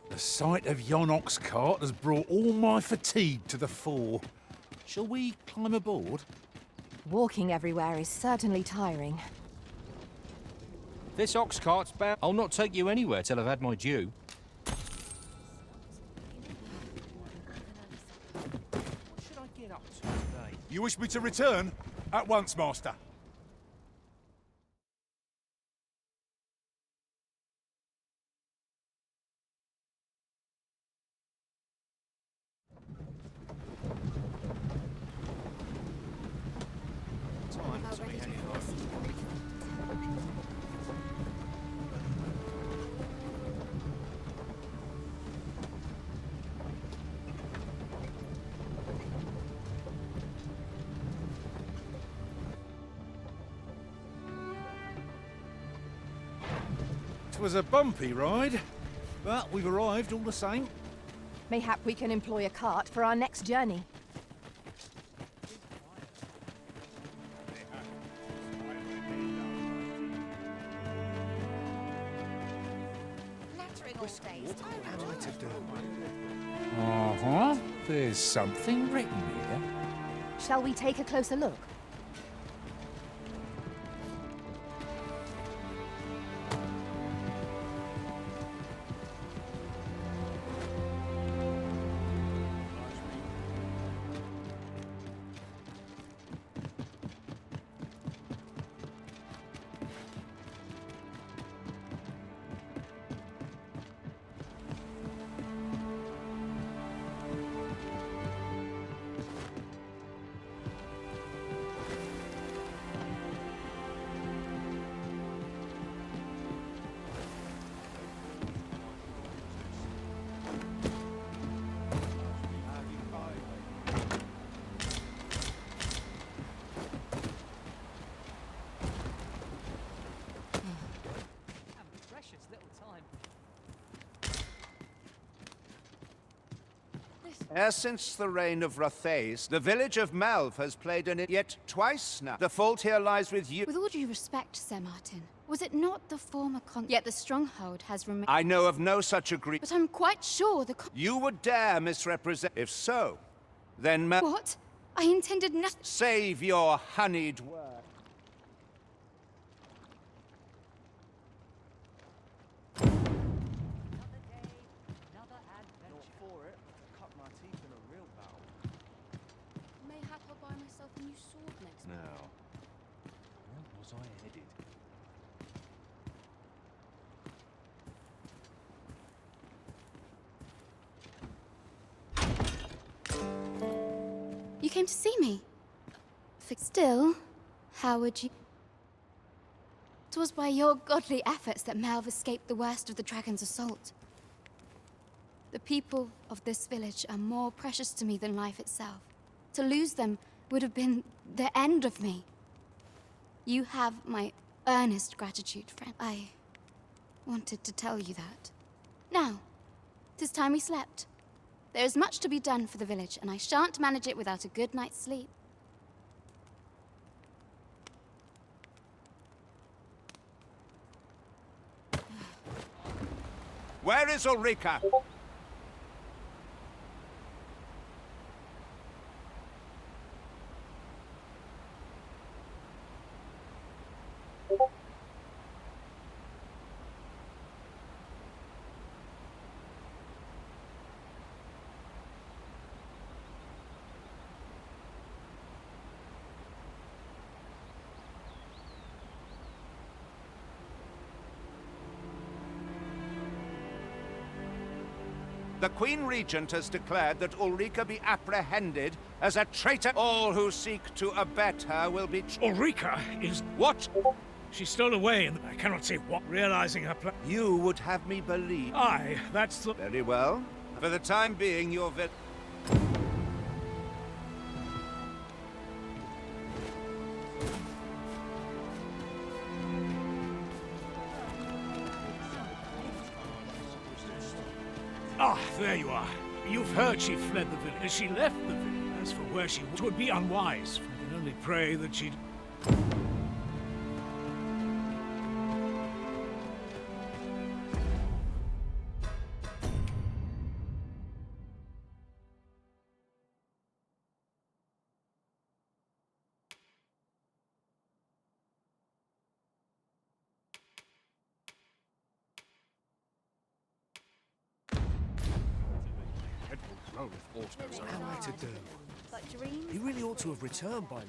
The sight of yon ox cart has brought all my fatigue to the fore. Shall we climb aboard? Walking everywhere is certainly tiring. This ox cart's bound. I'll not take you anywhere till I've had my due. What should I get up to today? You wish me to return? At once, master. It was a bumpy ride, but we've arrived all the same. Mayhap we can employ a cart for our next journey. There's something written here. Shall we take a closer look? Ever since the reign of Rothace, the village of Malv has played an yet twice now. The fault here lies with you. With all due respect, Sir Martin, was it not the former yet the stronghold has remained? I know of no such agreement. But I'm quite sure the You would dare misrepresent. If so, then What? I intended nothing. Save your honeyed word. Mayhap I'll buy myself a new sword next month. Now, where was I headed? You came to see me? Still, how would you... It was by your godly efforts that Malv escaped the worst of the dragon's assault. The people of this village are more precious to me than life itself. To lose them would have been the end of me. You have my earnest gratitude, friend. I wanted to tell you that. Now, 'tis time we slept. There is much to be done for the village, and I shan't manage it without a good night's sleep. Where is Ulrika? The Queen Regent has declared that Ulrika be apprehended as a traitor. All who seek to abet her will be... Ulrika is... What? She stole away, and I cannot say what, realizing her plan. You would have me believe... Aye, that's the... Very well. For the time being, your Ah, there you are. You've heard she fled the village. She left the village. As for where she was, it would be unwise. I can only pray that she'd... Oh, of course. How am I to do? But dreams? He really ought to have returned by now.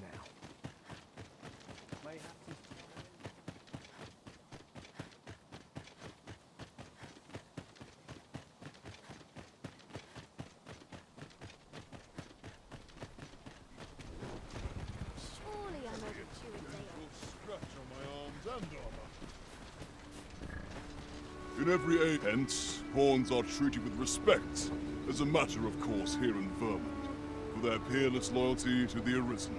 Surely I'm overdue a day Scratch on my arms and armor. In every age, hence, pawns are treated with respect, as a matter of course here in Vermont, for their peerless loyalty to the Arisen.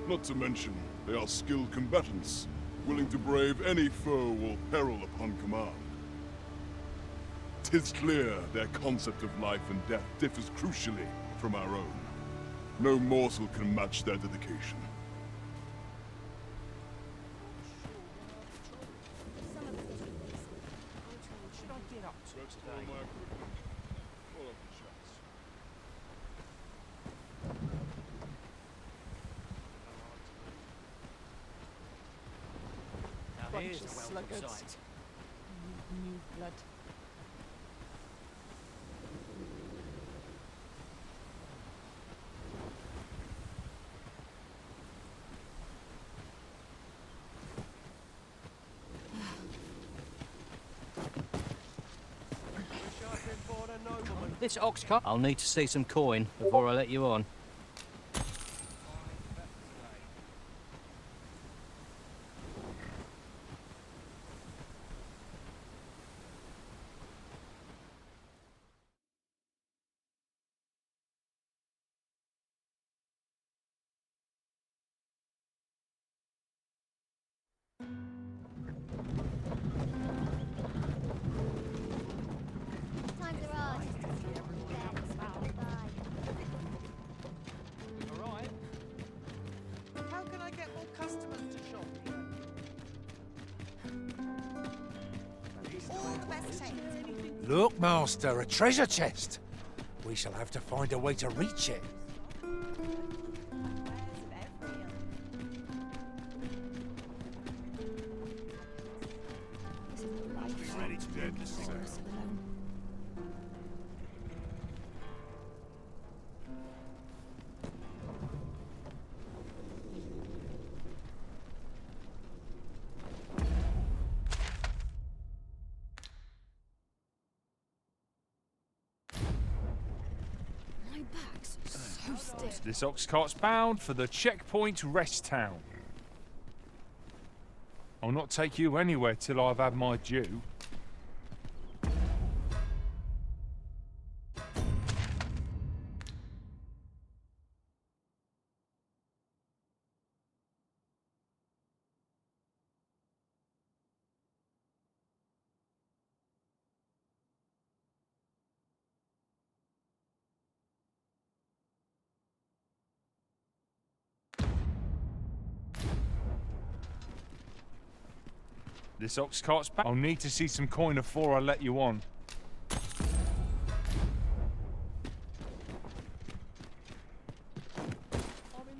Not to mention, they are skilled combatants, willing to brave any foe or peril upon command. 'Tis clear their concept of life and death differs crucially from our own. No morsel can match their dedication. What should I get up to today? Now here's a welcome sight. New blood. This ox cart. I'll need to see some coin before I let you on. Times are hard. All right. How can I get more customers to shop here? All the best taste. Look, Master, a treasure chest. We shall have to find a way to reach it. Ready to do this thing. My back's so stiff. This ox cart's bound for the checkpoint rest town. I'll not take you anywhere till I've had my due. This ox cart's back. I'll need to see some coin before I let you on.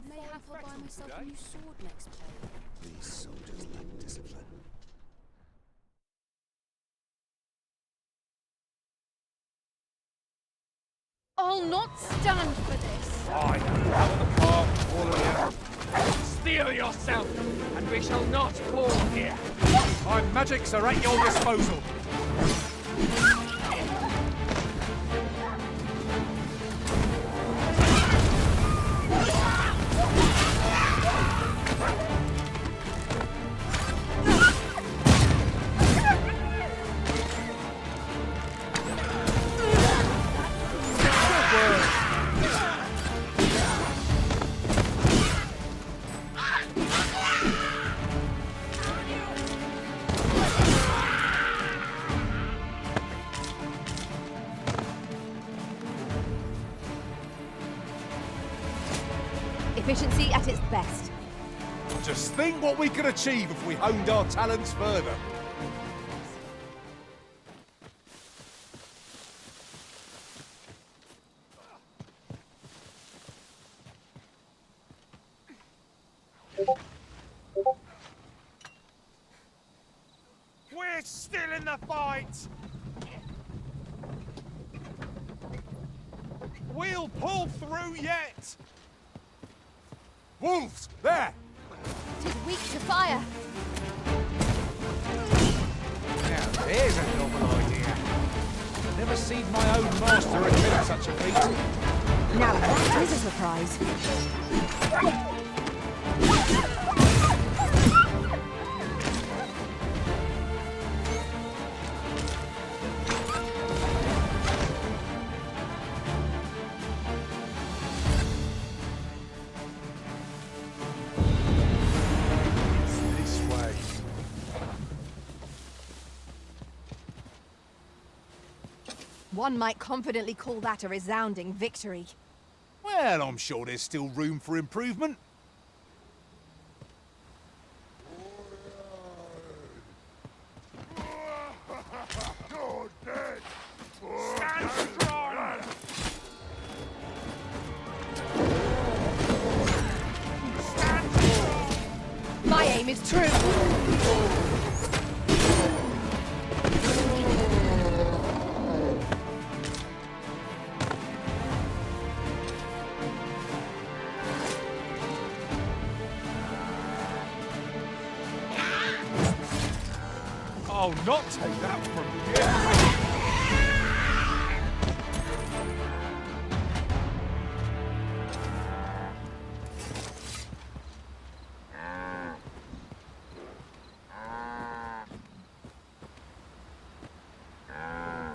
Mayhap I'll buy myself a new sword next play. These soldiers lack discipline. I'll not stand for this. I know out of the cart, all of you. Steel yourself, and we shall not call here. My magics are at your disposal. Efficiency at its best. Just think what we could achieve if we honed our talents further. We're still in the fight! We'll pull through yet! Wolves! There! Tis weak to fire. Now, there's a novel idea. Never seen my own master attempt such a feat. Now that is a surprise. This way. One might confidently call that a resounding victory. Well, I'm sure there's still room for improvement. You're dead! Stand strong! Stand strong! My aim is true. I'll not take that from you.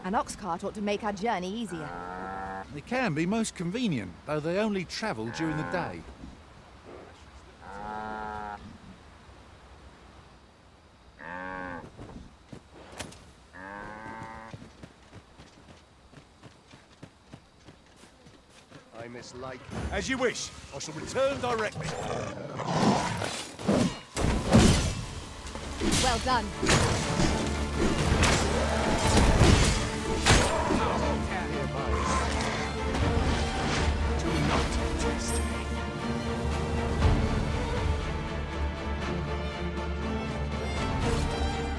An ox cart ought to make our journey easier. They can be most convenient, though they only travel during the day. I mislike As you wish. I shall return directly. Well done. Do not test me.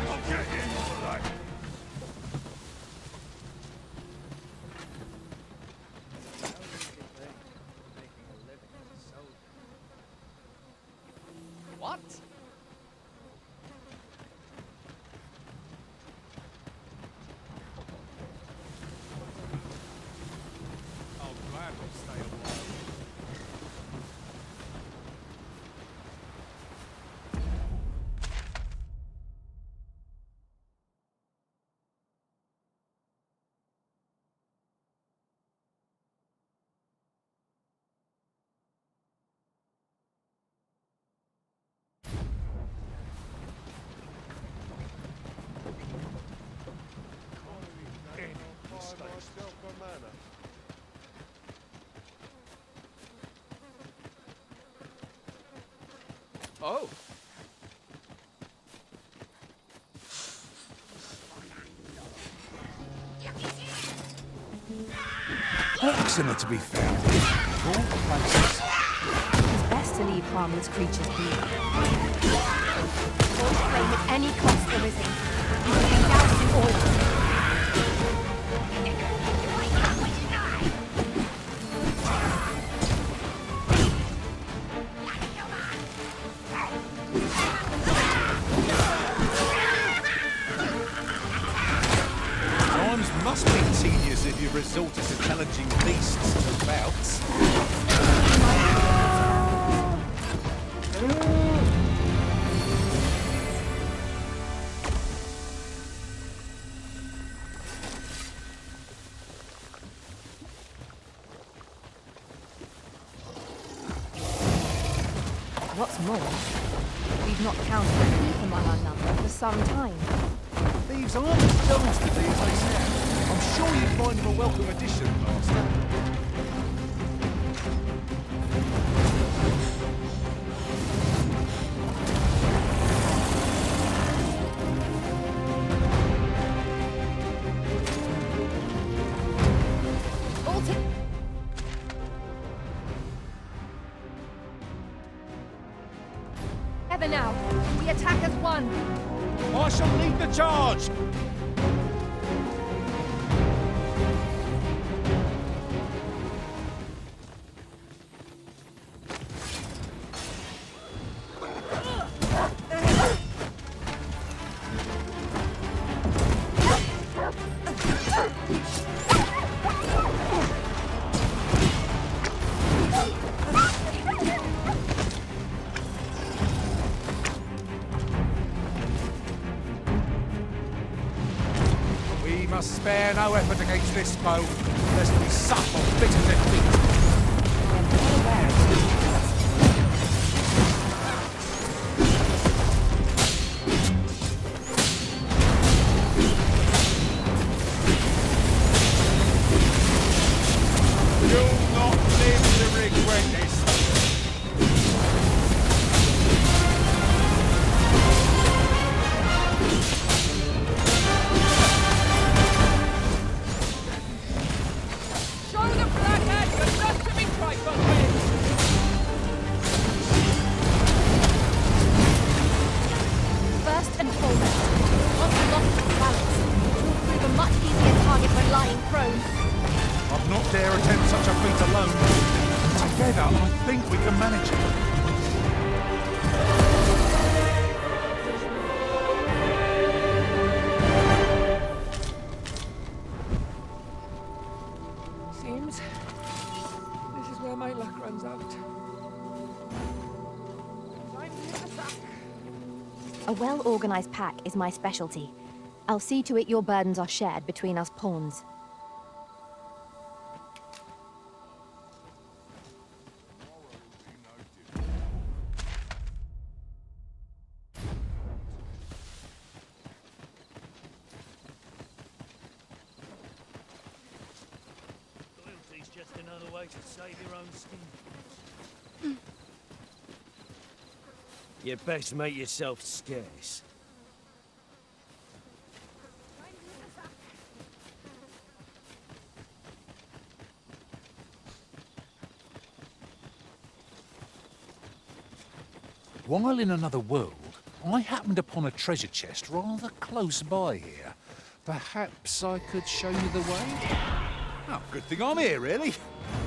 I'll get you for that! What? I'll gladly stay a while. Oh. Oxen are to be found in all places. It's best to leave harmless creatures be. Force flame at any cost arisen. You will be doused in oil. Times must be tedious if you resorted to challenging beasts to bouts. What's more, we've not counted a thief among our number for some time. Thieves aren't as dastardly as they sound. I'm sure you'd find them a welcome addition, Master. All together now. We attack as one. I shall lead the charge! must spare no effort against this foe, lest we sup on bitter defeat. I am well aware of this. You'll not live to regret this. Show the black hand you're not to be trifled with! First and foremost, once lost its balance, it will prove a much easier target when lying prone. I'd not dare attempt such a feat alone. Together, I think we can manage it. Seems this is where my luck runs out. I'm in attack. A well-organized pack is my specialty. I'll see to it your burdens are shared between us pawns. Loyalty's just another way to save your own skin. You best make yourself scarce. While in another world, I happened upon a treasure chest rather close by here. Perhaps I could show you the way? Oh, good thing I'm here, really.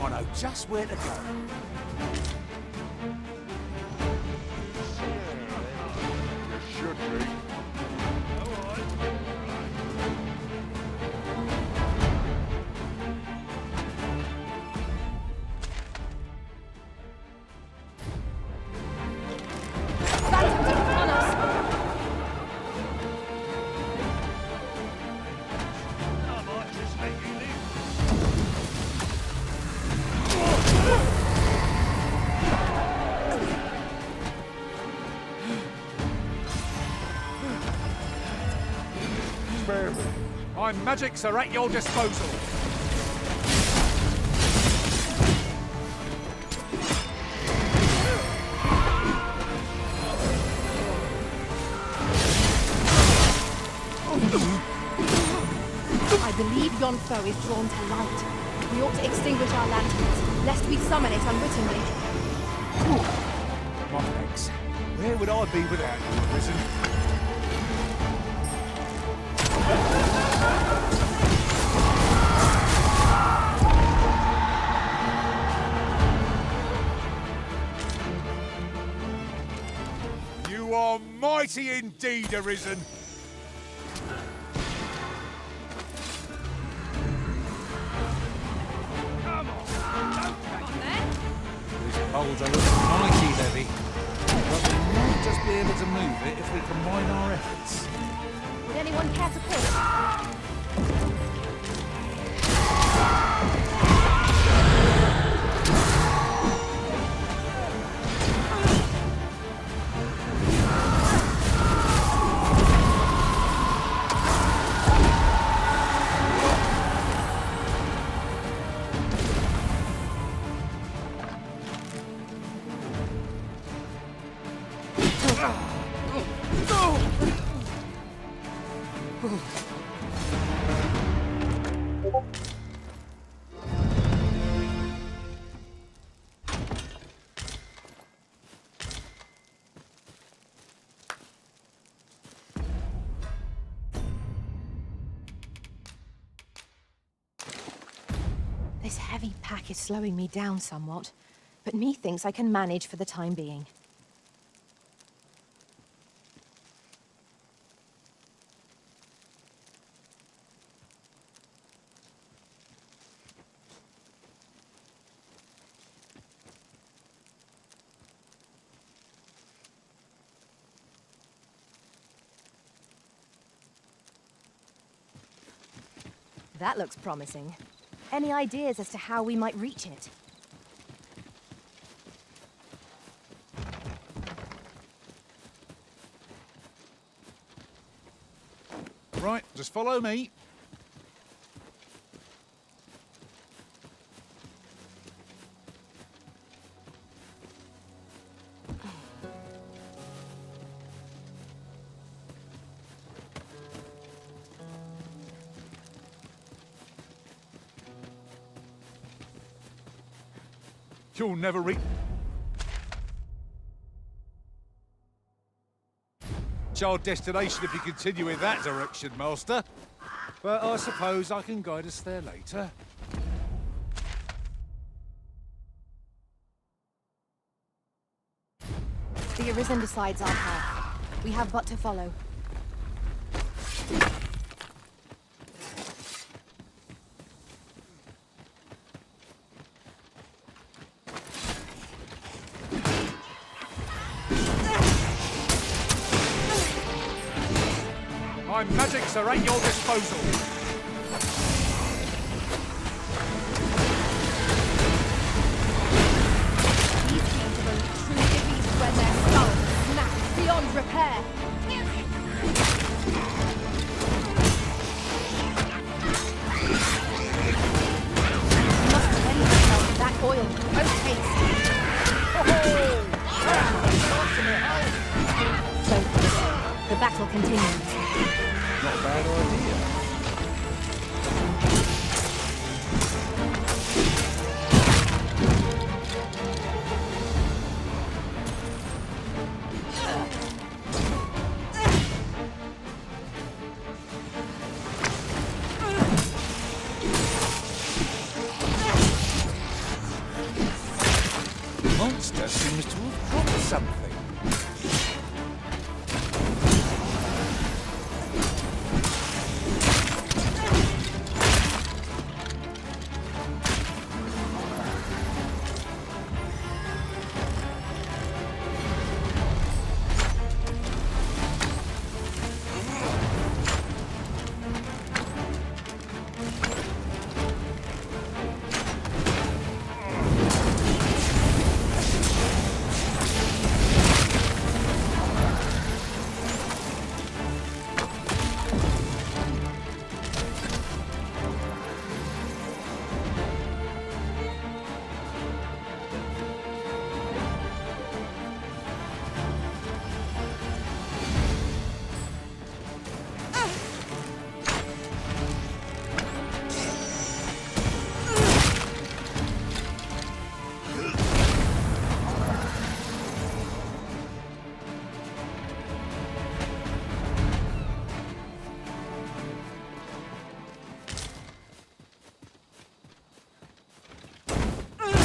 I know just where to go. You should be. Phantoms are upon us! I might just let you live. Spare me. My magics are at your disposal. I believe yon foe is drawn to light. We ought to extinguish our lanterns, lest we summon it unwittingly. My thanks. Where would I be without you, prison? You are mighty indeed, Arisen. These poles are looking mighty heavy. But we might just be able to move it if we combine our efforts. Would anyone care to push? This heavy pack is slowing me down somewhat, but methinks I can manage for the time being. That looks promising. Any ideas as to how we might reach it? Right, just follow me. You'll never reach our destination if you continue in that direction, Master. But I suppose I can guide us there later. The Arisen decides our path. We have but to follow. My magics are at your disposal. These fiends are only truly defeated when their skulls snap beyond repair. You must cleanse yourself of that oil post haste. So, the battle continues. Not a bad idea. Monster seems to have dropped something.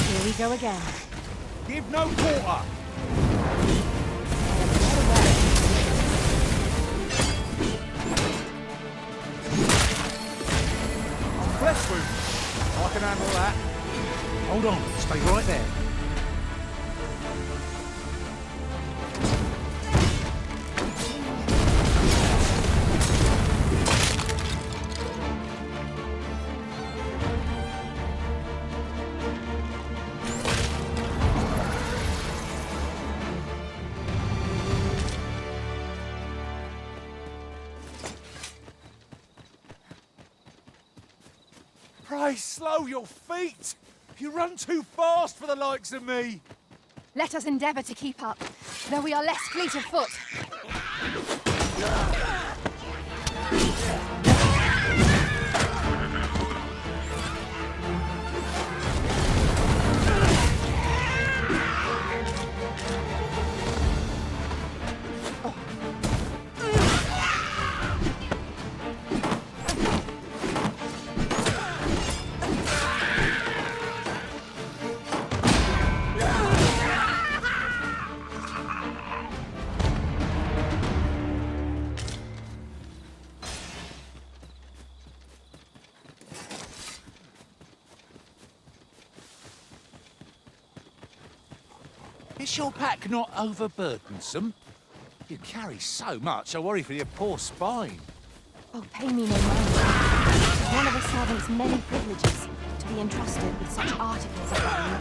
Here we go again. Give no quarter. Flesh wound. I can handle that. Hold on. Stay right there. Pray slow your feet. You run too fast for the likes of me. Let us endeavour to keep up, though we are less fleet of foot. Is your pack not overburdensome? You carry so much, I worry for your poor spine. Oh, pay me no mind. One of the servants' many privileges to be entrusted with such articles of value.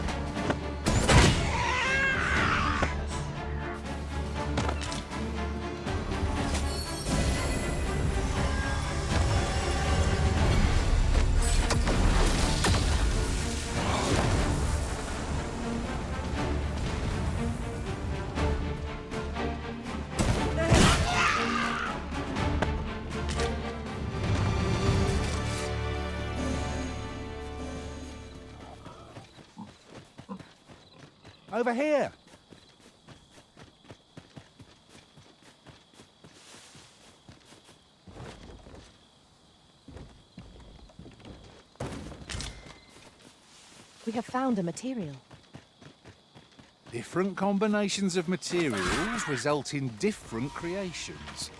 Over here. We have found a material. Different combinations of materials result in different creations.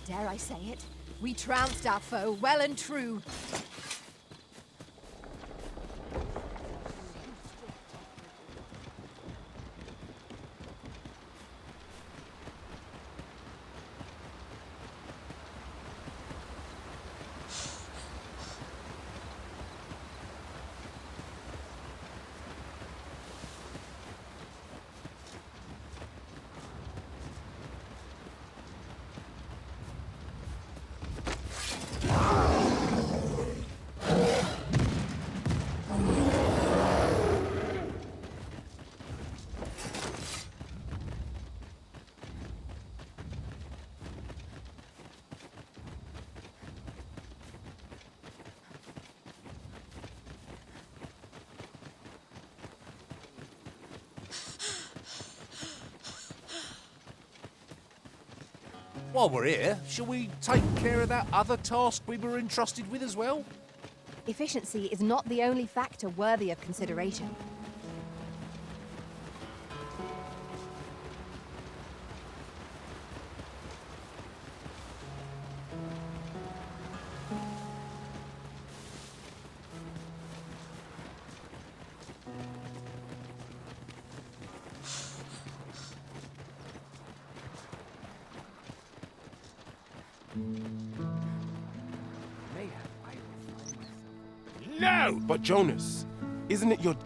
Dare I say it? We trounced our foe well and true. While we're here, shall we take care of that other task we were entrusted with as well? Efficiency is not the only factor worthy of consideration. No! But Jonas, isn't it your...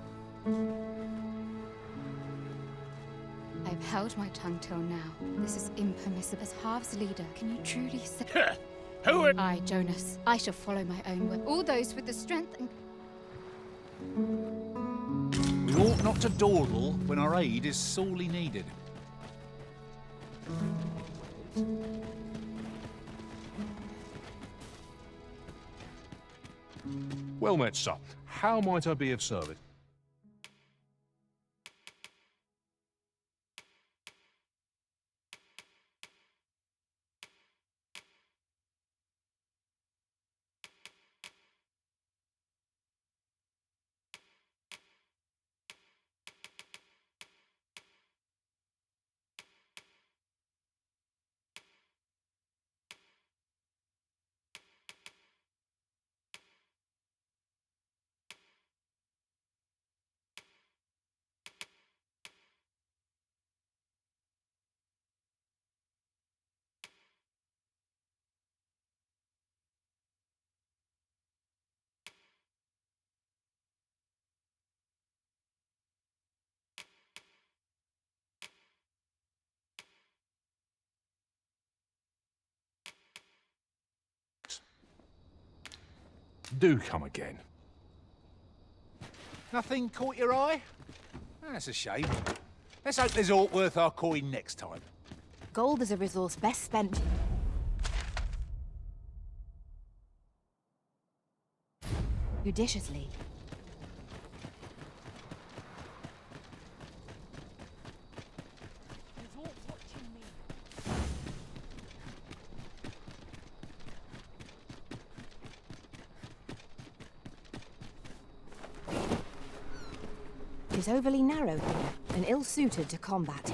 I've held my tongue till now. This is impermissible. As Halves leader, can you truly say... Who are... I, Jonas, I shall follow my own way. All those with the strength and... We ought not to dawdle when our aid is sorely needed. Well met, sir. How might I be of service? Do come again. Nothing caught your eye? That's a shame. Let's hope there's aught worth our coin next time. Gold is a resource best spent judiciously. is overly narrow here and ill-suited to combat.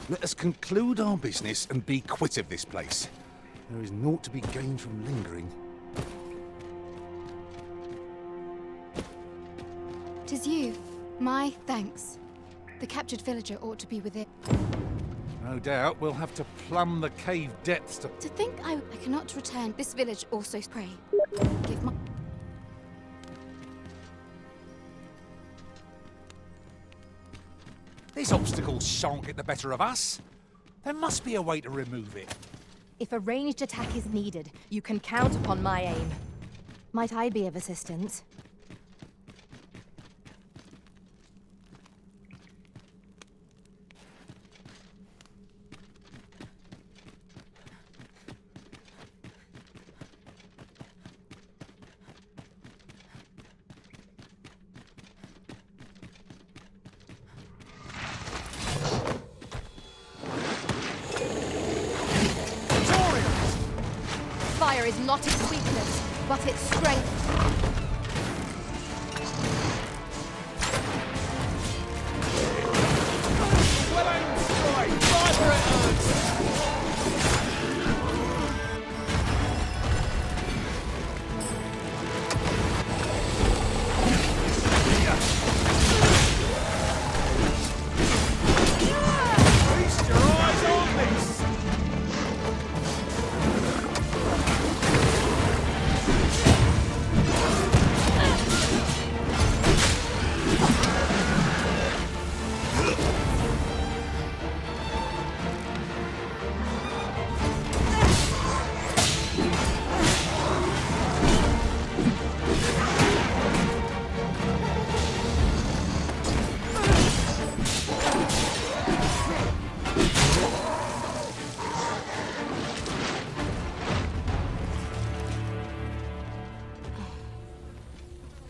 Let us conclude our business and be quit of this place. There is naught to be gained from lingering. 'Tis you. My thanks. The captured villager ought to be within. No doubt we'll have to plumb the cave depths to... To think I cannot return. This village also pray. Give my... These obstacles shan't get the better of us. There must be a way to remove it. If a ranged attack is needed, you can count upon my aim. Might I be of assistance? Fire is not its weakness, but its strength.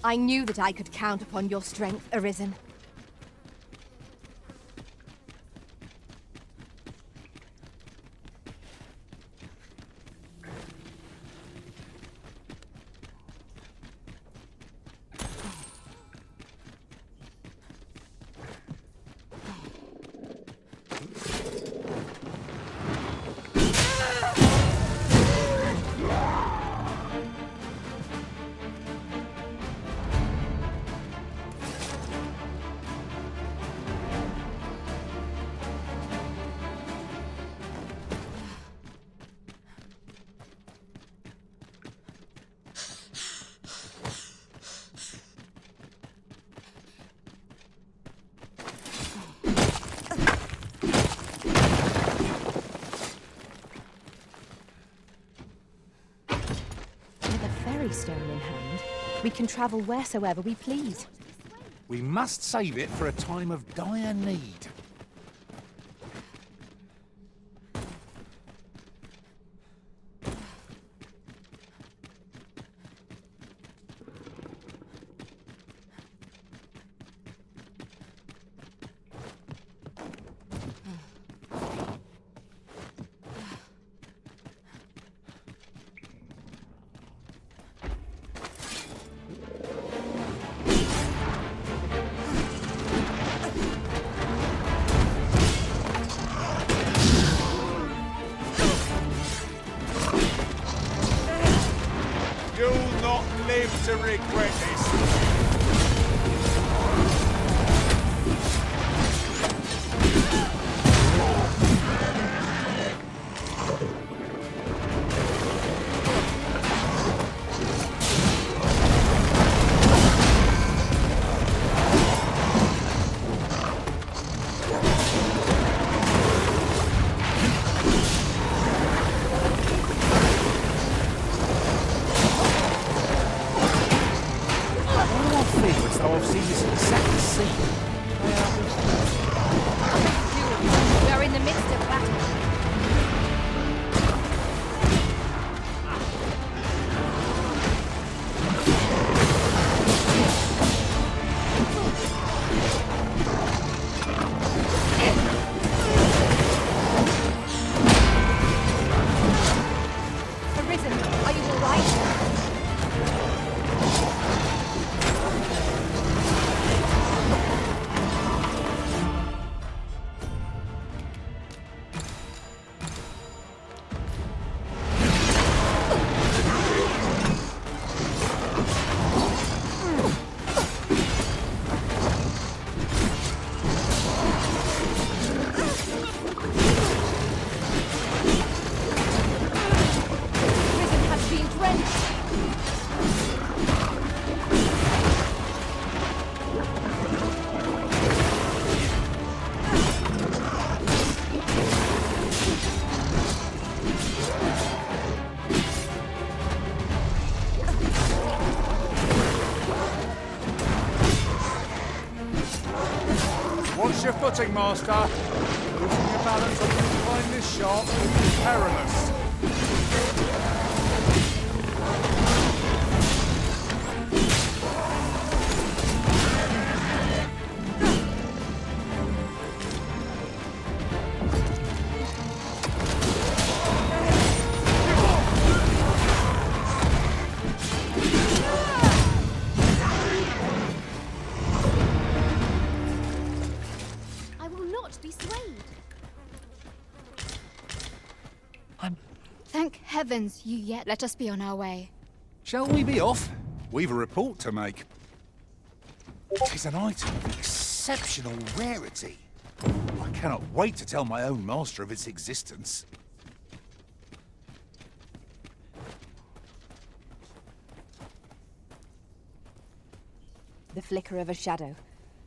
I knew that I could count upon your strength, Arisen. Stone in hand, we can travel wheresoever we please. We must save it for a time of dire need. You'll not live to regret this. We are in the midst of battle. Arisen, are you all right? footing, Master. Losing your balance on behind this shot will be perilous. I will not be swayed. Thank heavens you yet let us be on our way. Shall we be off? We've a report to make. Tis an item of exceptional rarity. I cannot wait to tell my own master of its existence. The flicker of a shadow,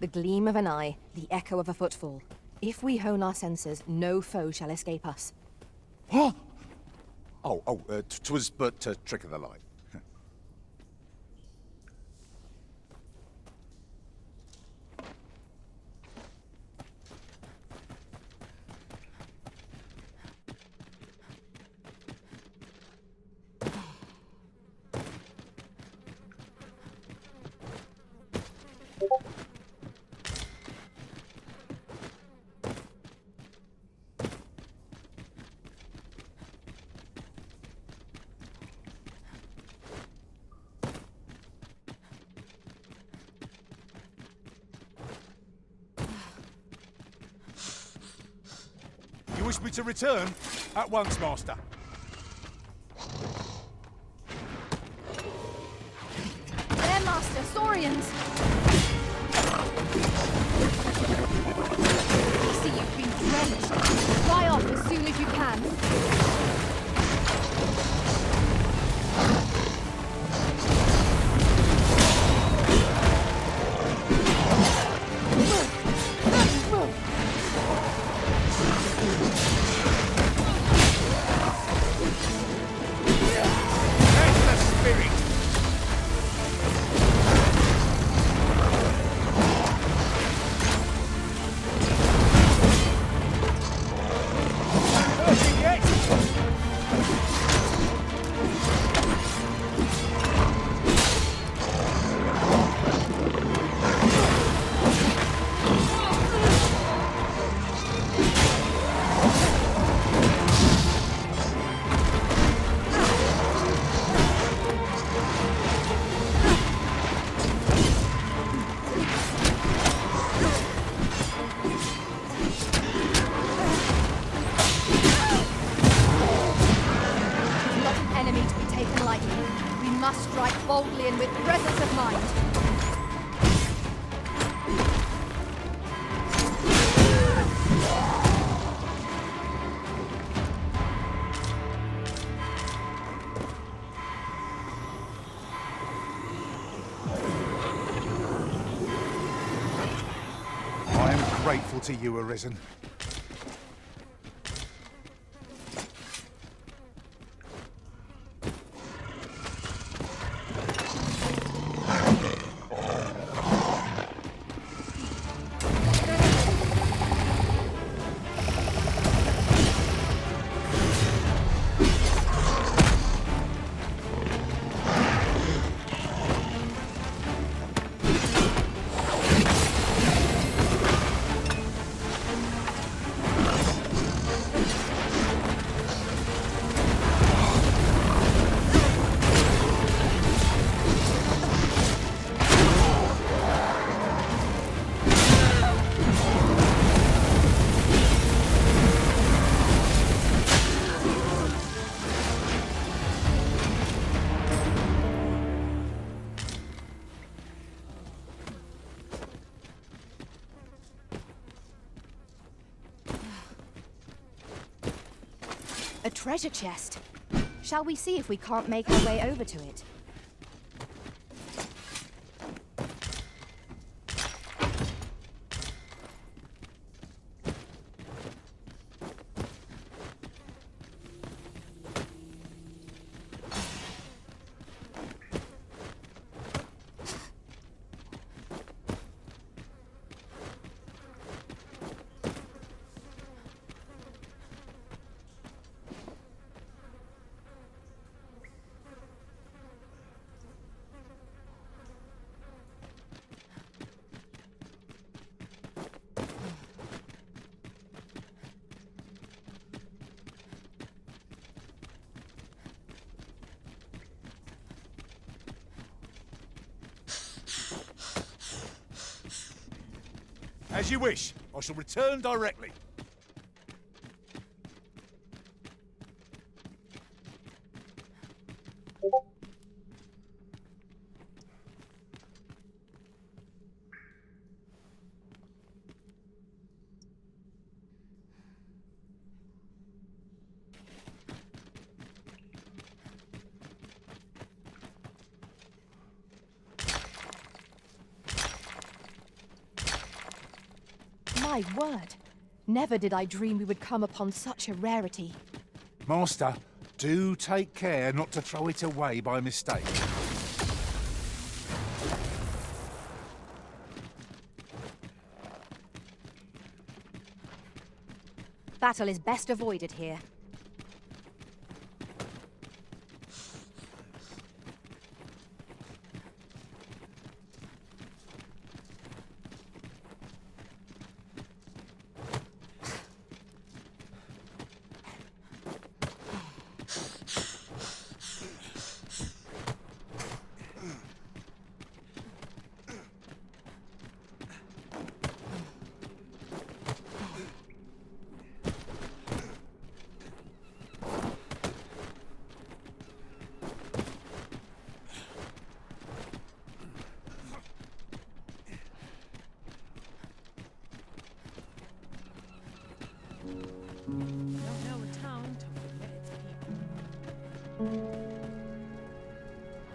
the gleam of an eye, the echo of a footfall. If we hone our senses, no foe shall escape us. What? Twas but a trick of the light. You wish me to return? At once, Master. There, Master, Saurians! I see you've been drenched. Fly off as soon as you can. Boldly and with presence of mind. I am grateful to you, Arisen. A treasure chest. Shall we see if we can't make our way over to it? As you wish. I shall return directly. My word. Never did I dream we would come upon such a rarity. Master, do take care not to throw it away by mistake. Battle is best avoided here.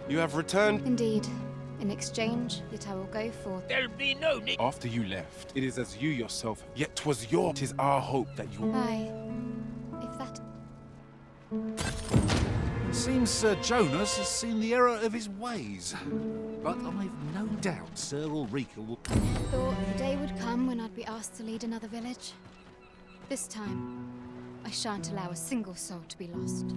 You have returned? Indeed. In exchange, yet I will go forth. There'll be no need. After you left, it is as you yourself, yet 'twas your, 'tis our hope that you... Aye. If that... Seems Sir Jonas has seen the error of his ways. But I've no doubt Sir Ulrika will... Thought the day would come when I'd be asked to lead another village. This time, I shan't allow a single soul to be lost.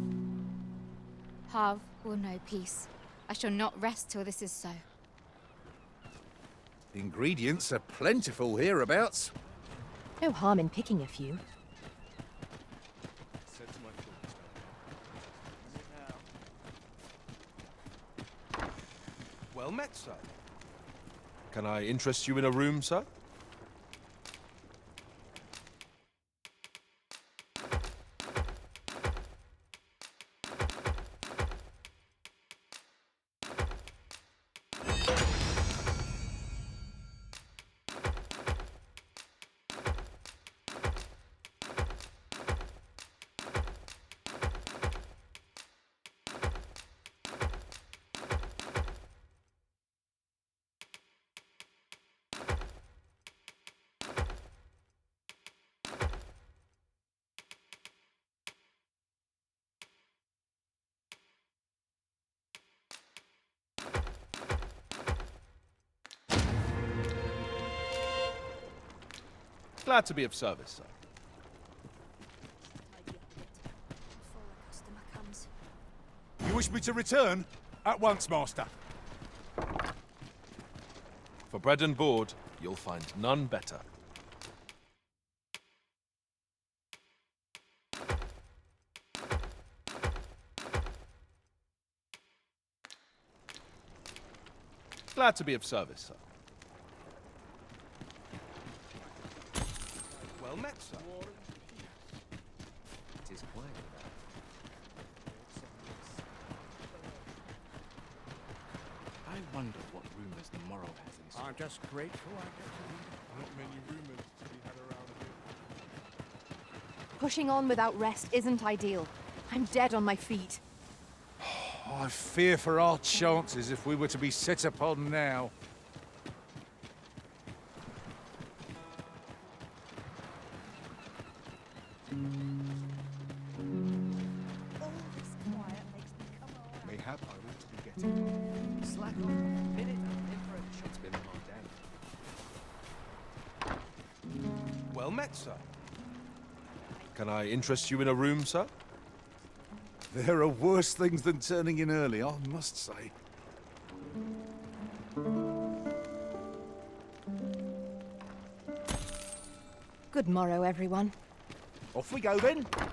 Harv will know peace. I shall not rest till this is so. Ingredients are plentiful hereabouts. No harm in picking a few. Well met, sir. Can I interest you in a room, sir? Glad to be of service, sir. You wish me to return? At once, Master. For bread and board, you'll find none better. Glad to be of service, sir. Well met, sir. It is quiet about. I wonder what rumours the Morrow has in store. I'm just grateful I get to lead. Not many rumors to be had around here. Pushing on without rest isn't ideal. I'm dead on my feet. I fear for our chances if we were to be set upon now. Mayhap I ought to be getting. Slack on. Minute in for a shot. It's been a hard day. Well met, sir. Can I interest you in a room, sir? There are worse things than turning in early, I must say. Good morrow, everyone. Off we go then. Time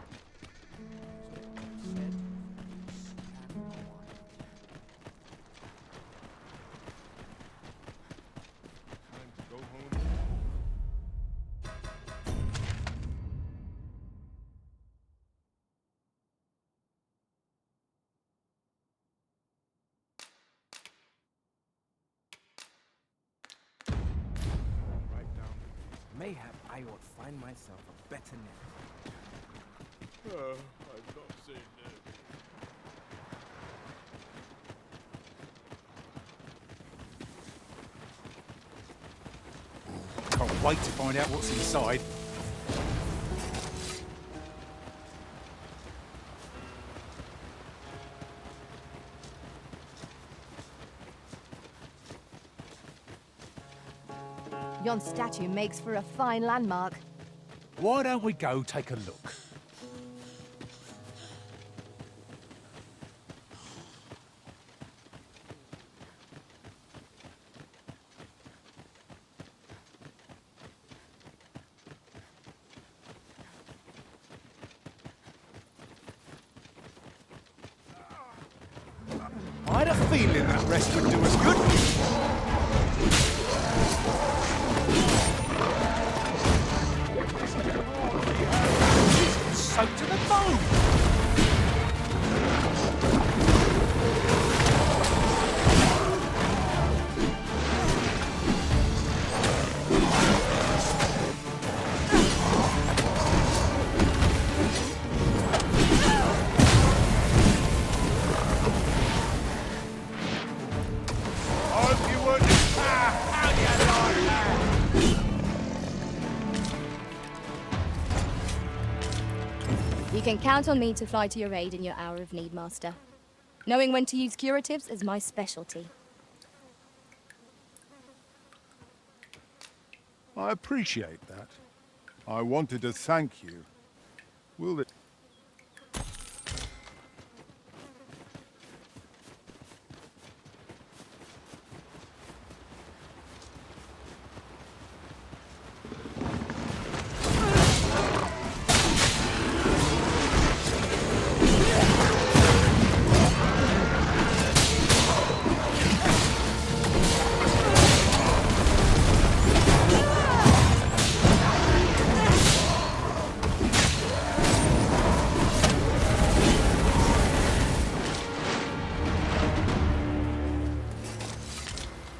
to go home. Mayhap I ought find myself a better net. I've not seen no. Can't wait to find out what's inside. Yon statue makes for a fine landmark. Why don't we go take a look? I had a feeling that rest would do us good. Soaked to the bone. Hope you wouldn't. How do you like that? You can count on me to fly to your aid in your hour of need, Master. Knowing when to use curatives is my specialty. I appreciate that. I wanted to thank you. Will it?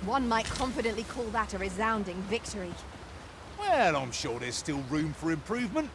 One might confidently call that a resounding victory. Well, I'm sure there's still room for improvement.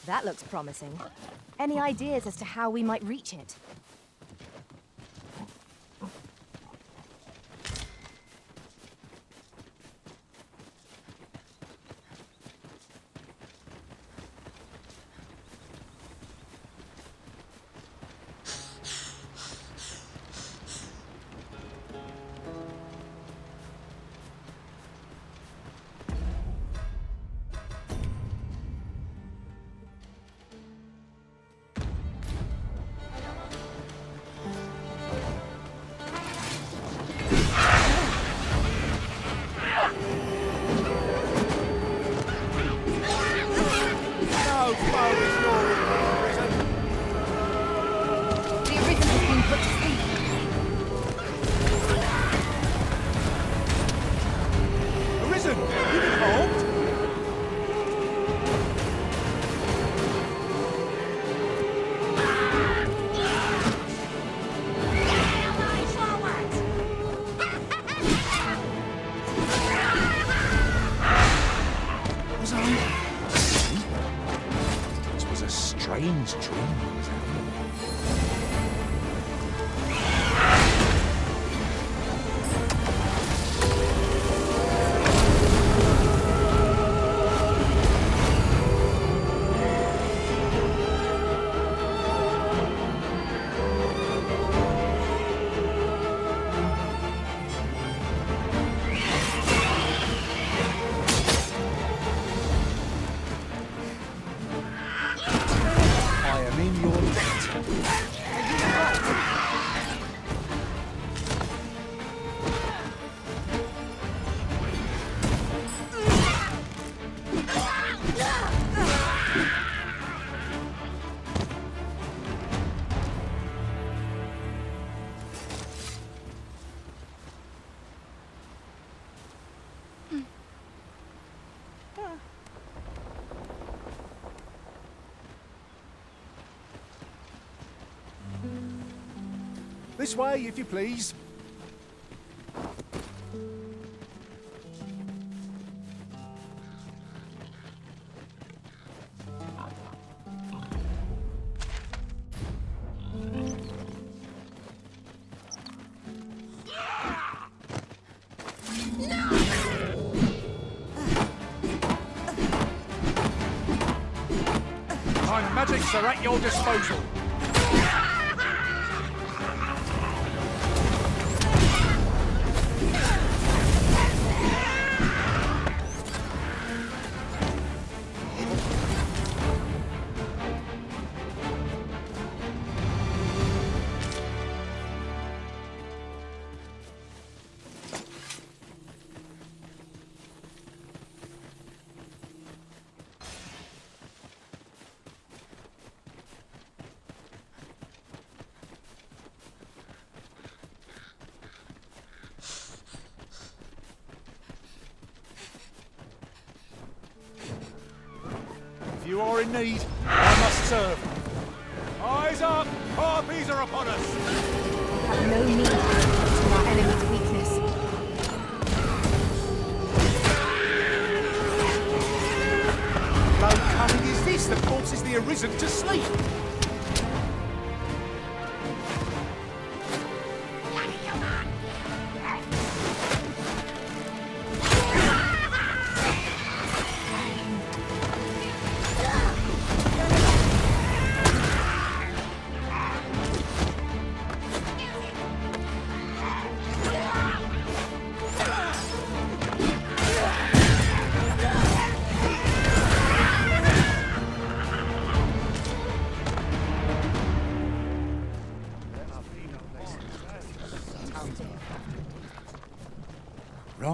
That looks promising. Any ideas as to how we might reach it? strange dream I was having. I am in your debt. This way, if you please. My magics are at your disposal. If you are in need, I must serve. Eyes up! Harpies are upon us! We have no need to our enemy's weakness. Low cunning is this that forces the Arisen to sleep?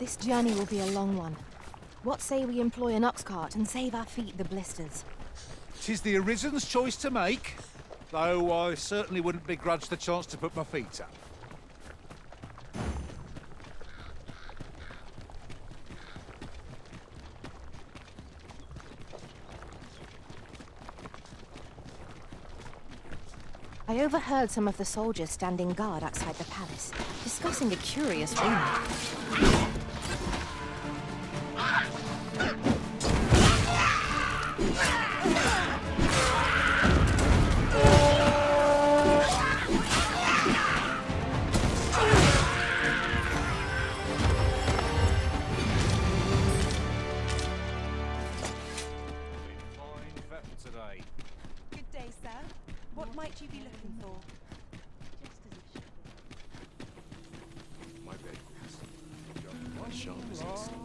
This journey will be a long one. What say we employ an ox cart and save our feet the blisters? 'Tis the Arisen's choice to make, though I certainly wouldn't begrudge the chance to put my feet up. I overheard some of the soldiers standing guard outside the palace, discussing a curious rumor. Good day, sir. What might you be looking for? My bed, please. My sharp is excellent.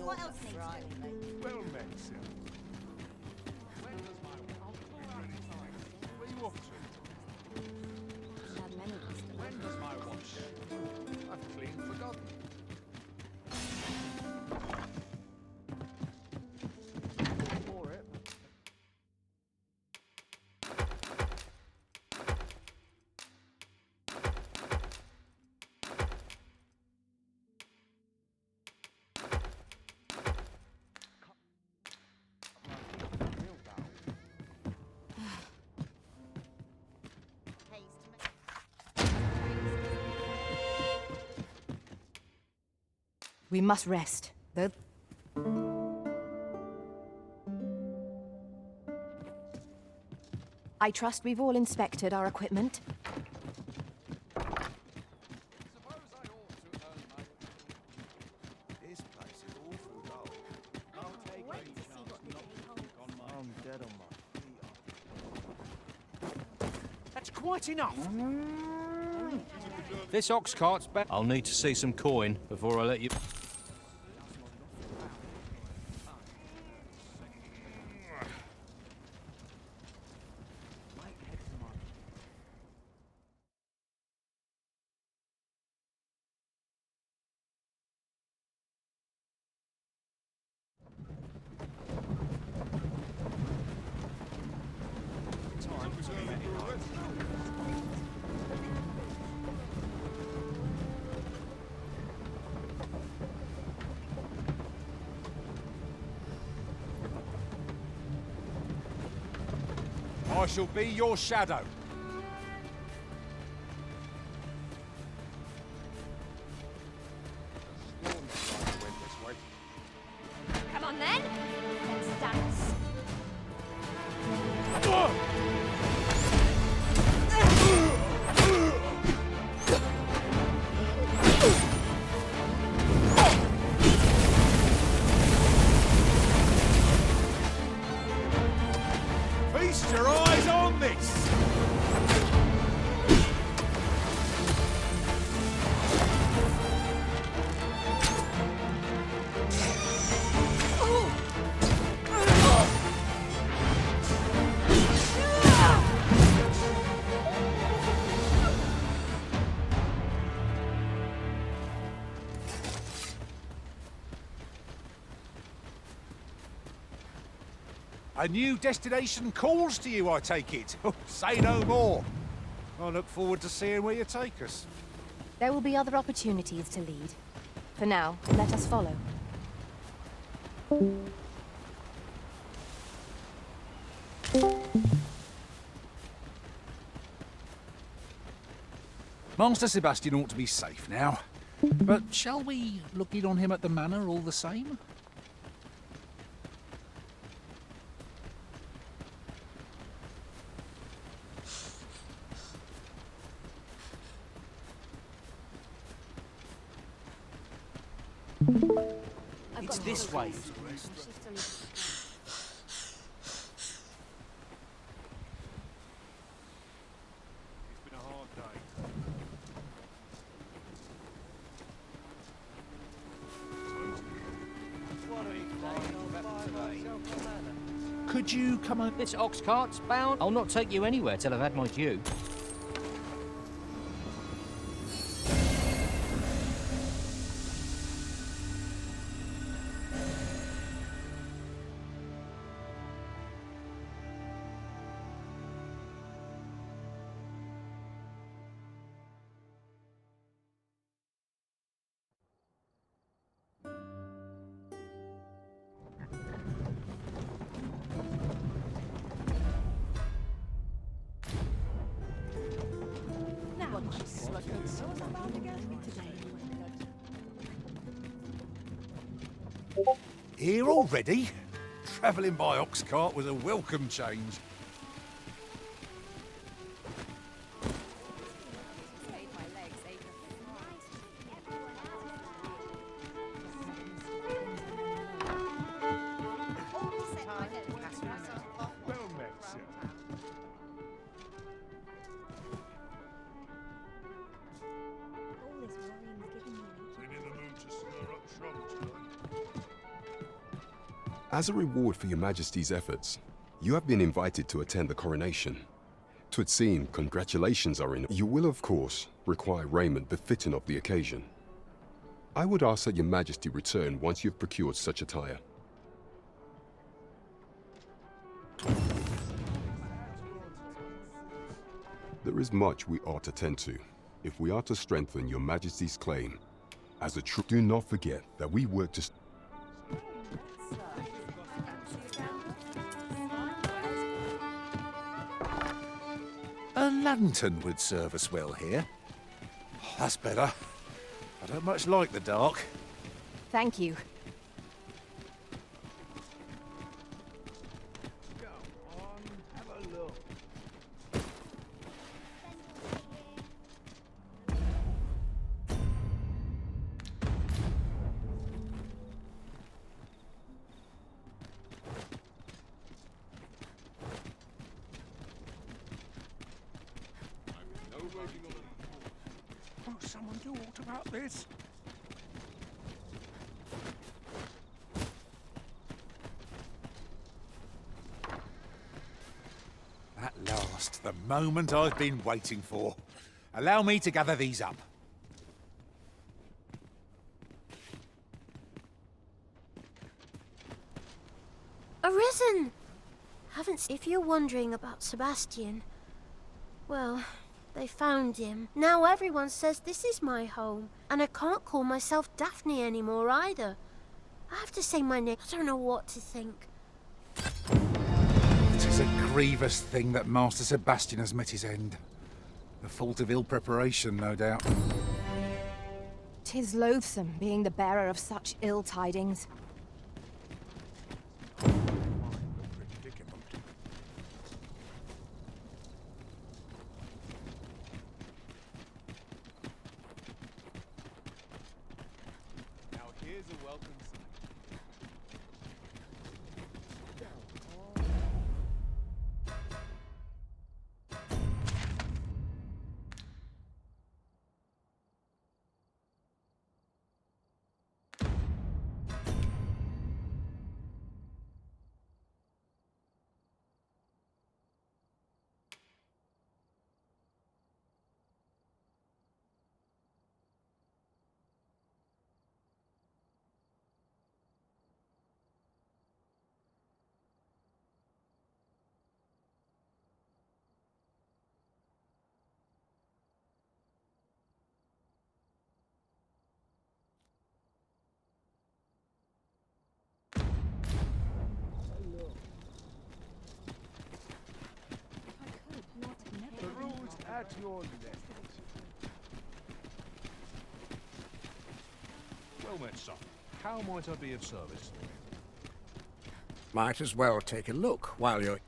What else needs doing? Well met, sir. Where you off to? When does my watch? I've clean forgotten. For it. We must rest, though. I trust we've all inspected our equipment. This place is awful dull. I'll take any chance not to look on my... I'm dead on my feet. That's quite enough. This ox cart's back. I'll need to see some coin before I let you. I shall be your shadow. Feast your eyes on this! A new destination calls to you, I take it. Say no more. I look forward to seeing where you take us. There will be other opportunities to lead. For now, let us follow. Master Sebastian ought to be safe now. But shall we look in on him at the manor all the same? It's this way. Could you come on? This ox cart's bound. I'll not take you anywhere till I've had my due. Here already? Travelling by ox cart was a welcome change. As a reward for your Majesty's efforts, you have been invited to attend the coronation. 'Twould seem congratulations are in. You will, of course, require raiment befitting of the occasion. I would ask that your Majesty return once you've procured such attire. There is much we ought to tend to, if we are to strengthen your Majesty's claim. As a true, do not forget that we work to... A lantern would serve us well here. That's better. I don't much like the dark. Thank you. Won't someone do aught about this? At last, the moment I've been waiting for. Allow me to gather these up. Arisen! If you're wondering about Sebastian, well, they found him. Now everyone says this is my home, and I can't call myself Daphne anymore either. I have to say my name. I don't know what to think. It is a grievous thing that Master Sebastian has met his end. The fault of ill preparation, no doubt. 'Tis loathsome being the bearer of such ill tidings. At your left. Well met, son. How might I be of service? Might as well take a look while you're...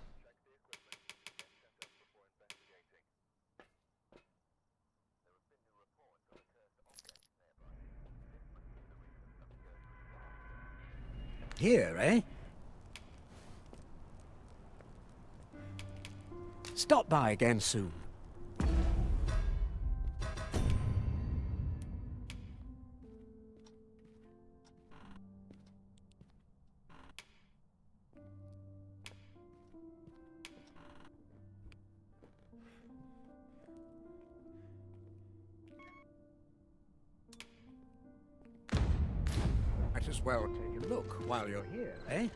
Here, eh? Stop by again soon. Might as well take a look while you're here, eh?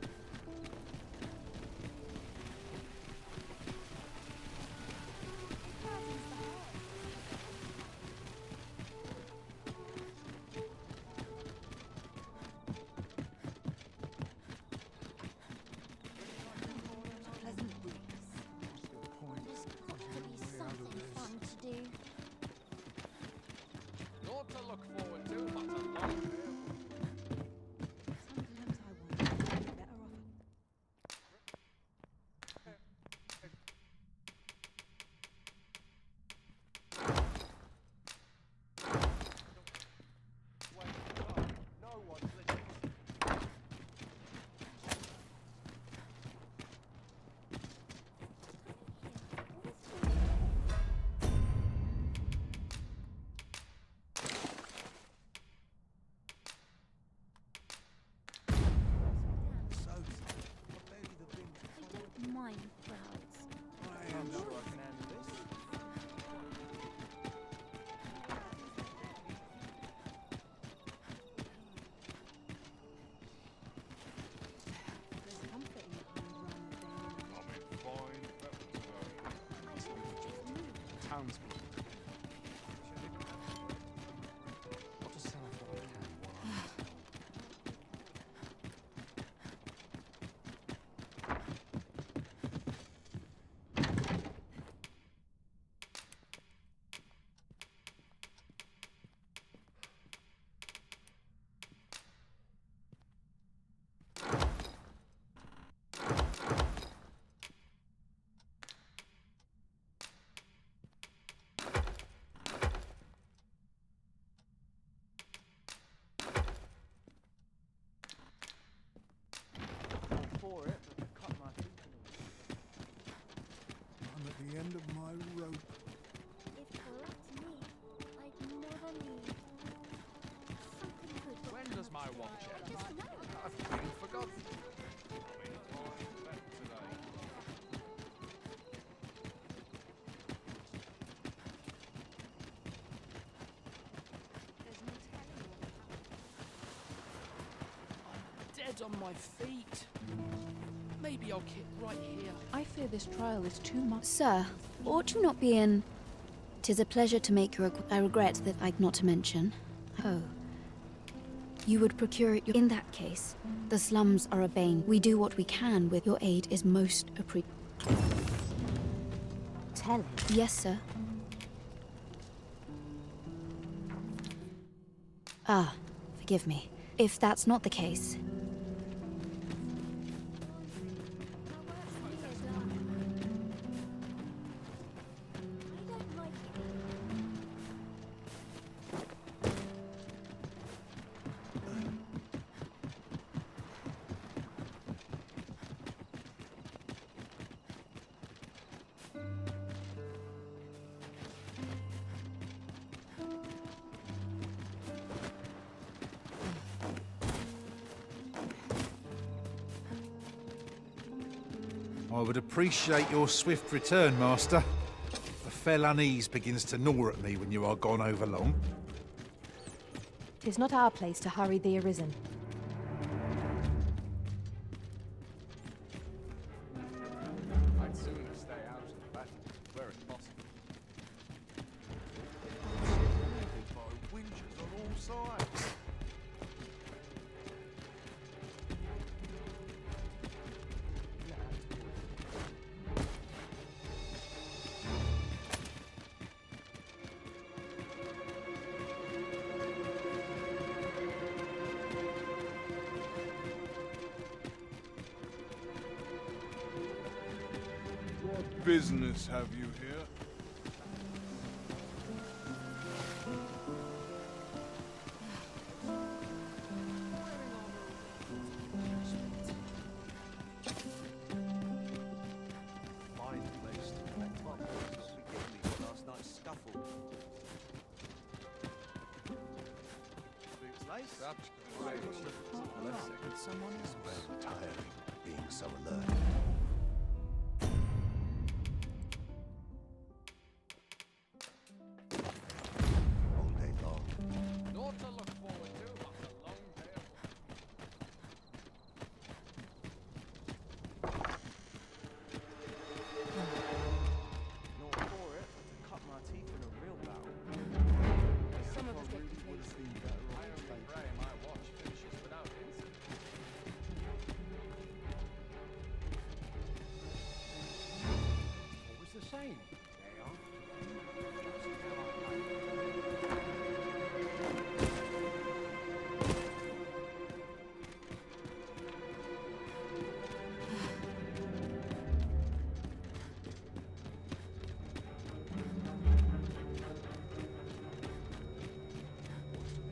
Not to look forward to, but a long Mine crowds. I'm sure I can handle this. I'm in fine townsman. What does sound like I can? For it, but I cut my feet. I'm at the end of my rope. If it were up to me, I'd never leave. Something good. When does my watch end? Just know. I've been forgotten. I'm in fine today. Dead on my feet. Maybe I'll kick right here. I fear this trial is too much. Sir, ought you not be in? 'Tis a pleasure to make your I regret that I'd not to mention. Oh. You would procure it in that case. The slums are a bane. We do what we can with your aid is most appreciated. Tell him. Yes, sir. Ah, forgive me. If that's not the case. I would appreciate your swift return, Master. A fell unease begins to gnaw at me when you are gone over long. 'Tis not our place to hurry the Arisen. I'd sooner stay out of the battle, where it's possible. By winches on all sides. business have you here? Fine place to collect my points. Forgive me for last night's scuffle. Boots lace? With someone else. Well, tiring being so alert. All day long. Naught to look forward to after a long day of work. Not for it, to cut my teeth in a real battle. Some of us get to Would taste. have been better I off only playing. pray my watch finishes without incident. What was the same? They are.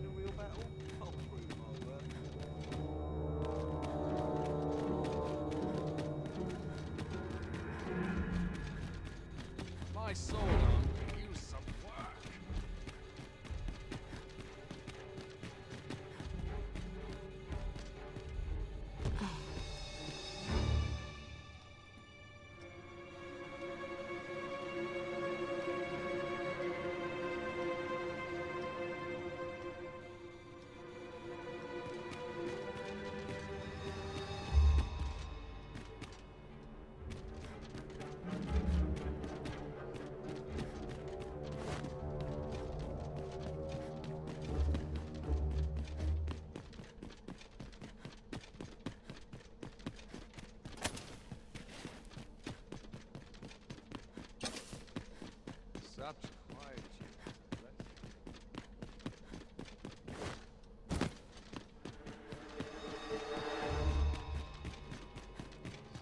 In a real battle? I'll prove my worth. My sword arm could use some work. Such quietude.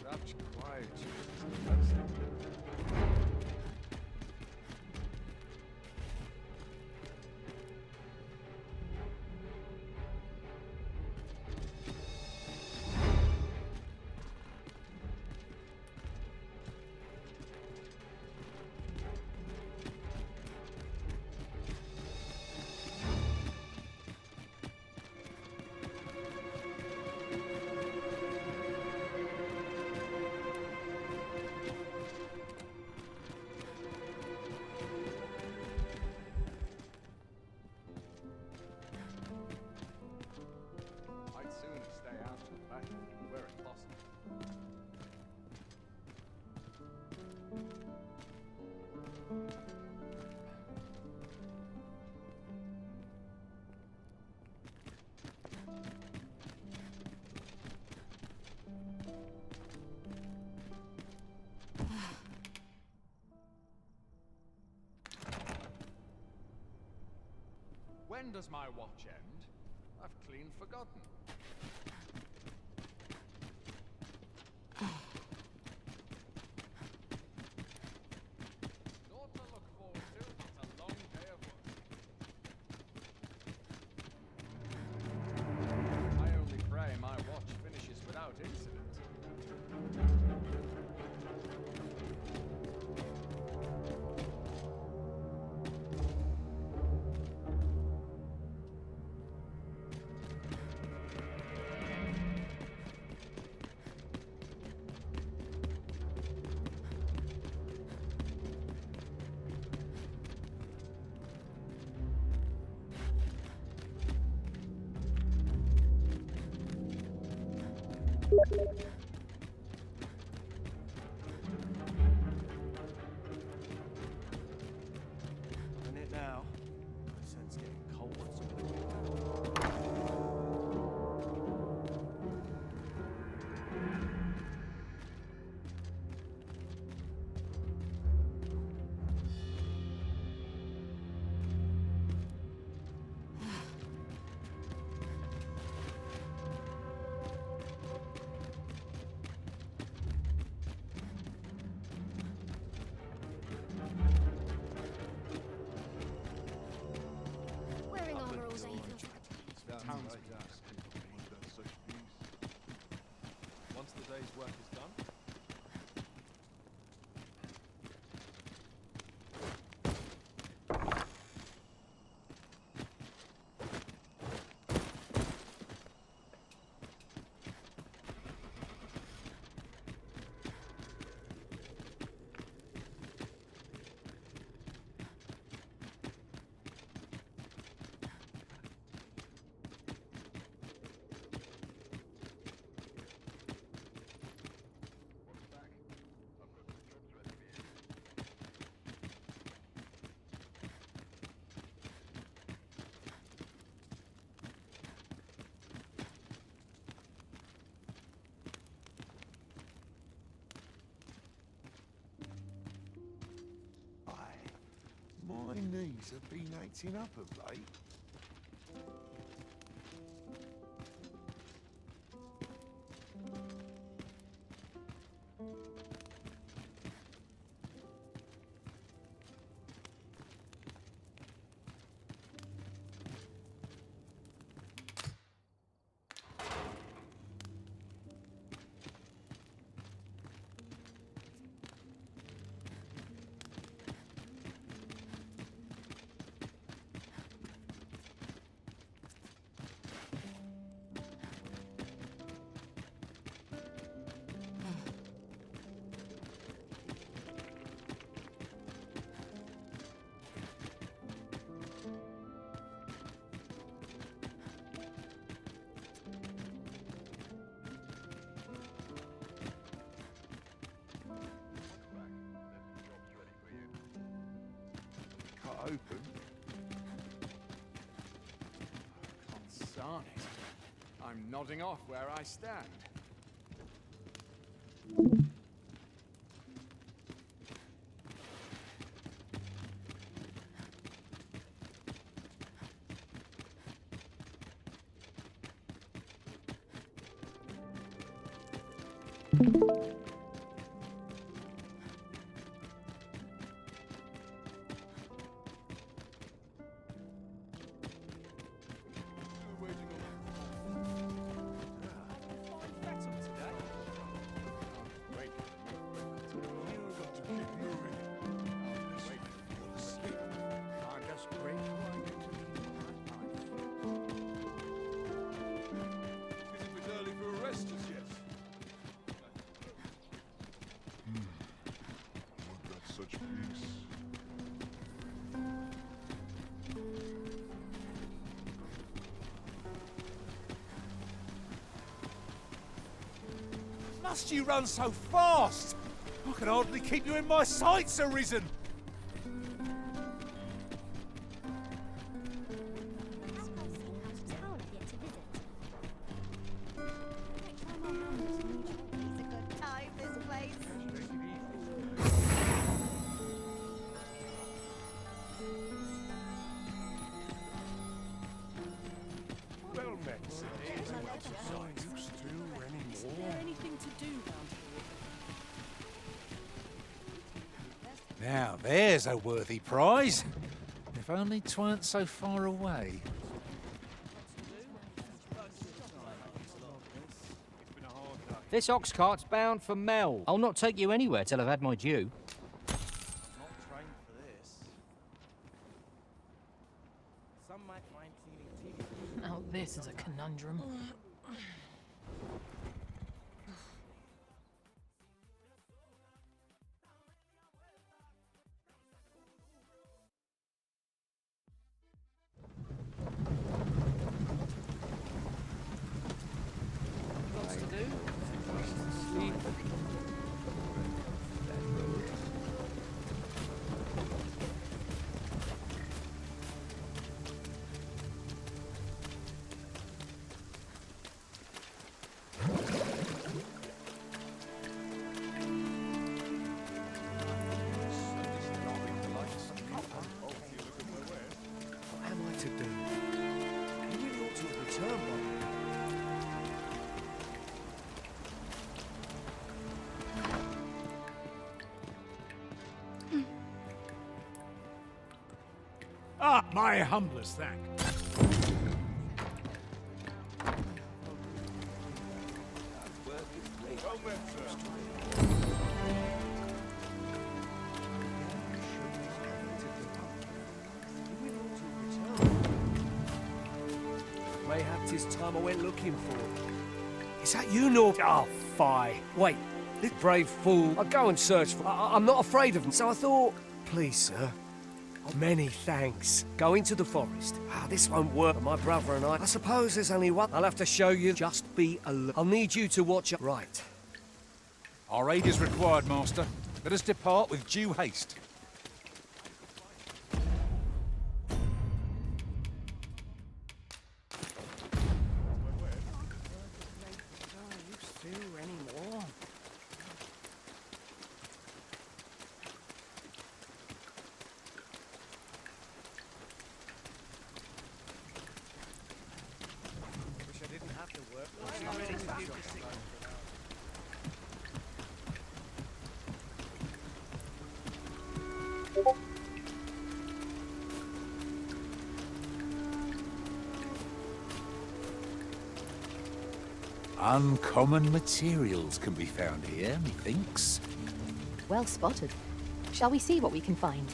Such quietude is a blessing. I'd sooner stay out of the battle were it possible. When does my watch end? I've clean forgotten. Naught to look forward to after a long day of work. I only pray my watch finishes without incident. And it now. My sense getting cold. My knees have been acting up of late. Cut open. Consarn it. I'm nodding off where I stand. Such peace. Must you run so fast? I can hardly keep you in my sights, Arisen. Well met, sir. Are you still any Is more? there anything to do round here? Now there's a worthy prize. If only 'tweren't so far away. This ox cart's bound for Mel. I'll not take you anywhere till I've had my due. Not trained for this. Some might find cleaning teeth. Now this is a conundrum. Lots to do. Sleep. What am I to do? You really ought to have returned by now. Ah, my humblest thank. Well met, sir. Mayhap 'tis time I went looking for. Is that you, Nor? Oh, fie. Wait, this brave fool. I'll go and search for. I'm not afraid of him, so I thought. Please, sir. Many thanks. Go into the forest. Ah, this won't work. My brother and I suppose there's only one. I'll have to show you. Just be alert. I'll need you to watch. Right. Our aid is required, Master. Let us depart with due haste. Uncommon materials can be found here, methinks. Well spotted. Shall we see what we can find?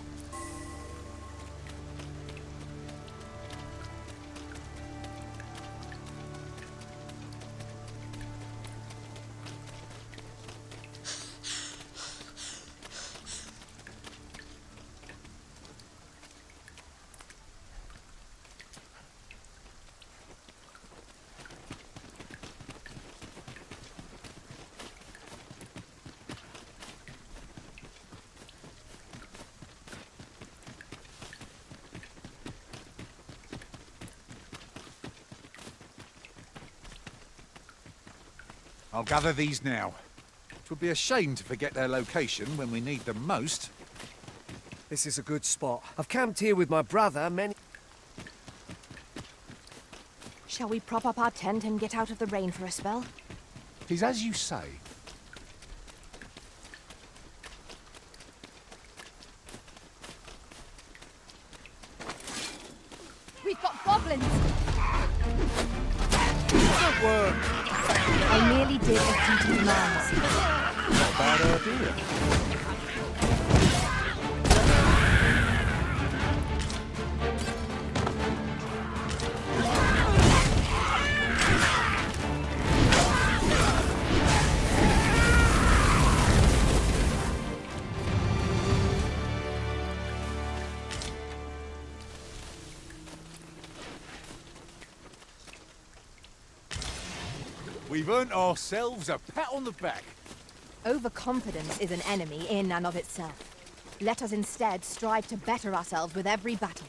I'll gather these now. It would be a shame to forget their location when we need them most. This is a good spot. I've camped here with my brother many... Shall we prop up our tent and get out of the rain for a spell? Tis as you say. We've got goblins! Good work. I merely did as duty demands. Not a bad idea. We've earned ourselves a pat on the back. Overconfidence is an enemy in and of itself. Let us instead strive to better ourselves with every battle.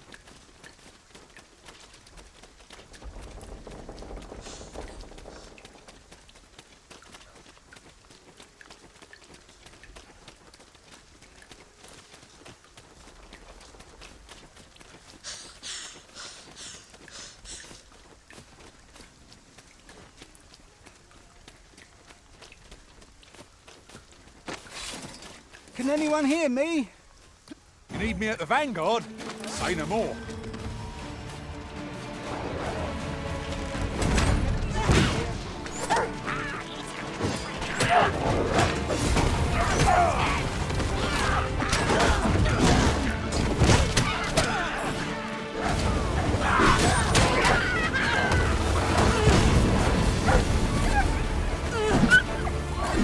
Can anyone hear me? You need me at the Vanguard? Say no more.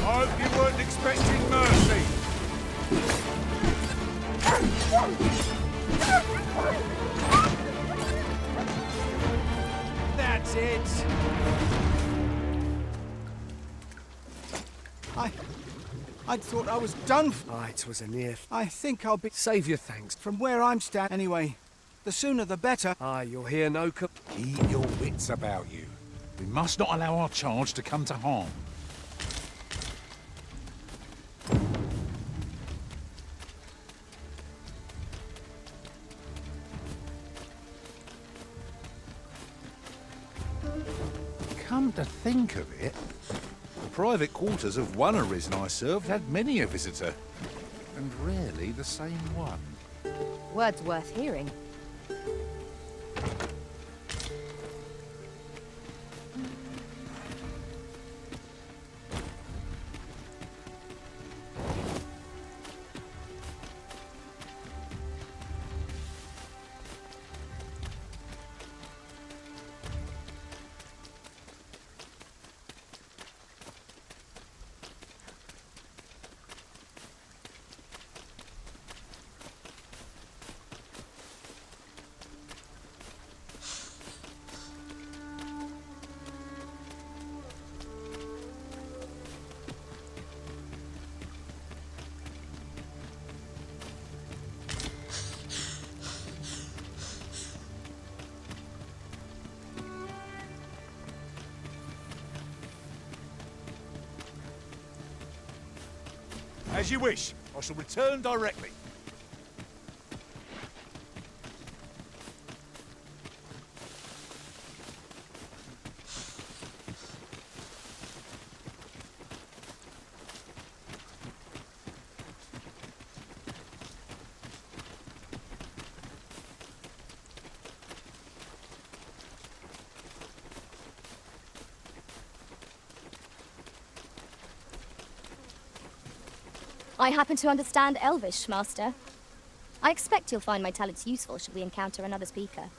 I hope you weren't expecting mercy. That's it. I thought I was done. It was a near... I think I'll be... Save your thanks. From where I'm standing. Anyway, the sooner the better. You'll hear no... Keep your wits about you. We must not allow our charge to come to harm. Come to think of it, the private quarters of one arisen I served had many a visitor, and rarely the same one. Words worth hearing. As you wish. I shall return directly. I happen to understand Elvish, Master. I expect you'll find my talents useful should we encounter another speaker.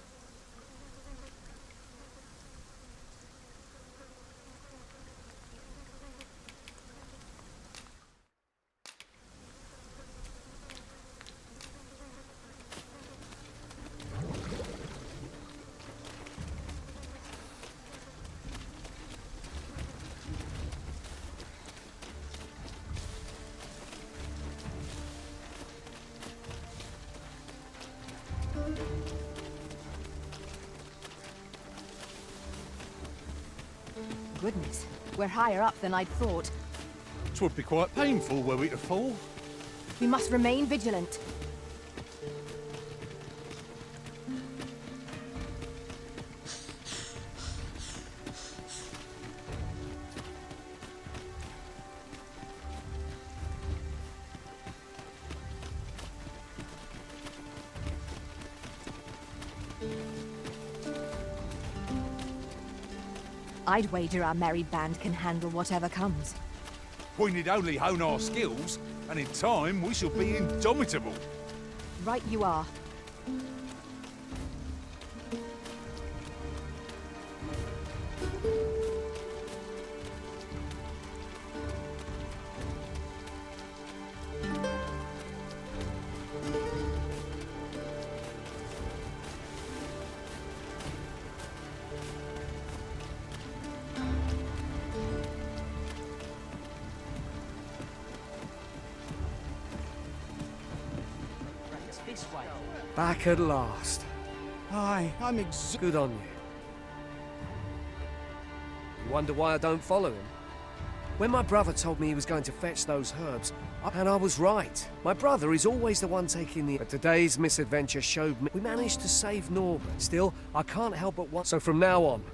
Goodness, we're higher up than I'd thought. Twould be quite painful were we to fall. We must remain vigilant. I'd wager our merry band can handle whatever comes. We need only hone our skills, and in time we shall be indomitable. Right you are. Back at last. Aye, I'm Good on you. You wonder why I don't follow him? When my brother told me he was going to fetch those herbs, and I was right. My brother is always the one taking the... But today's misadventure showed me we managed to save Norbert. Still, I can't help but want... So from now on...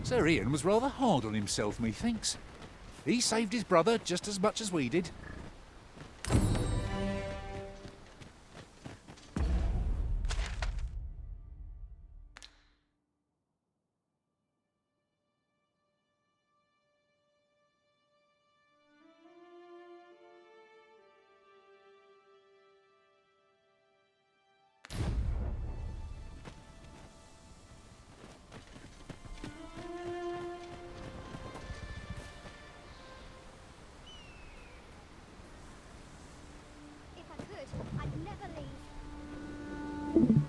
Sir Ian was rather hard on himself, methinks. He saved his brother just as much as we did. I'd never leave.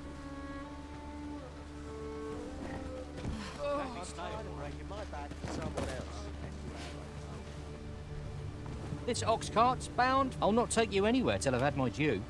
This ox cart's bound. I'll not take you anywhere till I've had my due.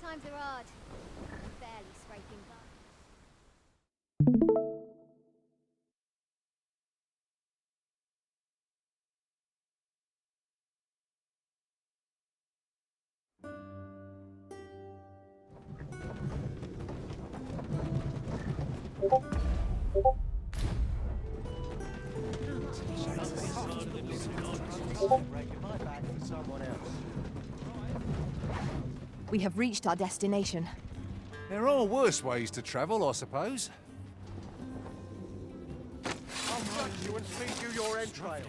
Times are hard. I'm barely scraping by. We have reached our destination. There are worse ways to travel, I suppose. I'll gut you and feed you your entrails.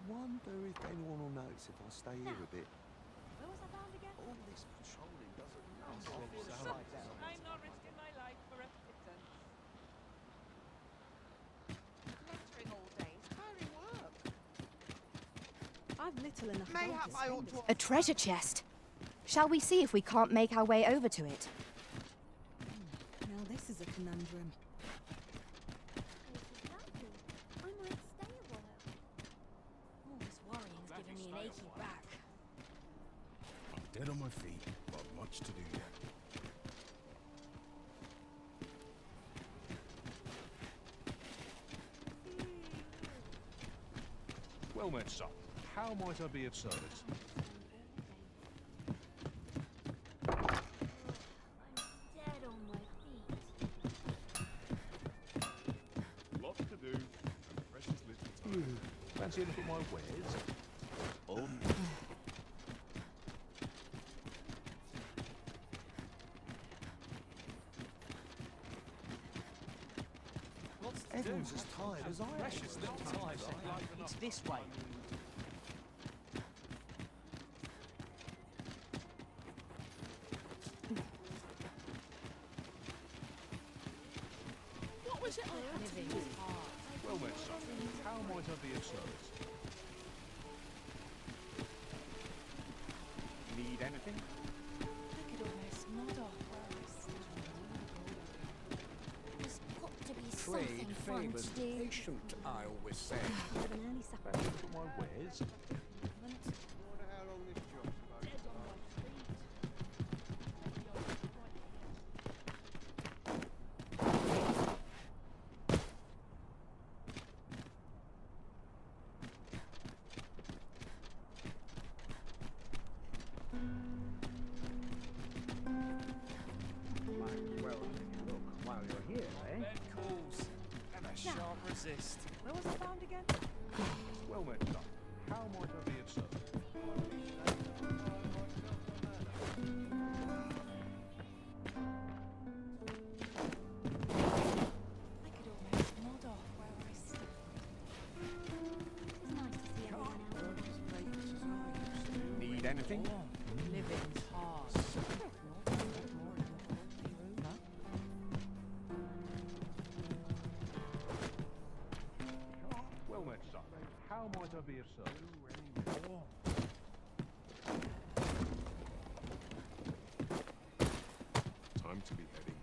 Wonder if anyone will notice if I stay here a bit. Where was I bound again? All this patrolling doesn't I'm not risking my life for a pittance. Lecturing all day is tiring work. I've little enough. Mayhap I ought to... A treasure chest. Shall we see if we can't make our way over to it? This is a conundrum. I might stay a while. All this worrying's giving me an achy back. I'm dead on my feet, but much to do yet. Well met, son. How might I be of service? Dead on my feet. Lots to do, and precious little time. Fancy a look at my wares? Oh. Everyone's as tired as I am. Precious little time. It's this way. What was it I had to do? Well met, son. How might I be of service? Need anything? I could almost nod off where I stood. There's got to be something fun to do. patient, I always say. You have an early supper. Fancy a look at my wares? Wonder how long this job's supposed to last. Might as well look while you're here, eh? Bed calls. And I shan't resist. Where was it found again? Well met, son. How might I be of service? I could almost nod off where I stood. It's nice to see everyone else. Need anything? Living's hard. Well met, son. How might I be of service? Time to be heading.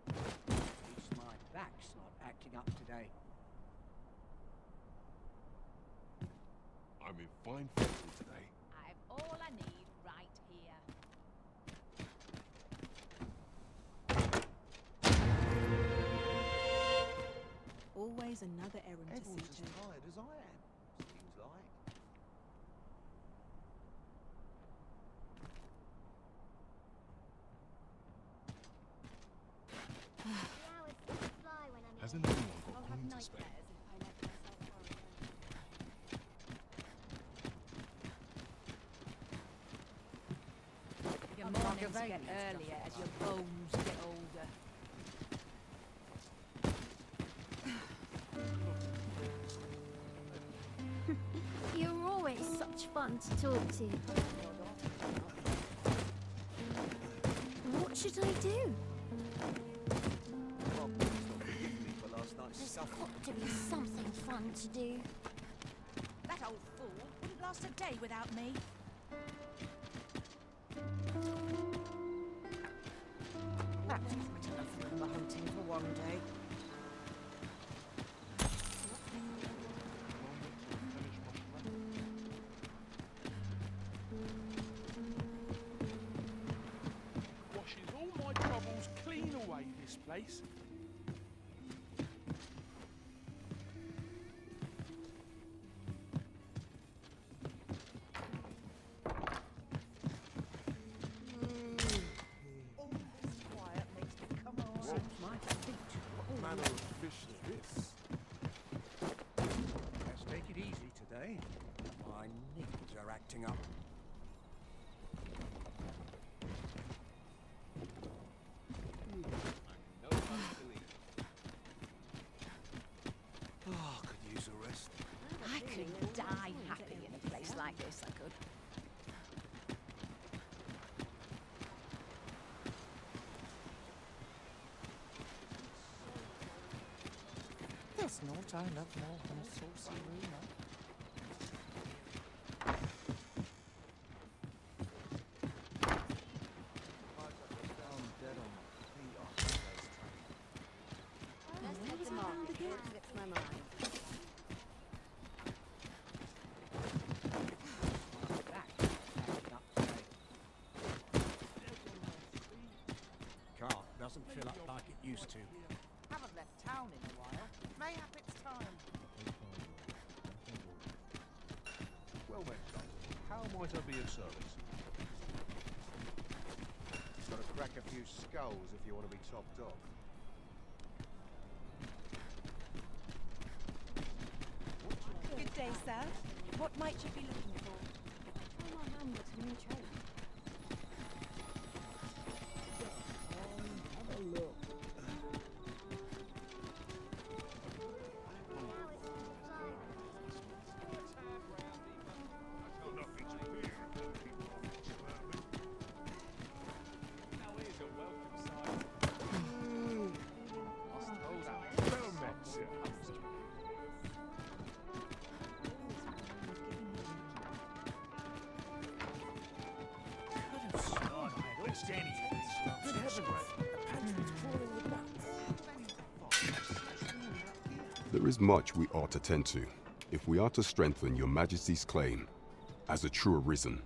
At least my back's not acting up today. I'm in fine fettle today. I've all I need right here. Always another errand to Everyone's see as to. tired as I am, seems like. Hasn't anyone I'll got have coin to spare? nightmares if I let myself worry. Your mornings get earlier as your bones get older. You're always such fun to talk to. What should I do? For last night's There's stuff. got to be something fun to do. That old fool wouldn't last a day without me. That's quite enough rumor hunting for one day. Washes all my troubles clean away, this place. All this quiet makes me come on. Seems my feet. What manner of fish is this? Let's take it easy today. My knees are acting up. No unbelief. Oh, I could use a rest. I could die happy in a place like this, I could. naught I love more than a saucy rumour. Cart doesn't fill up like it used to. Haven't left town in a while. Mayhap it's time. Well met, son. How might I be of service? Got to crack a few skulls if you want to be top dog. Good day, sir. What might you be looking for? Oh, my man looks a new trade. Have a look. Well met, sir. Good heavens! The pantry's crawling with rats. There is much we ought to tend to, if we are to strengthen your Majesty's claim as a true Arisen.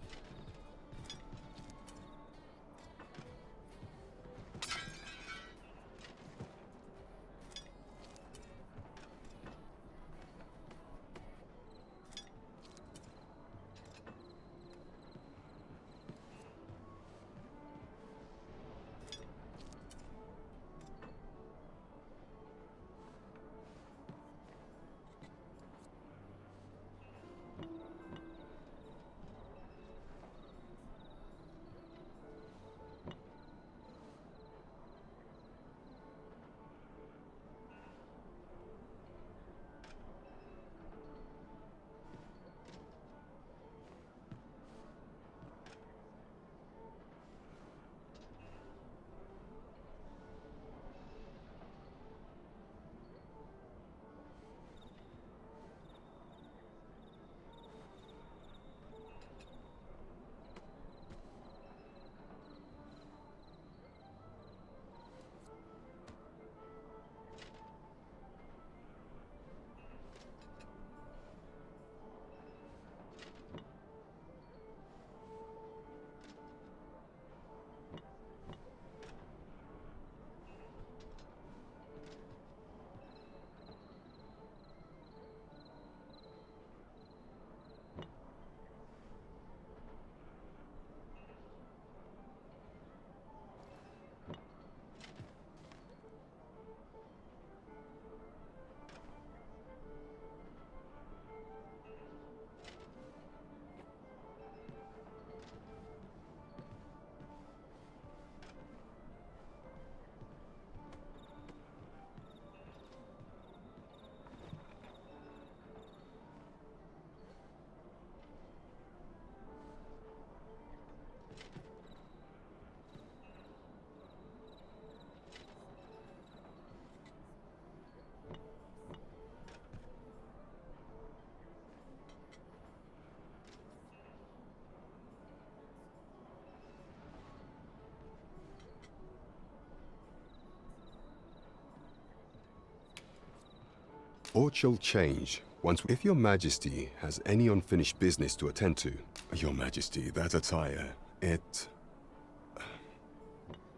Aught shall change once. If your Majesty has any unfinished business to attend to, your Majesty, that attire, it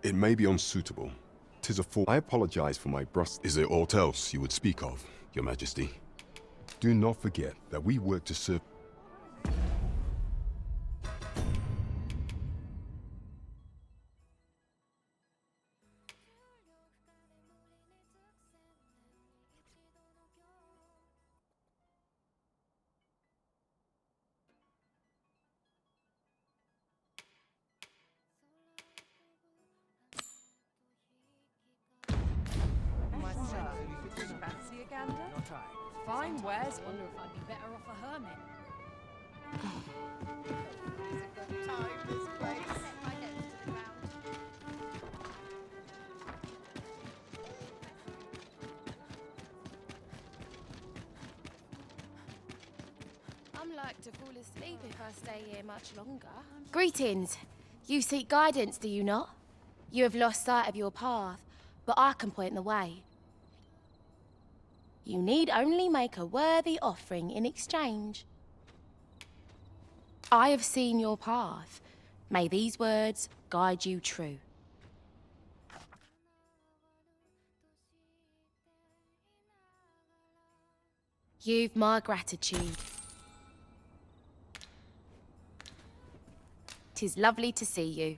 may be unsuitable. 'Tis a fool. I apologize for my brusque. Is there aught else you would speak of, your Majesty? Do not forget that we work to serve. My son, fancy a gander? Not I. Fine wares. Wonder if I'd be better off a hermit. It's a good time, this place. My nose to the ground. I'm like to fall asleep if I stay here much longer. Greetings. You seek guidance, do you not? You have lost sight of your path, but I can point the way. You need only make a worthy offering in exchange. I have seen your path. May these words guide you true. You've my gratitude. 'Tis lovely to see you.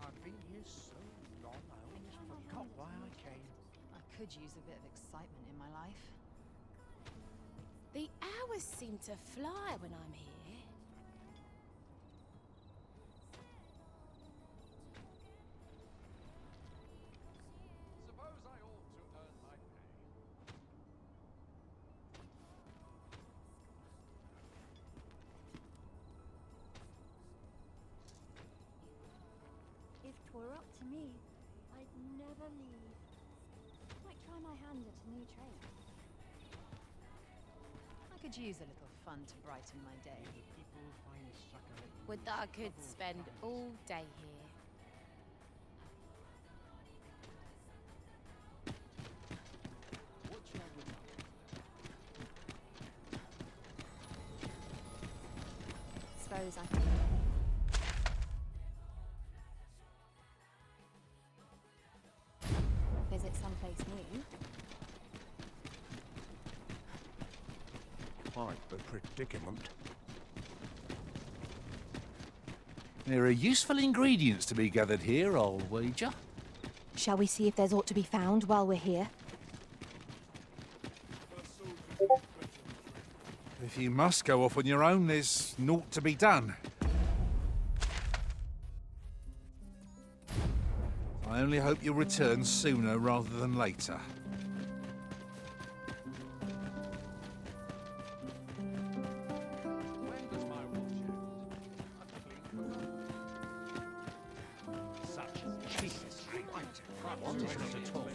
I've been here so long, I almost forgot why I came. I could use a bit of excitement in my life. The hours seem to fly when I'm here. Suppose I ought to earn my pay. If 'twere up to me, I'd never leave. Might try my hand at a new trade. I could use a little fun to brighten my day. Would that I could spend all day here. What shall we do? Suppose I can. Visit someplace new. Quite the predicament. There are useful ingredients to be gathered here, I'll wager. Shall we see if there's aught to be found while we're here? If you must go off on your own, there's naught to be done. I only hope you'll return sooner rather than later. When does my watch end? I've cleaned Such Jesus Christ. What is not at all?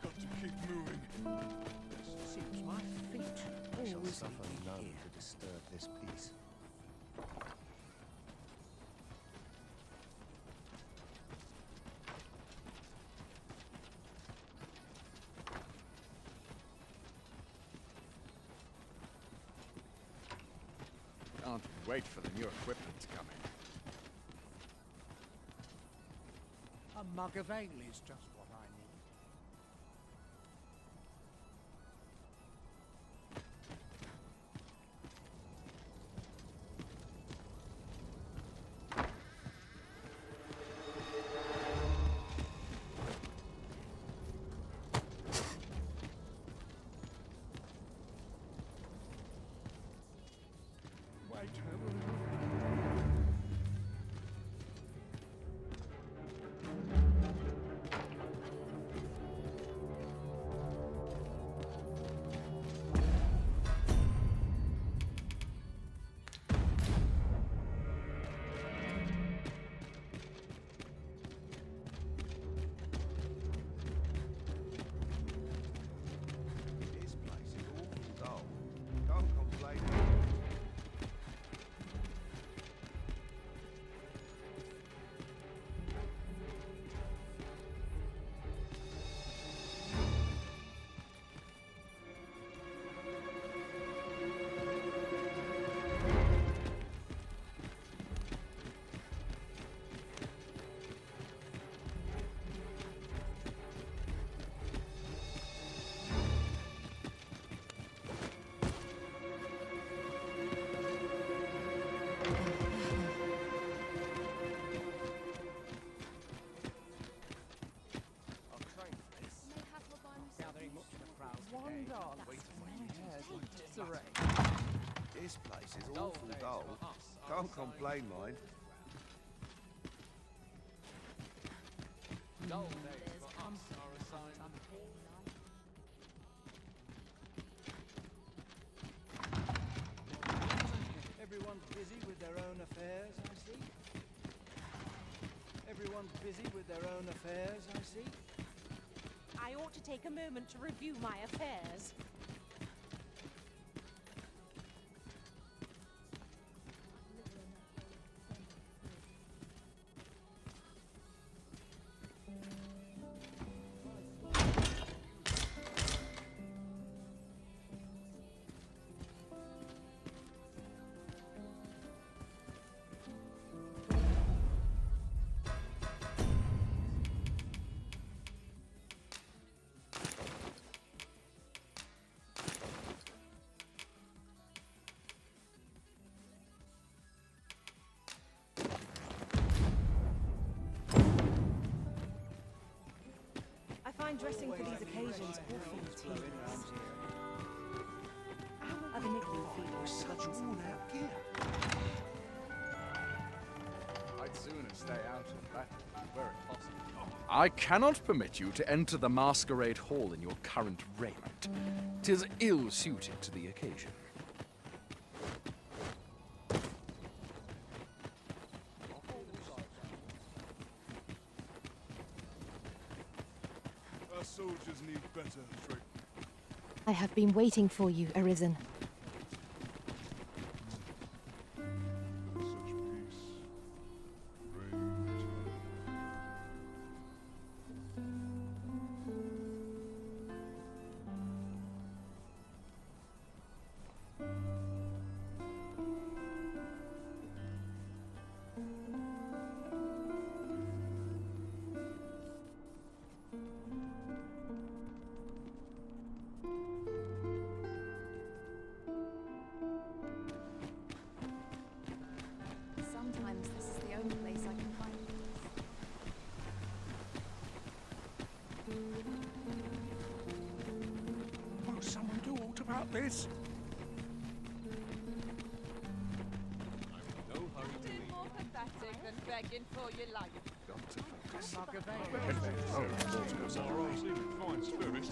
Got to keep moving. Seems my feet always Suffer lead me none here. to disturb this peace. Can't wait for the new equipment to come in. A mug of ale is just what I need. Wait, This place is awful dull. Can't complain. Gathering much of a crowd today. Wait for my disarray. This place is awful dull. Can't complain, mind. Dull days for us are a sign of Everyone's busy with their own affairs, I see. Everyone's busy with their own affairs, I see. I ought to take a moment to review my affairs. I find dressing for these occasions awfully tedious. I've a niggling feeling such worn-out gear. I'd sooner stay out of battle, were it possible. I cannot permit you to enter the masquerade hall in your current raiment. 'Tis ill-suited to the occasion. Our soldiers need better training. I have been waiting for you, Arisen. Sometimes this is the only place I can find Won't someone do aught about this? No hurry to leave. More pathetic than begging for your life. Fine spirits.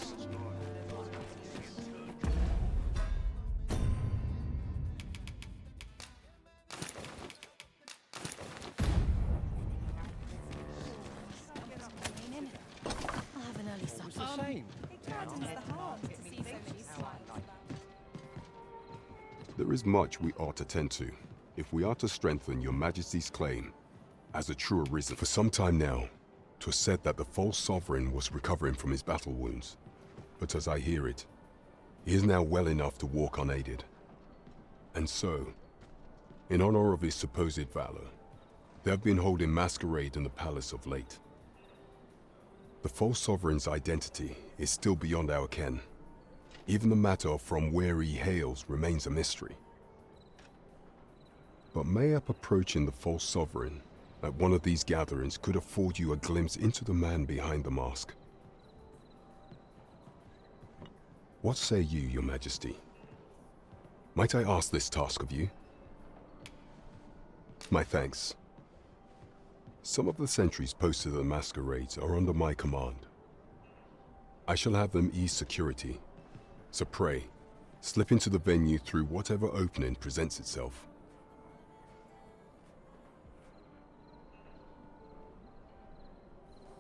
I'll have an early supper. It's the same. It gladdens the heart to see so many smiles about. There is much we ought to tend to, if we are to strengthen your Majesty's claim as a true Arisen. For some time now, 'twas said that the false sovereign was recovering from his battle wounds, but as I hear it, he is now well enough to walk unaided. And so, in honor of his supposed valor, they have been holding masquerade in the palace of late. The false sovereign's identity is still beyond our ken. Even the matter of from where he hails remains a mystery. But mayhap approaching the false sovereign at one of these gatherings could afford you a glimpse into the man behind the mask. What say you, Your Majesty? Might I ask this task of you? My thanks. Some of the sentries posted at the masquerades are under my command. I shall have them ease security, so pray, slip into the venue through whatever opening presents itself.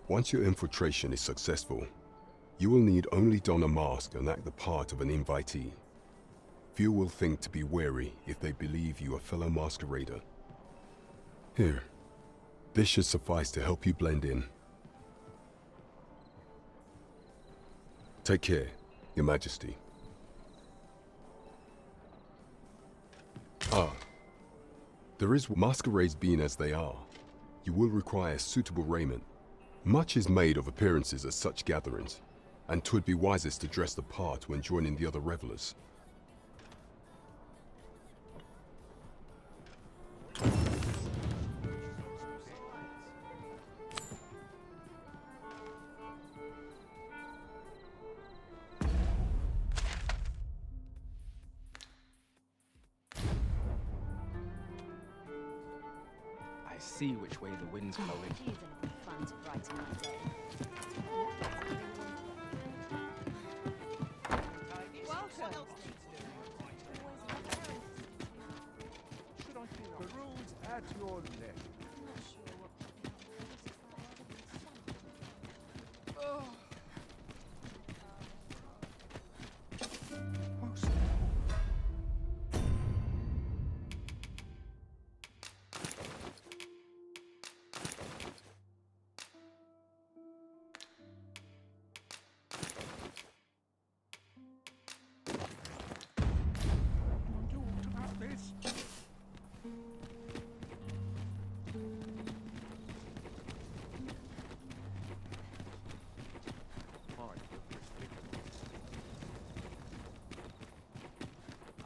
Once your infiltration is successful, you will need only don a mask and act the part of an invitee. Few will think to be wary if they believe you a fellow masquerader. Here, this should suffice to help you blend in. Take care, Your Majesty. Ah, there is masquerades being as they are. You will require suitable raiment. Much is made of appearances at such gatherings, and 'twould be wisest to dress the part when joining the other revelers. see which way the wind's blowing. It is a little fun to brighten my day. Welcome. The rules at your neck.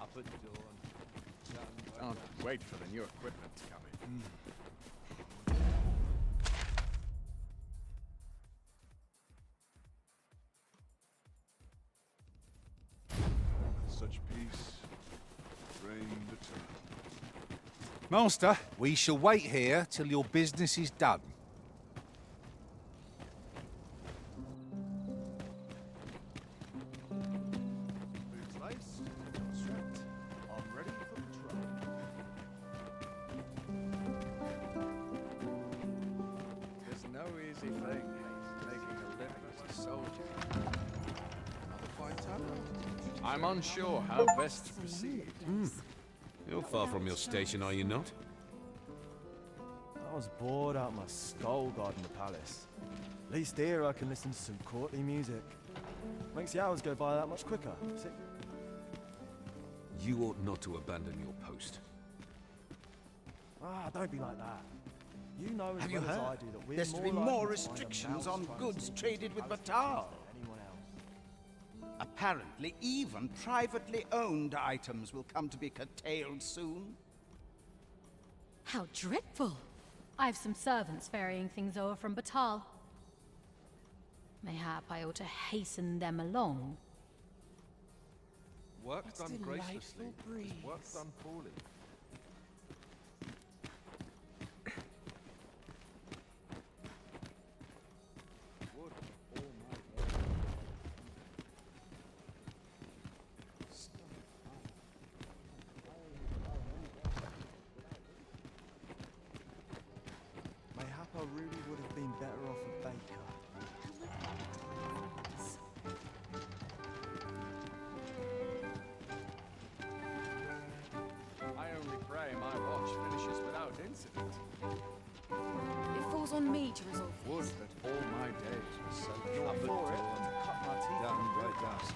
Up at dawn. Can't wait for the new equipment to come in. Such peace reigned eternal. Master, we shall wait here till your business is done. Boots laced, strapped. I'm ready for patrol. There's no easy thing, making a living as a soldier. Another fine time. I'm unsure how best to proceed. You're far from your station, are you not? I was bored out my skull guarding the palace. At least here I can listen to some courtly music. Makes the hours go by that much quicker. See? You ought not to abandon your post. Ah, don't be like that. You know as Have you well as heard? I do that we're There's to more be likely more to find a restrictions mouse on trying to goods steal traded with palace Batal. than anyone else. Apparently, even privately owned items will come to be curtailed soon. How dreadful! I've some servants ferrying things over from Batal. Mayhap I ought to hasten them along. Work What done delightful graciously breeze. is work done poorly. Mayhap I really would have been better off a baker. I only pray my watch finishes without incident. It falls on me to resolve Would that all my days were so You're up for it dawn, to cut my teeth done in by good dusk.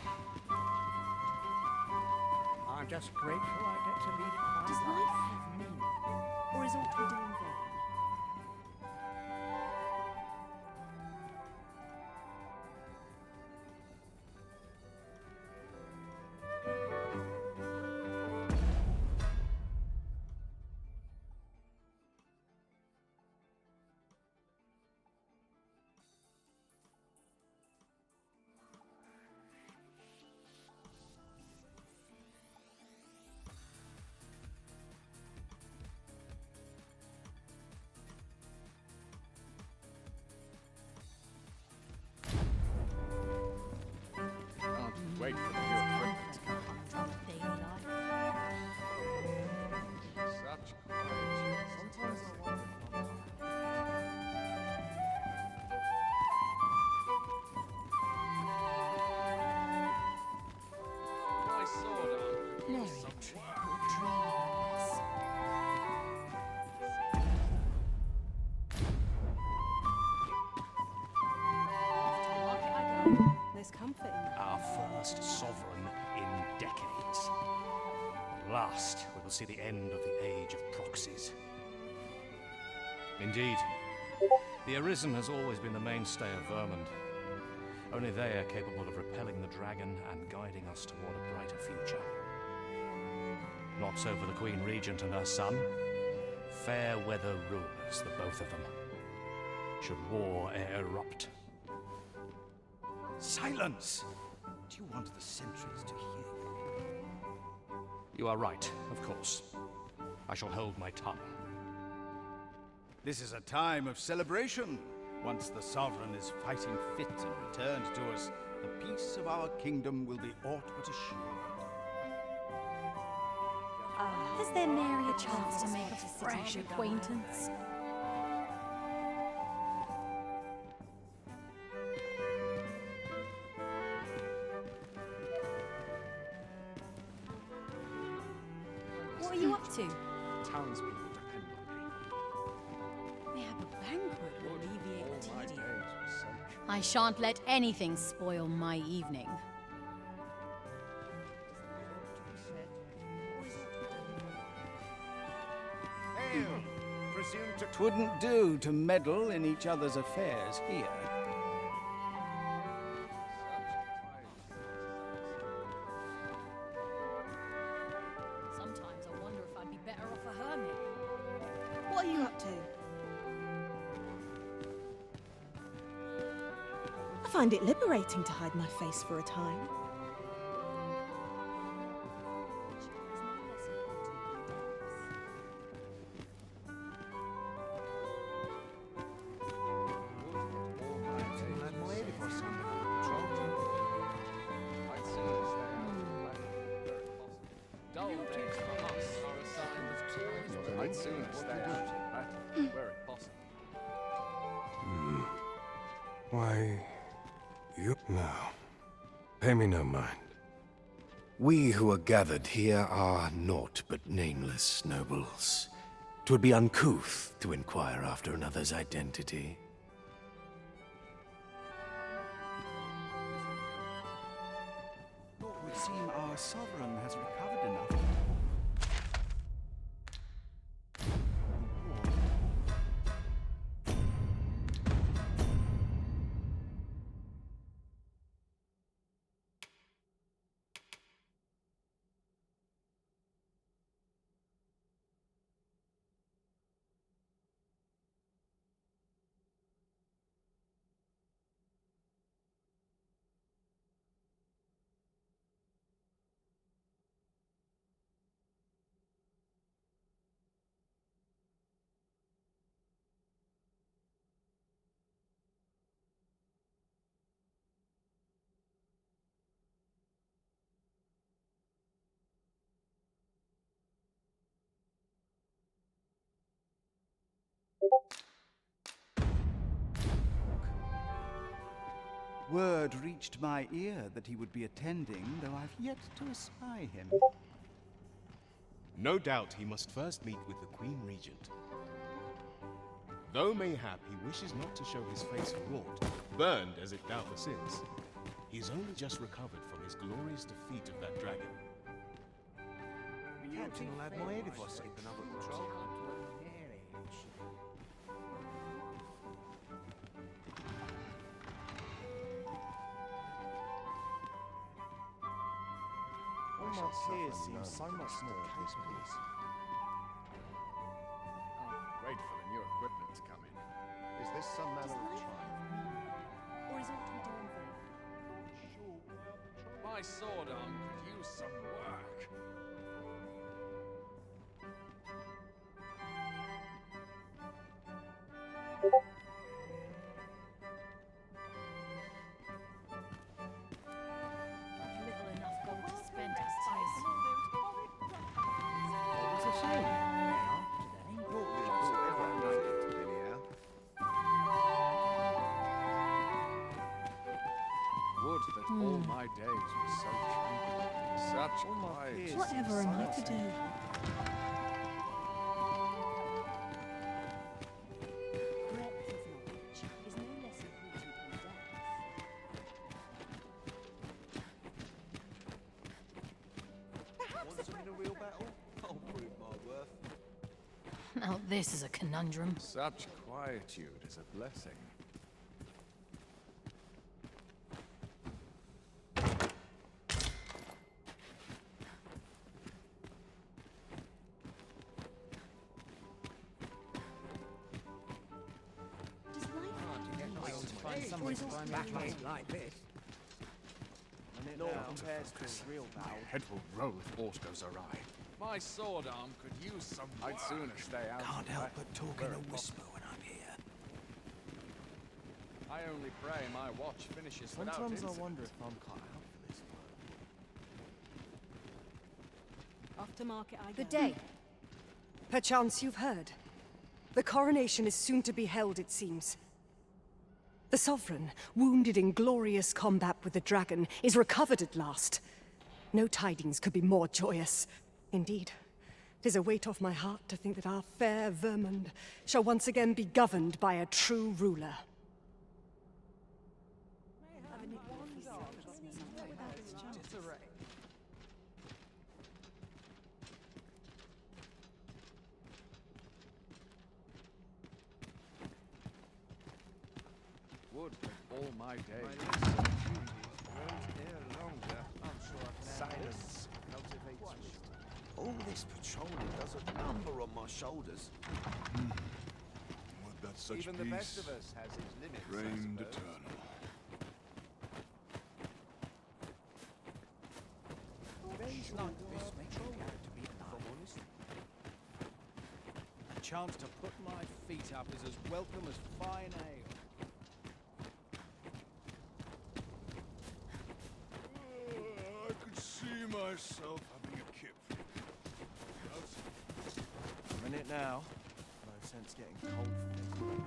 I'm just grateful I get to lead a quiet Does life. life have meaning? Or is all we do in vain? Can't wait for the new equipment to come in. Daily life. Such quiet. Sometimes I wonder if I'm My sword arm. Merry tranquil dreams. There's comfort in that. Our first sovereign in decades. At last, we will see the end of the age of proxies. Indeed. The Arisen has always been the mainstay of Vermund. Only they are capable of repelling the dragon and guiding us toward a brighter future. Not so for the Queen Regent and her son. Fair weather rulers, the both of them. Should war e'er erupt. Silence! Do you want the sentries to hear you? You are right, of course. I shall hold my tongue. This is a time of celebration. Once the Sovereign is fighting fit and returned to us, the peace of our kingdom will be aught but assured. Is there nary a chance to make a fresh acquaintance? What are you up to? Townspeople depend on me. We have a banquet to alleviate the My tedium. days were so I shan't let anything spoil my evening. Hail! Presume to... 'Twouldn't do to meddle in each other's affairs here. Sometimes I wonder if I'd be better off a hermit. What are you up to? I find it liberating to hide my face for a time. I'd sooner stay out of battle where it possible. Why, you... No. Pay me no mind. We who are gathered here are naught but nameless nobles. 'Twould be uncouth to inquire after another's identity. It would seem our Sovereign has recovered enough. Word reached my ear that he would be attending, though I've yet to espy him. No doubt he must first meet with the Queen Regent. Though mayhap he wishes not to show his face for aught, burned as it doubtless is, he's only just recovered from his glorious defeat of that dragon. Captain will have my head if I skip another patrol. All my peers seem so much more capable. Wait for the new equipment to come in. Is this some manner of trial? Or is it to be done for? My sword arm could use some work. I've little enough gold to spend as tis. It's a shame. Everyone made it, anyhow. Would that all my days were so tranquil, such quiet. Whatever am I to do? Breadth of knowledge is no less important than depth. Want to win a real battle? I'll prove my worth. Now this is a conundrum. Such quietude is a blessing. Like this. And it all compares to a real My battle. head will roll if aught goes awry. My sword arm could use some I'd sooner stay out. Can't help but talk in a whisper when I only pray my watch finishes without Sometimes I incident. wonder if I'm cut out for this work. Off to market I go. Good day. Perchance you've heard. The coronation is soon to be held, it seems. The Sovereign, wounded in glorious combat with the dragon, is recovered at last. No tidings could be more joyous. Indeed, 'tis a weight off my heart to think that our fair Vermund shall once again be governed by a true ruler. Would that all my days. Silence cultivates wisdom. All this patrolling does a number on my shoulders. Would that such Even peace the best of us has its limits, I reigned suppose. eternal. Days like this make me glad to be alive. Honest. A chance to put my feet up is as welcome as fine ale. I could see myself having a kip. I'm in it now. No sense getting cold for it.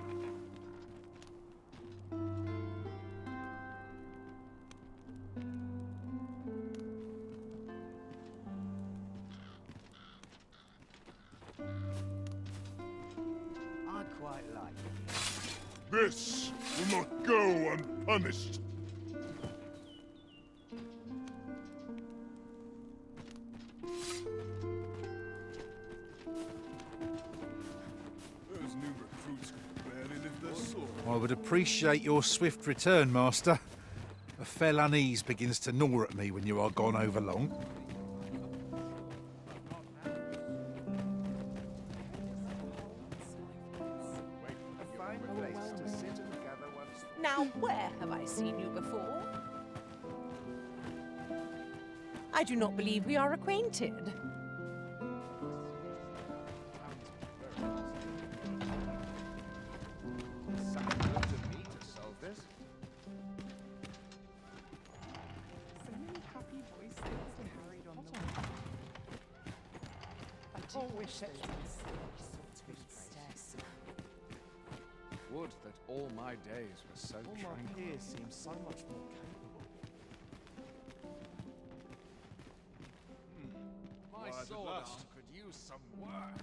I quite like it. This will not go unpunished. Those new recruits could barely lift their sword. I would appreciate your swift return, Master. A fell unease begins to gnaw at me when you are gone over long. Now, where have I seen you before? I do not believe we are acquainted. Would that all my days were so All my tranquil. peers seem so much more capable. My Why, at sword last. arm could use some work.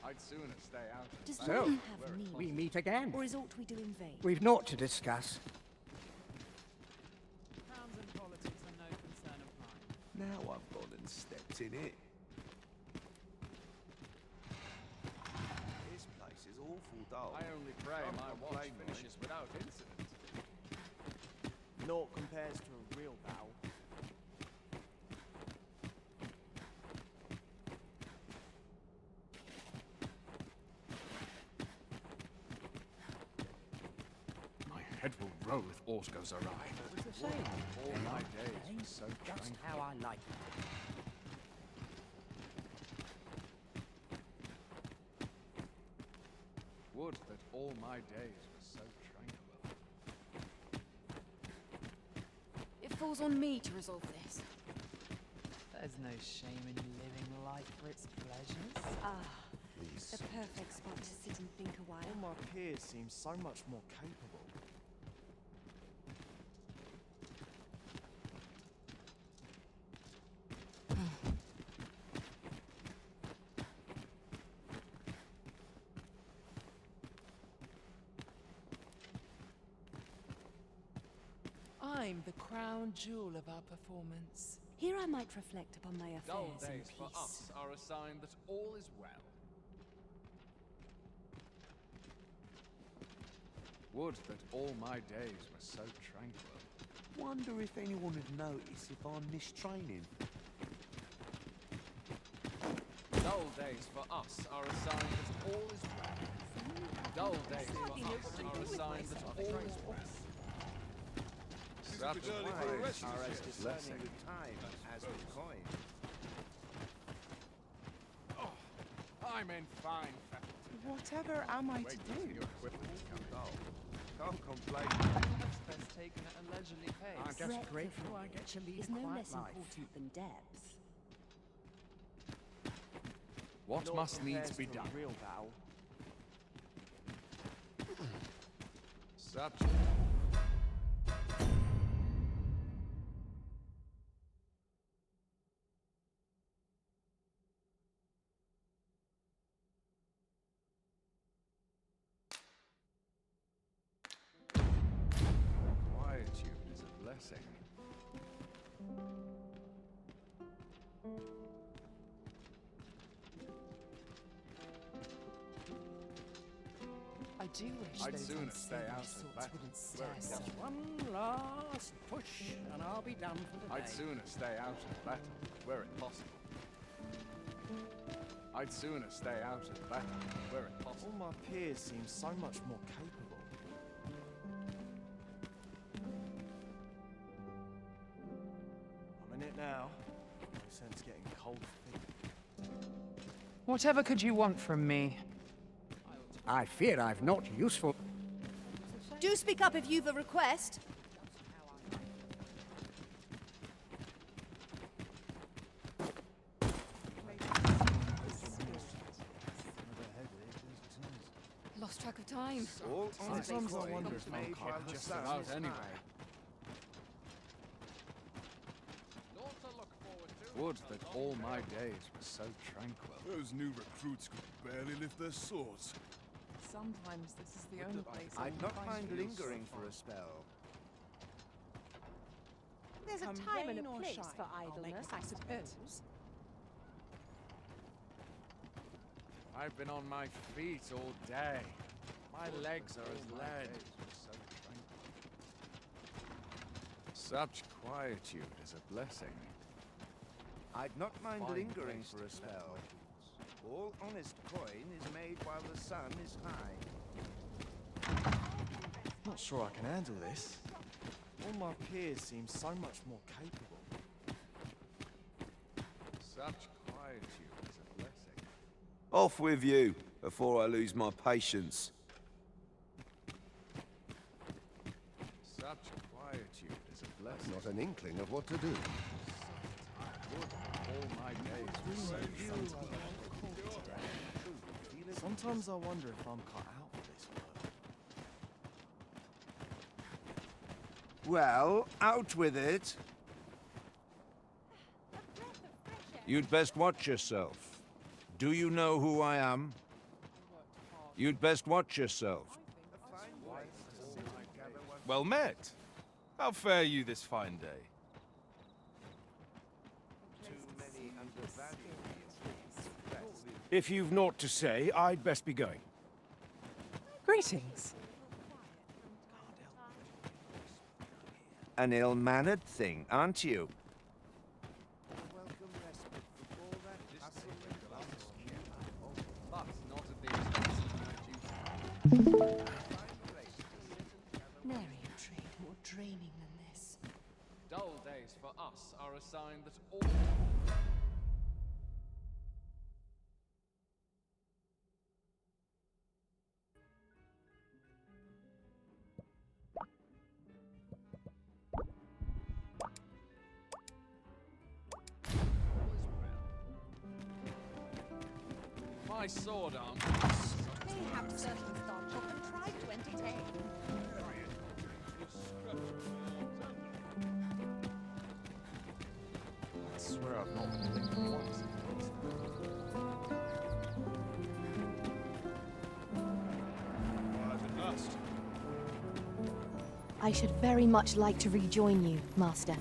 I'd sooner stay out. Does and no battle one where have it need? possible. meet again. Or is aught we do in vain? We've naught to discuss. Crowns and politics are no concern of mine. Now I've gone and stepped in it. This place is awful dull. I only pray Can't my watch complain, mate. finishes without incident. Naught compares to a real battle. My head will roll if aught goes awry. It's the same. All my days were so Just tranquil. how I like it. Would that all my days were so tranquil. It falls on me to resolve this. There's no shame in living life for its pleasures. Ah, Please. the perfect spot to sit and think a while. All my peers seem so much more capable. I'm the crown jewel of our performance. Here I might reflect upon my Dull affairs in days for peace. us are a sign that all is well. Would that all my days were so tranquil. Wonder if anyone would notice if I'm mistraining. Dull days for us are a sign that all is well. Dull days for us are a sign that all is well. That bit early for a rest, are as yes. discerning with time as with coin. I'm in fine fashion. Whatever am I to do? Can't complain. That's best taken at a leisurely pace. I'm just grateful I get to lead is a no quiet less life. important than depth. What Not must needs compares be to a done? real battle. Such. Quietude is a blessing. I do wish I'd those sooner stay unsavory out of sorts battle. wouldn't Where stir it's so. just one last push, and I'll be done for the day. I'd sooner stay out of battle, were it possible. I'd sooner stay out of battle, were it possible. All my peers seem so much more capable. I'm in it now. No sense getting cold feet. Whatever could you want from me? I fear I've not useful. Do speak up if you've a request. Lost track of time. All honest Sometimes I coin wonder is if I'm made cut while out the just sun about is anyway. high. Would that all my days were so tranquil. Those new recruits could barely lift their swords. Sometimes this is the only place I'd not mind lingering for a spell. There's a Come time and a rain or place shine, for I'll make idleness, the I best of it. suppose. I've been on my feet all day. My legs are as lead. Such quietude is a blessing. I'd not mind Fine lingering place for to a spell. All honest coin is made while the sun is high. Not sure I can handle this. All my peers seem so much more capable. Such quietude is a blessing. Off with you, before I lose my patience. Such quietude is a blessing. Not an inkling of what to do. All my days were so tranquil. Sometimes I wonder if I'm cut out for this work. Well, out with it. You'd best watch yourself. Do you know who I am? You'd best watch yourself. Well met. How fare you this fine day? If you've naught to say, I'd best be going. Greetings. An ill-mannered thing, aren't you? But not at the expense of my duty. Nary a trade more draining than this. Dull days for us are a sign that all... My sword arm. Mayhap certain thought you contrived to entertain. I swear I've not blinked once. Quiet at last. I should very much like to rejoin you, Master.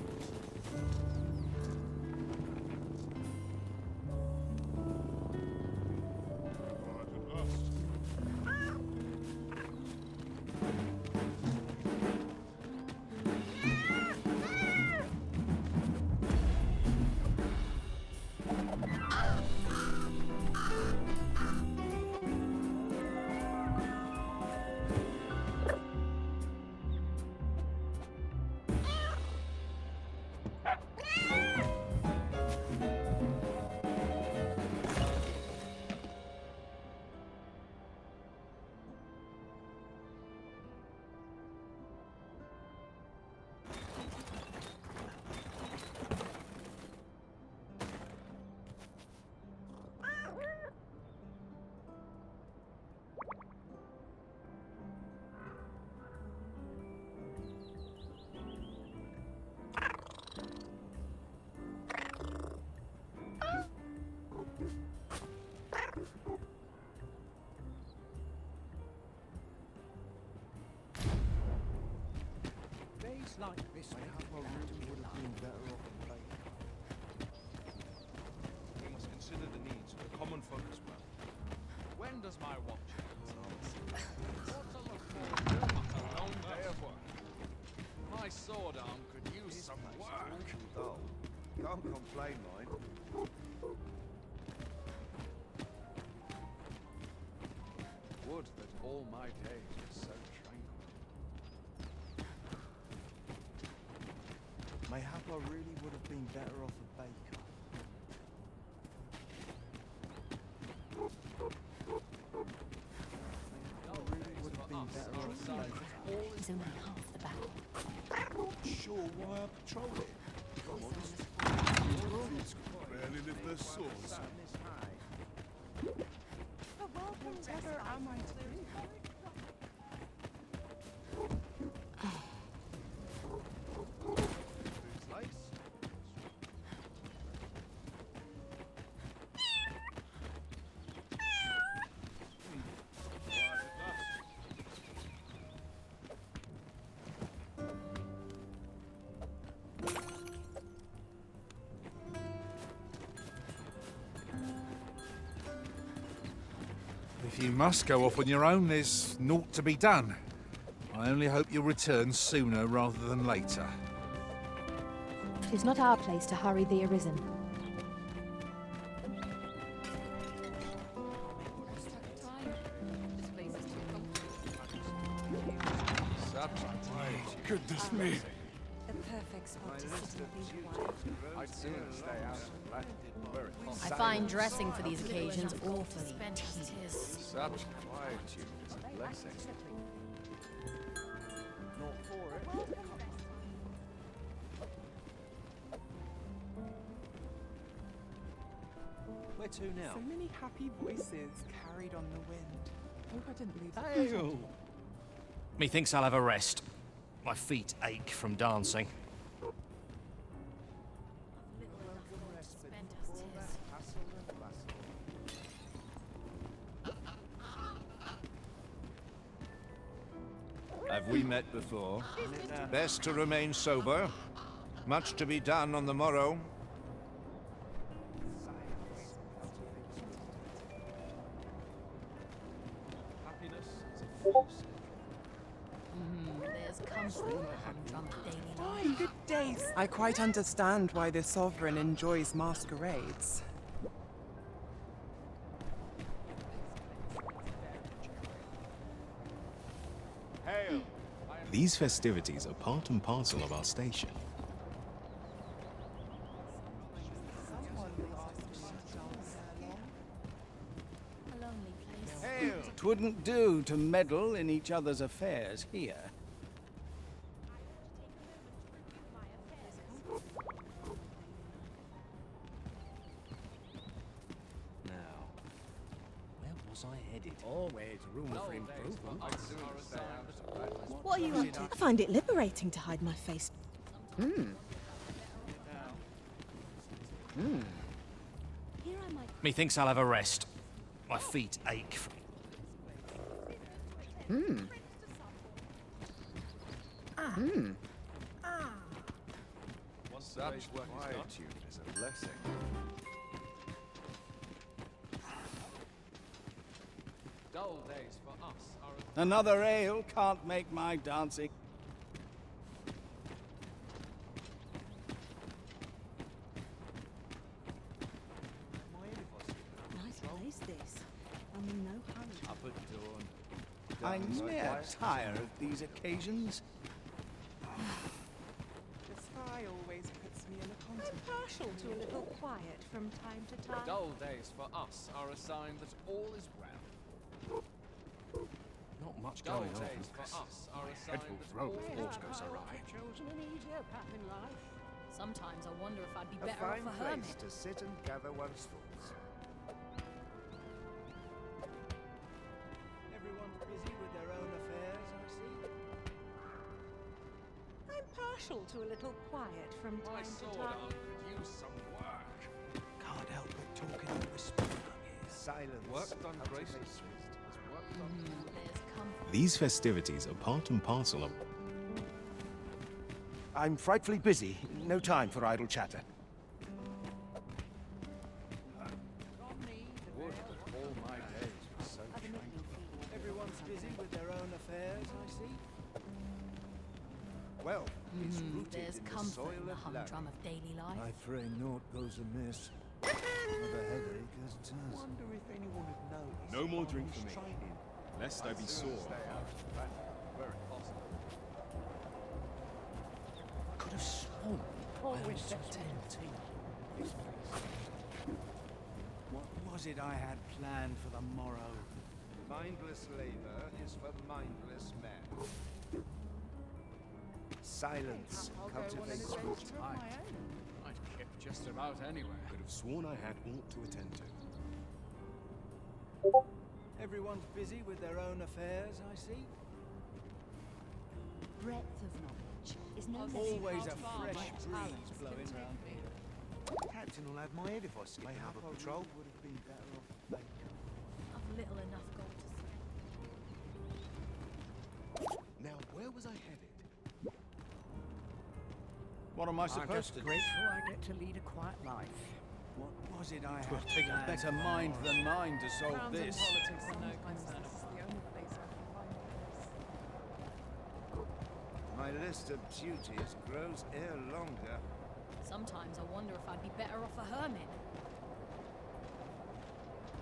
It's like this week. Mayhap I really would have been better off a baker. We must consider the needs of the common folk as well. When does my watch end? What to look forward to after a long day of work? My sword arm could use some work. Dull. Can't complain, mind. Would that all my days were so tranquil. Mayhap I really would have been better off a baker. I really would have been better off a baker. Is only half the battle. Not sure why I patrol it. If I'm honest. Barely lift their swords. Whatever am I to do? If you must go off on your own, there's naught to be done. I only hope you'll return sooner rather than later. It is not our place to hurry the Arisen. Goodness me. The perfect spot to sit and be quiet. I'd sooner stay out and let where it I find dressing for these occasions awfully tedious. Such quietude is a blessing. Not for it. Where to now? So many happy voices carried on the wind. Hope I didn't lose Hail! Methinks I'll have a rest. My feet ache from dancing. Have we met before? Best to remain sober. Much to be done on the morrow. Happiness is a false. There's comfort in a humdrum daily life. Fine, good days. I quite understand why the Sovereign enjoys masquerades. Hail! These festivities are part and parcel of our station. A lonely place. Hail! 'Twouldn't do to meddle in each other's affairs here. Now, where was I headed? Always room for improvement. I'd sooner stay out and let What are you up to? I find it liberating to hide my face. Here I might. Methinks I'll have a rest. My feet ache. Such quietude is a blessing. Dull days for us are Another ale can't make my dancing. Nice place this. I'm in no hurry. up at dawn. I'm near tired of these occasions. The sky always puts me in a contemplation. Partial to a little quiet from time to time. Dull days for us are a sign that all is well. Not much Dull going on. days for us are a sign Dreadful that road all if is horse goes well. awry. Chosen an easier path in life. Sometimes I wonder if I'd be A better off fine a hermit. place to sit and gather one's thoughts. Everyone's busy with their own affairs, I see. I'm partial to a little quiet from My time to sword time. arm could use some work. Can't help but talking in whisper. Silence. Work done cultivates gracefully wisdom. is work done. There's comfort. These festivities are part and parcel of... I'm frightfully busy. No time for idle chatter. Would that all my days were so tranquil. Everyone's busy with their own affairs, I see. Well, it's rooted There's in the comfort soil in the of humdrum of daily life. I pray naught goes amiss. I have a headache as it is. Wonder if anyone had noticed. No more drink his for me, training. lest I be sore. Stay out of the battle, where it possible. Could have sworn I was to attend tea. What was it I had planned for the morrow? Mindless labor is for mindless men. Silence cultivates root. I'd kip just about anywhere. Could have sworn I had aught to attend to. Everyone's busy with their own affairs, I see. Breadth of knowledge is no less Always a important than fresh talents breeze can blowing take round me. here. Captain will have my head if I skip another patrol. Would have been better off later. I've little enough gold to spend. Now, where was I headed? What am I supposed to do? Grateful I get to lead a quiet life. What was it I Twill had take a planned better for mind tomorrow? than mine to solve Crowns and this. politics are no concern of The only place I can find peace. My list of duties grows ere longer. Sometimes I wonder if I'd be better off a hermit.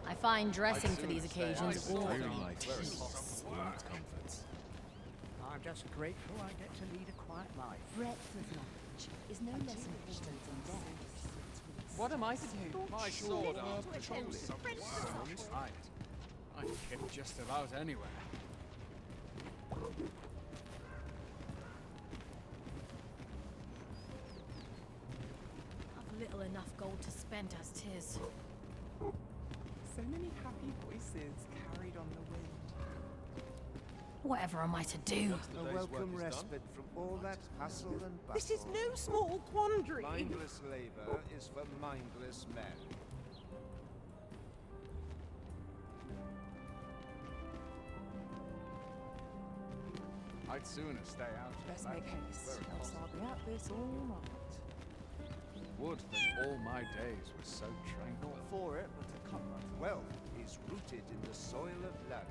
I find dressing for these occasions awfully tedious. I'm just grateful I get to lead a quiet life. Breadth of knowledge is no less important than depth. What am I to do? My sword arm could attend use some friends work. I'd kip just about anywhere. I've little enough gold to spend as 'tis. So many happy voices carried on the wind. Whatever am I to do? A welcome respite from all that hustle and bustle. This is no small quandary. Mindless labor is for mindless men. I'd sooner stay out of Let's the make battle, haste, where it else possible. I'll be at this all night. Would that all my days were so tranquil. Not for it, but to cut right. Wealth is rooted in the soil of land.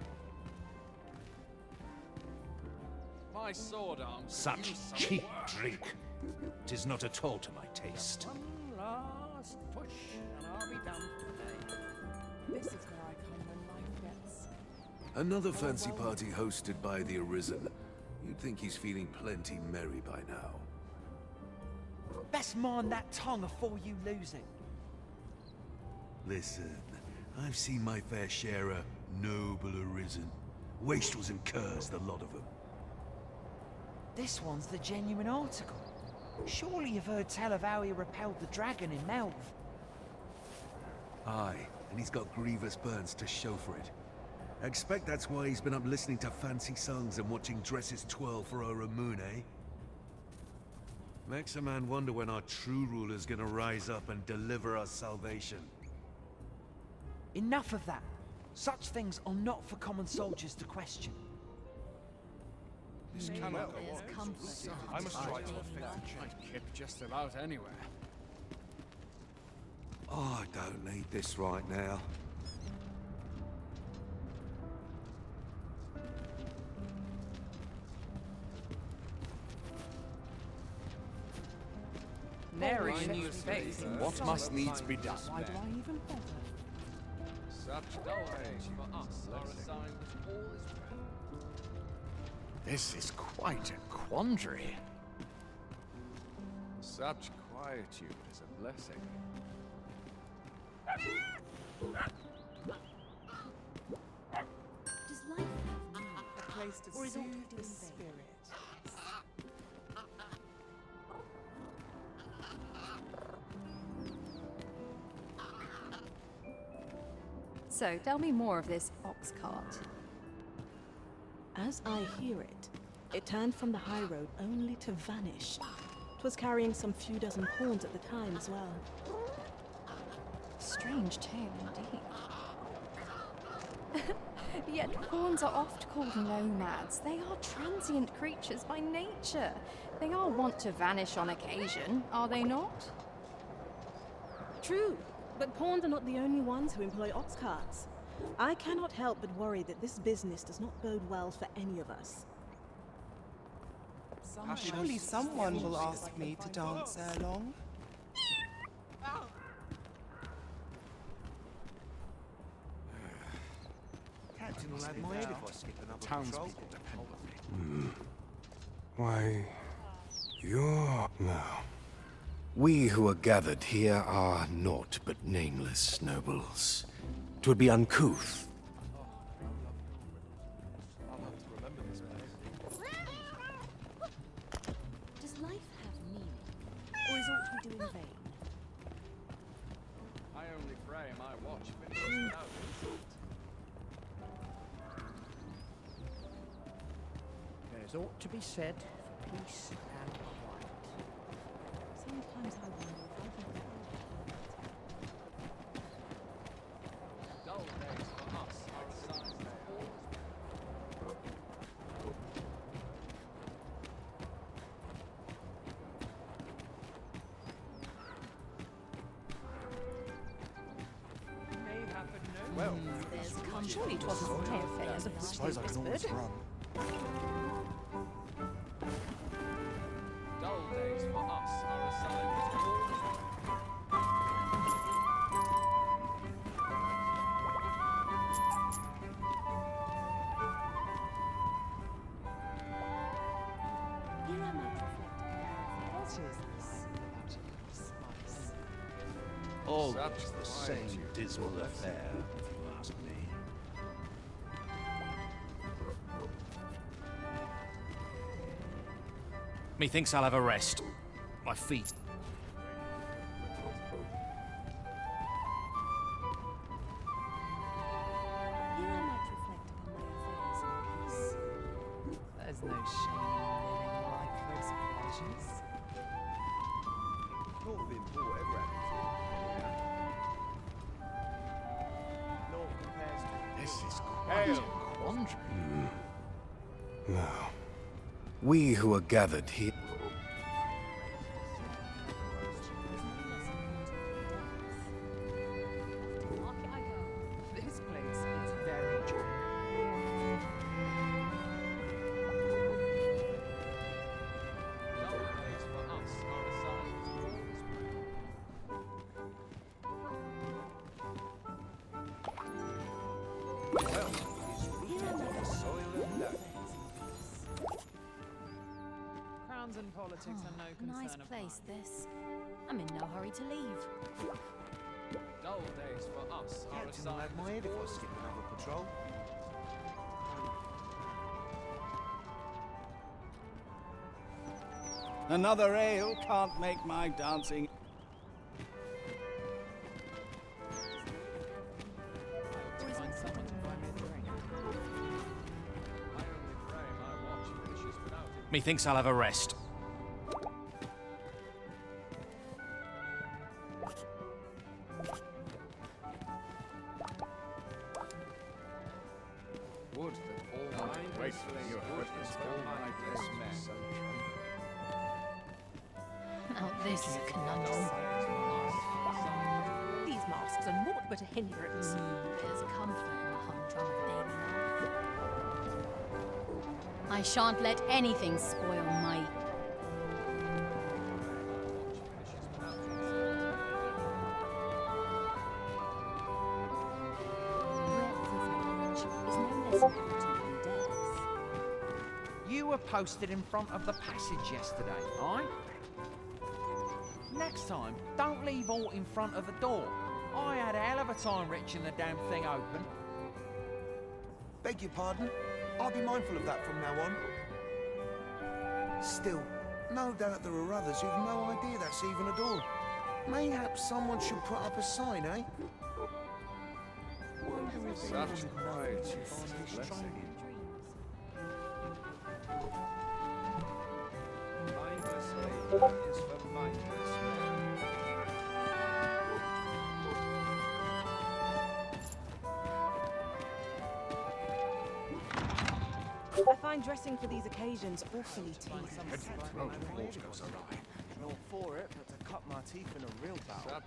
My sword arm could Such use some cheap work. drink. 'Tis not at all to my taste. One last push, and I'll be done for the day. This is where I come when life gets. Another fancy party hosted by the Arisen. You'd think he's feeling plenty merry by now. Best mind that tongue afore you lose it. Listen, I've seen my fair share of noble Arisen. Wastrels and curs, the lot of them. This one's the genuine article. Surely you've heard tell of how he repelled the dragon in Melv. Aye, and he's got grievous burns to show for it. I expect that's why he's been up listening to fancy songs and watching dresses twirl for Ora Moon, eh? Makes a man wonder when our true ruler's gonna rise up and deliver us salvation. Enough of that. Such things are not for common soldiers to question. This cannot go There's on. comfort in I must try to daily effect life. a change. I'd kip just about anywhere. Oh, I don't need this right now. Nary Mindless new space. labor. What must needs be done? Why do I even bother? Such days for us are a sign that all is well. This is quite a quandary. Such quietude is a blessing. Does life have meaning? A place to Or is all soothe we do the in vain? spirit. So, tell me more of this ox cart. As I hear it, it turned from the high road only to vanish. 'Twas carrying some few dozen pawns at the time as well. Strange tale indeed. Yet pawns are oft called nomads. They are transient creatures by nature. They are wont to vanish on occasion, are they not? True, but pawns are not the only ones who employ ox carts. I cannot help but worry that this business does not bode well for any of us. Surely someone will ask me to dance along. Captain will have my head if I skip another Townspeople patrol. depend on me. Why, you're... No. We who are gathered here are naught but nameless nobles. 'Twould be uncouth. Does life have meaning? Or is all we do in vain? I only pray my watch finishes without insult. There's aught to be said for peace and quiet. Sometimes I wonder if I can Dull days for us outside the walls. May happen no Well, There's come. Surely 'twasn't fair affairs of I suppose I can always run. Dull days for us are assigned to walls. Here I might reflect. What is this? Spice. All Such the quietude. same dismal affair, if you ask me. Methinks I'll have a rest. My feet. Here I might reflect upon my affairs in peace. There's no shame in living life for its pleasures. Not within port ever happened to. No compares to. This is quite a quandary. No. We who are gathered here... This place is very dry. Dull days for us are assigned to walls. Well, he's rooted in the soil of love. Crowns and politics are no concern Nice of place, mine. this. I'm in no hurry to leave. Dull days for us are Captain will assigned have my to head if I walls. skip another patrol. Another ale can't make my dancing. To find someone to buy me a drink. I only pray my watch finishes without it. Methinks I'll have a rest. Would that all my graceful goodness all my days were so Now this is a conundrum. These masks are naught but a hindrance. There's comfort in the humdrum of daily life. I shan't let anything spoil my... Is no less important than death. You were posted in front of the passage yesterday, aye? Next time, don't leave aught in front of the door. I had a hell of a time wrenching the damn thing open. Beg your pardon? I'll be mindful of that from now on. Still, no doubt there are others who've no idea that's even a door. Mayhaps someone should put up a sign, eh? Wonder if Such anyone quietude knows and this blessing. strong- Mindless labor is for mindless men. I find dressing for these occasions awfully tedious. Goes awry. Not for it, but to cut my teeth in a real battle.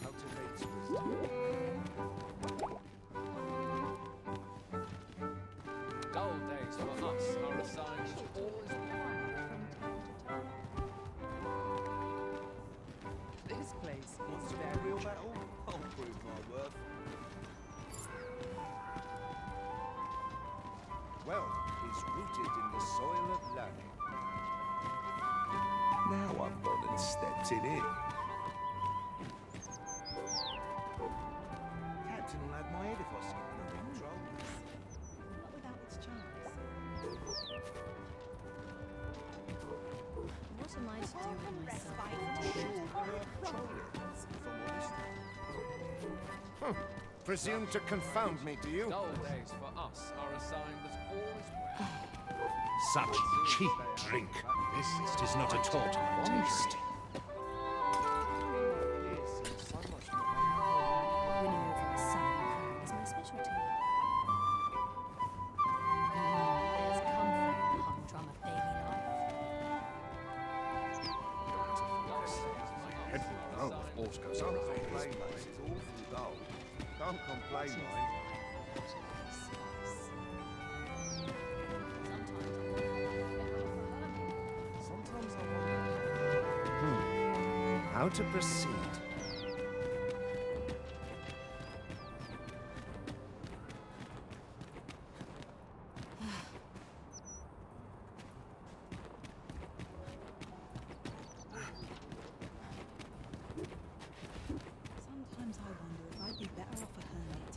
Cultivates wisdom. Dull days for us are assigned to all is This place is a very real battle? I'll prove my worth. Wealth is rooted in the soil of learning. Now I've gone and stepped in it. Captain will have my head if I skip another control. Not without its charms. What am I to do with myself? Presume to confound me, do you? dull days for us are a sign that all is well. Such cheap drink. This is not at all to my taste. Winning over a son is my specialty. There's comfort in the humdrum of daily life. Oh, of course goes on. It's awful dull. Can't complain, mate. Sometimes I wonder. How to proceed? Sometimes I wonder if I'd be better off a hermit.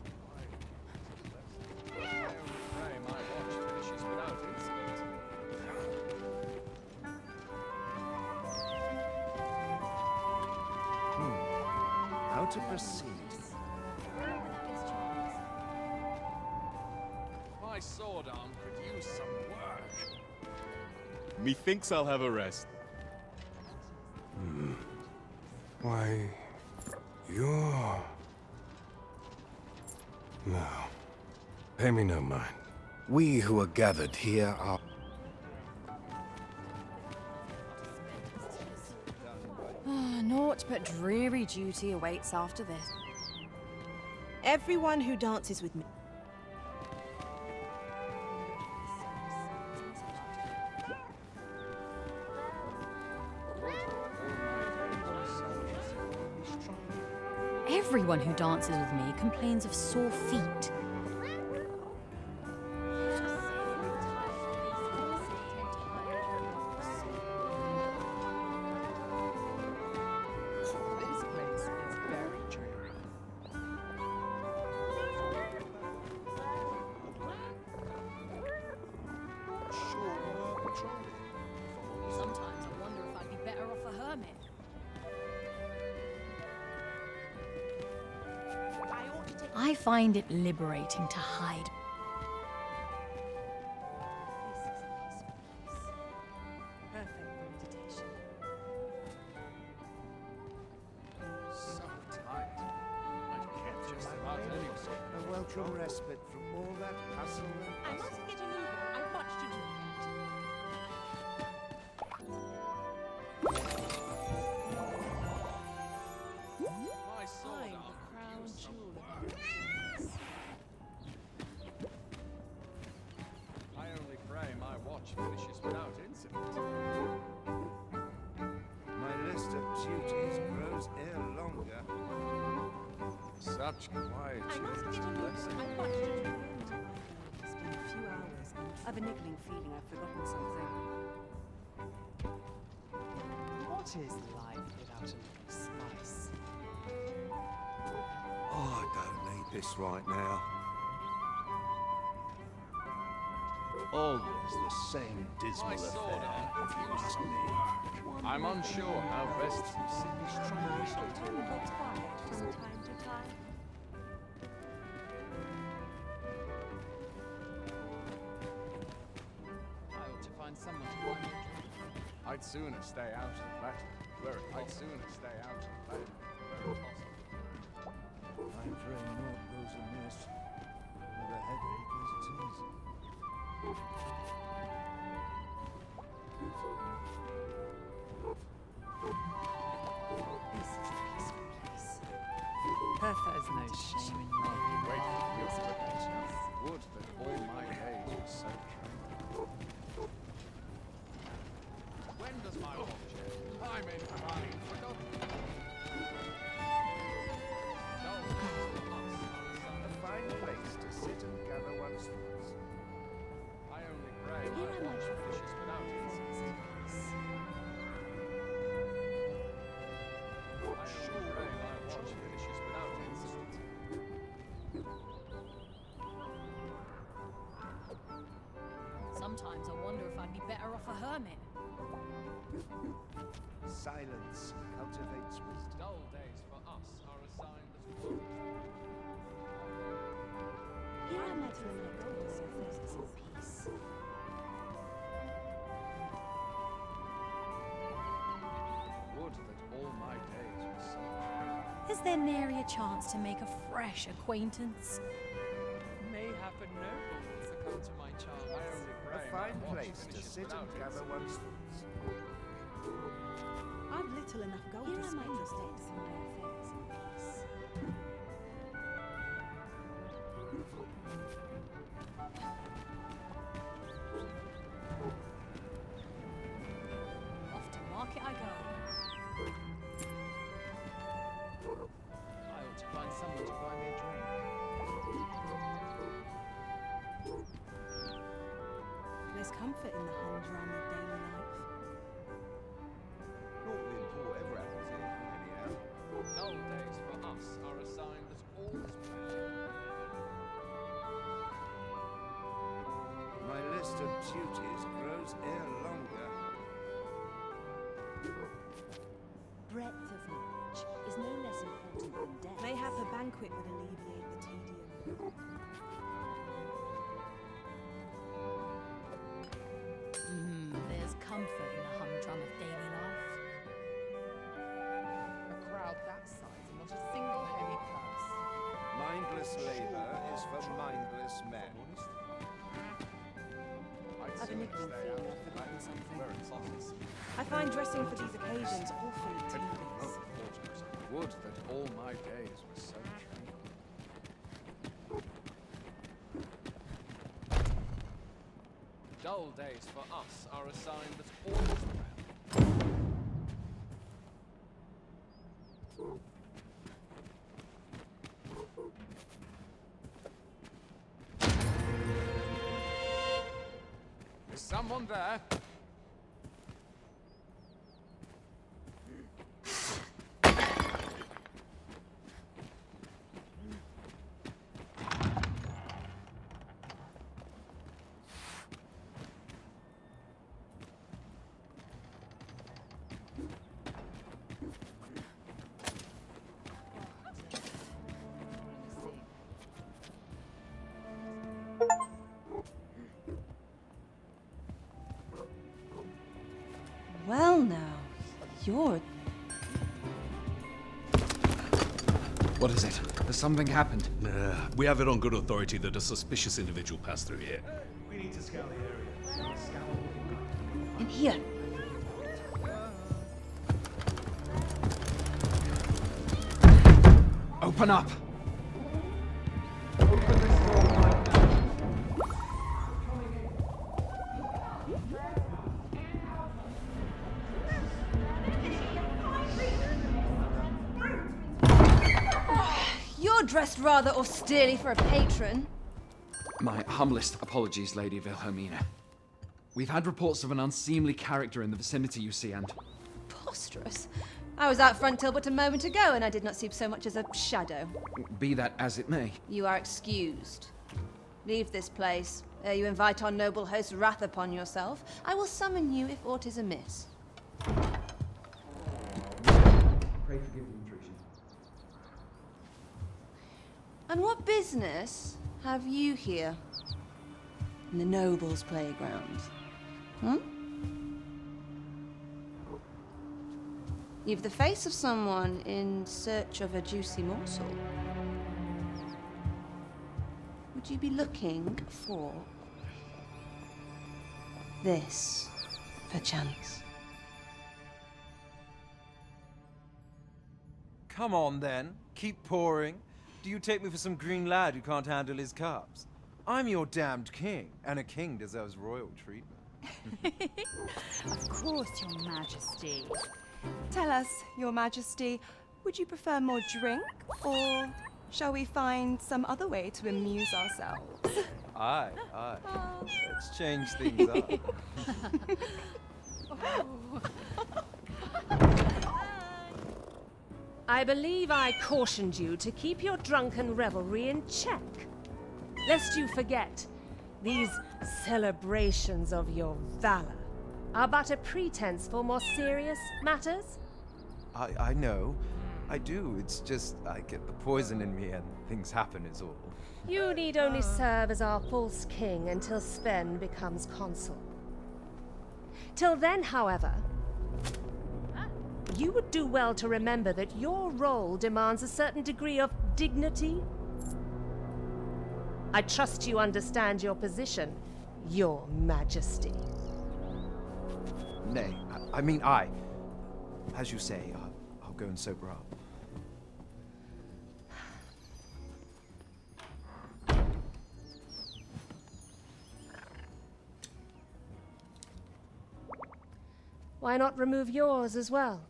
I only pray my watch finishes without incident. How to proceed? My sword arm could use some work. Methinks I'll have a rest. Why, you're... No. Pay me no mind. We who are gathered here are... Naught but dreary duty awaits after this. Everyone who dances with me. Everyone who dances with me complains of sore feet. This place is very dreary. Sometimes I wonder if I'd be better off a hermit. I find it liberating to hide. Perfect for meditation. So tight. I'd get just about anything. A welcome respite from all that hustle and I must get a move on. I've much to do. My sword I'm the arm crown could use some jewel of work. your kings. I only pray my watch finishes without incident. My list of duties grows ere longer. Such I must quietude get is a move blessed. on. I've much to do. It's been a few hours. I've a niggling feeling I've forgotten something. What is life without a little spice? Oh, I don't need this right now. Always the same dismal My sword affair. arm could use some work. I'm unsure how best to proceed. Turn a bit quiet from time to time. I ought to find someone to buy me a drink. I'd sooner stay out of battle. I'd sooner stay out of battle. Where possible. I'm afraid naught goes a miss. With a headache as it is. This is a peaceful place. Perfect. There's no shame in living Wait, life you're as right. pleasures. Would that all my days were so tranquil. When does my watch end? I'm in crying forgotten. A fine place to sit and gather one's thoughts. I only pray Here my am I watch finishes without incident. I only pray my watch finishes without incident. Sometimes I wonder if I'd be better off a hermit. Silence cultivates wisdom. Dull days for us are assigned as wood. Here I met a noble who thirsts in peace. Would that all my days were so tranquil. Is there nary a chance to make a fresh acquaintance? Mayhap a noble will succumb to my charms. I only pray A my fine watch place to finishes sit and without gather incident. one's thoughts. I've little enough gold Here to I spend might this day. discuss my affairs in peace. Off to market I go. I ought to find someone to buy me a drink. There's comfort in the humdrum of daily life. Naught untoward ever happens here, anyhow. Dull days for us are a sign that all is well. My list of duties grows ere longer. Breadth of knowledge is no less important than depth. Mayhap a banquet would alleviate the tedium. There's comfort in the humdrum of daily life. A crowd that size and not a single heavy purse. Mindless labor is for mindless men. I'd Have a sooner nickname stay for out you of after the doing something. where it's possible. I find dressing for these occasions awfully tedious. Would that all my days were so tranquil. Dull days for us are a sign that all is well. Is someone there? Well now, you're... What is it? Has something happened? We have it on good authority that a suspicious individual passed through here. We need to scour the area. In here. Open up! You're dressed rather austerely for a patron. My humblest apologies, Lady Wilhelmina. We've had reports of an unseemly character in the vicinity, you see, and... Preposterous. I was out front till but a moment ago, and I did not see so much as a shadow. Be that as it may. You are excused. Leave this place, ere you invite our noble host's wrath upon yourself. I will summon you if aught is amiss. Pray forgive the intrusion. And what business have you here? In the nobles' playground? Hmm? You've the face of someone in search of a juicy morsel. Could you be looking for this, perchance? Come on, then. Keep pouring. Do you take me for some green lad who can't handle his cups? I'm your damned king, and a king deserves royal treatment. Of course, Your Majesty. Tell us, Your Majesty, would you prefer more drink, or shall we find some other way to amuse ourselves? Aye. Let's change things up. I believe I cautioned you to keep your drunken revelry in check. Lest you forget, these celebrations of your valor are but a pretense for more serious matters. I know. I do. It's just I get the poison in me and things happen is all. You need only serve as our false king until Sven becomes consul. Till then, however, you would do well to remember that your role demands a certain degree of dignity. I trust you understand your position, Your Majesty. Nay, I mean I. As you say, I'll go and sober up. Why not remove yours as well?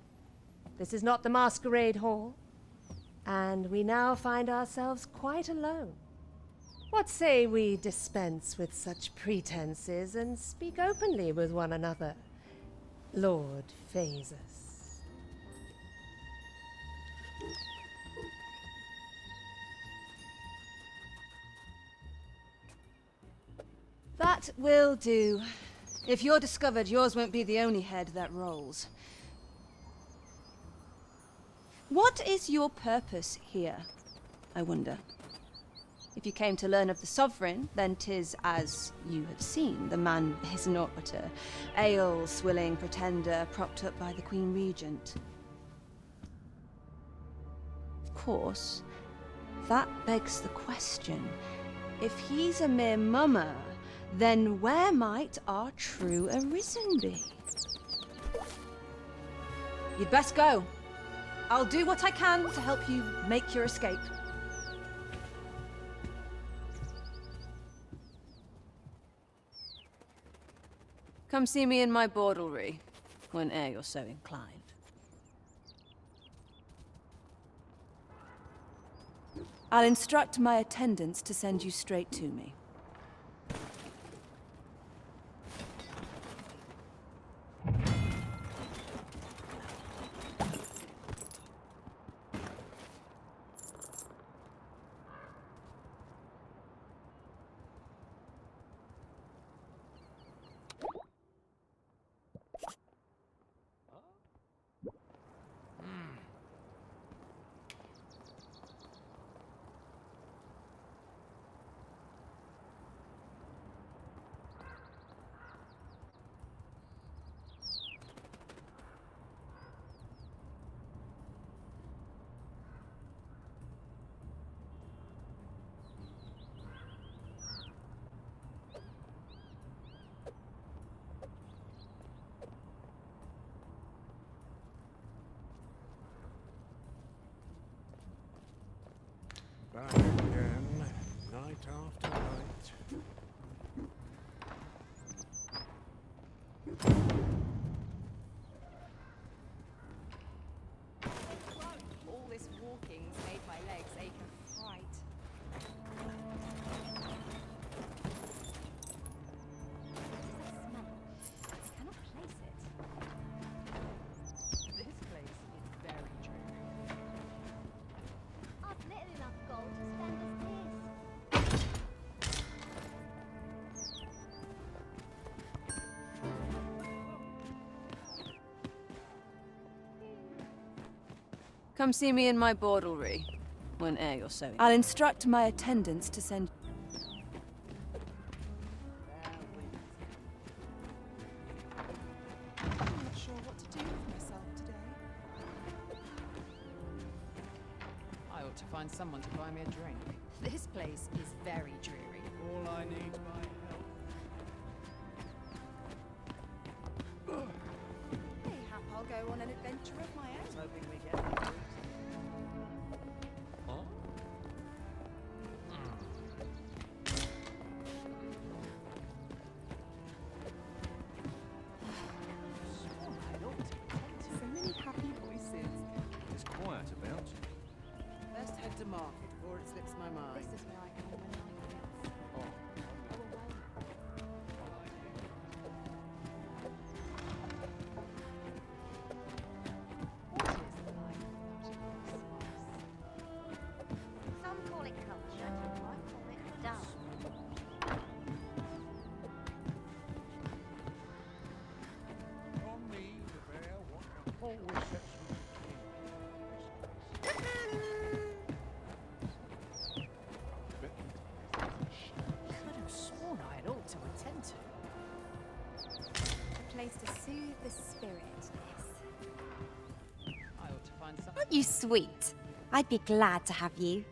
This is not the masquerade hall, and we now find ourselves quite alone. What say we dispense with such pretenses and speak openly with one another, Lord Phasus? That will do. If you're discovered, yours won't be the only head that rolls. What is your purpose here, I wonder? If you came to learn of the Sovereign, then 'tis as you have seen. The man is naught but a ale-swilling pretender propped up by the Queen Regent. Of course, that begs the question. If he's a mere mummer, then where might our true Arisen be? You'd best go. I'll do what I can to help you make your escape. Come see me in my bordlery, whene'er you're so inclined. I'll instruct my attendants to send you straight to me. Back again, night after night. All this walking's made my legs ache of fright. Smell. I cannot place it. This place is very true. I've little enough gold to spend as this. Come see me in my bordlery, whene'er you're so. I'll instruct my attendants to send. I'm not sure what to do with myself today. I ought ought to find someone to buy me a drink. This place is very dreary. All I need my help. Mayhap I'll go on an adventure of my own. Hoping we get that. So many happy voices. It is quiet about. First head to market before it slips my mind. This is where I come when life gets Some call it culture, I call it dumb. On me, the bear, what always sets me could have sworn I had ought to attend to. A place to soothe the spirit, this. I ought to find someone. Aren't you sweet? I'd be glad to have you.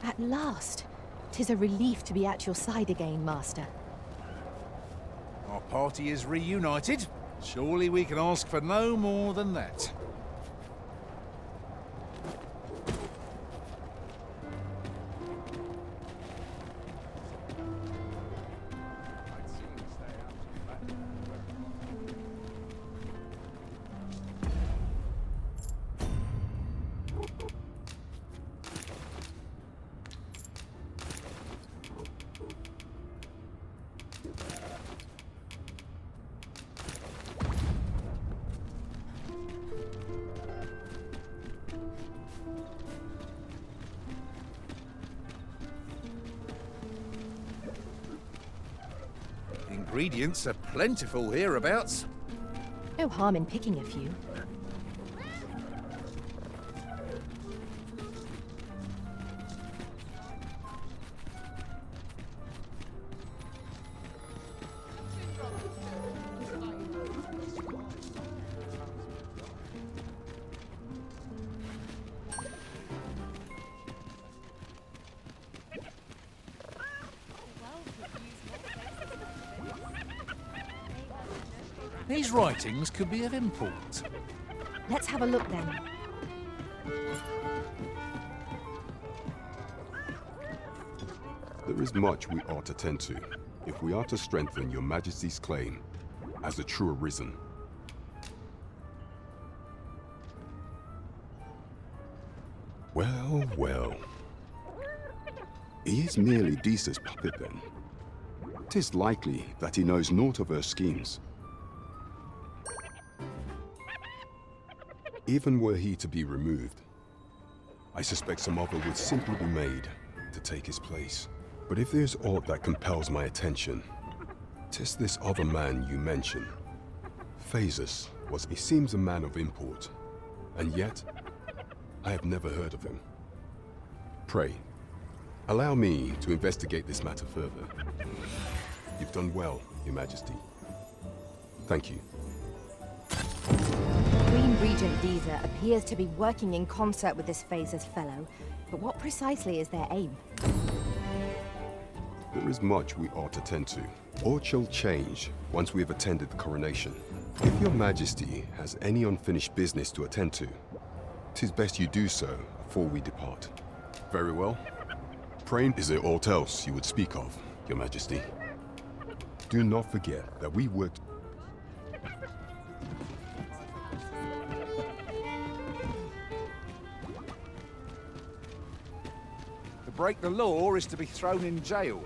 At last! 'Tis a relief to be at your side again, Master. Our party is reunited. Surely we can ask for no more than that. Ingredients are plentiful hereabouts. No harm in picking a few. These writings could be of import. Let's have a look then. There is much we ought to tend to, if we are to strengthen your Majesty's claim as a true Arisen. Well, well. He is merely Deesa's puppet then. 'Tis likely that he knows naught of her schemes. Even were he to be removed, I suspect some other would simply be made to take his place. But if there's aught that compels my attention, 'tis this other man you mention. Phasus he seems a man of import, and yet I have never heard of him. Pray, allow me to investigate this matter further. You've done well, Your Majesty. Thank you. Queen Regent Deesa appears to be working in concert with this Phasus fellow, but what precisely is their aim? There is much we ought to tend to. Aught shall change once we have attended the coronation. If Your Majesty has any unfinished business to attend to, 'tis best you do so before we depart. Very well. Pray, is there aught else you would speak of, Your Majesty? Do not forget that we worked. To break the law is to be thrown in jail.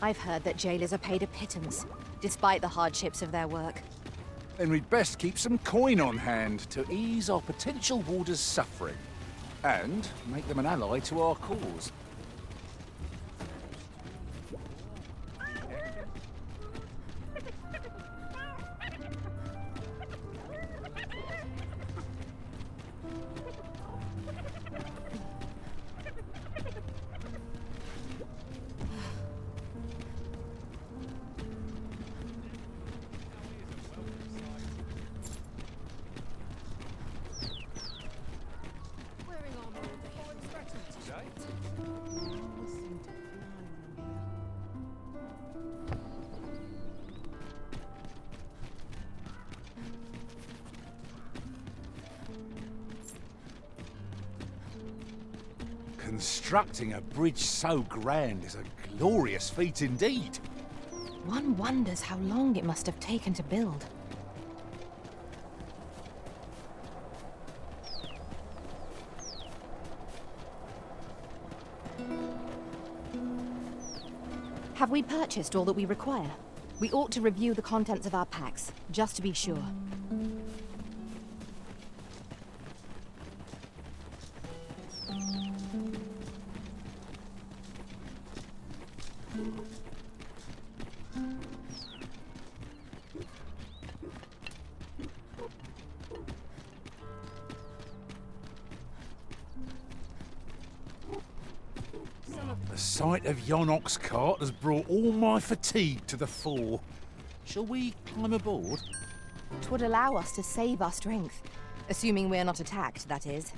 I've heard that jailers are paid a pittance, despite the hardships of their work. Then we'd best keep some coin on hand to ease our potential warders' suffering, and make them an ally to our cause. Constructing a bridge so grand is a glorious feat indeed. One wonders how long it must have taken to build. Have we purchased all that we require? We ought to review the contents of our packs, just to be sure. The sight of yon ox cart has brought all my fatigue to the fore. Shall we climb aboard? 'Twould allow us to save our strength. Assuming we're not attacked, that is.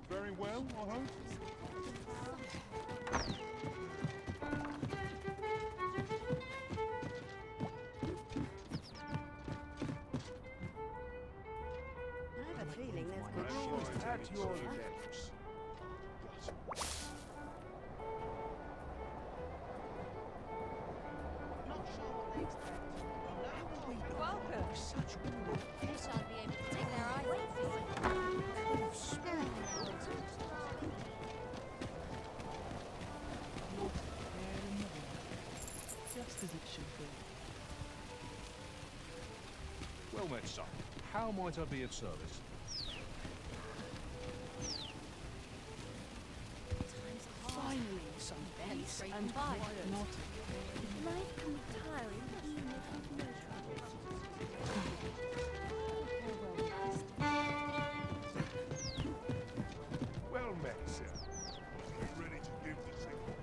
Very well, I hope. I have a feeling there's good news. At your lips. Welcome. They shan't be able to take their eyes off Just as it should be. Well met, son. How might I be of service? Finally, some peace and quiet. Life can be tiring even if you've no Well met, sir. Be ready to give the signal.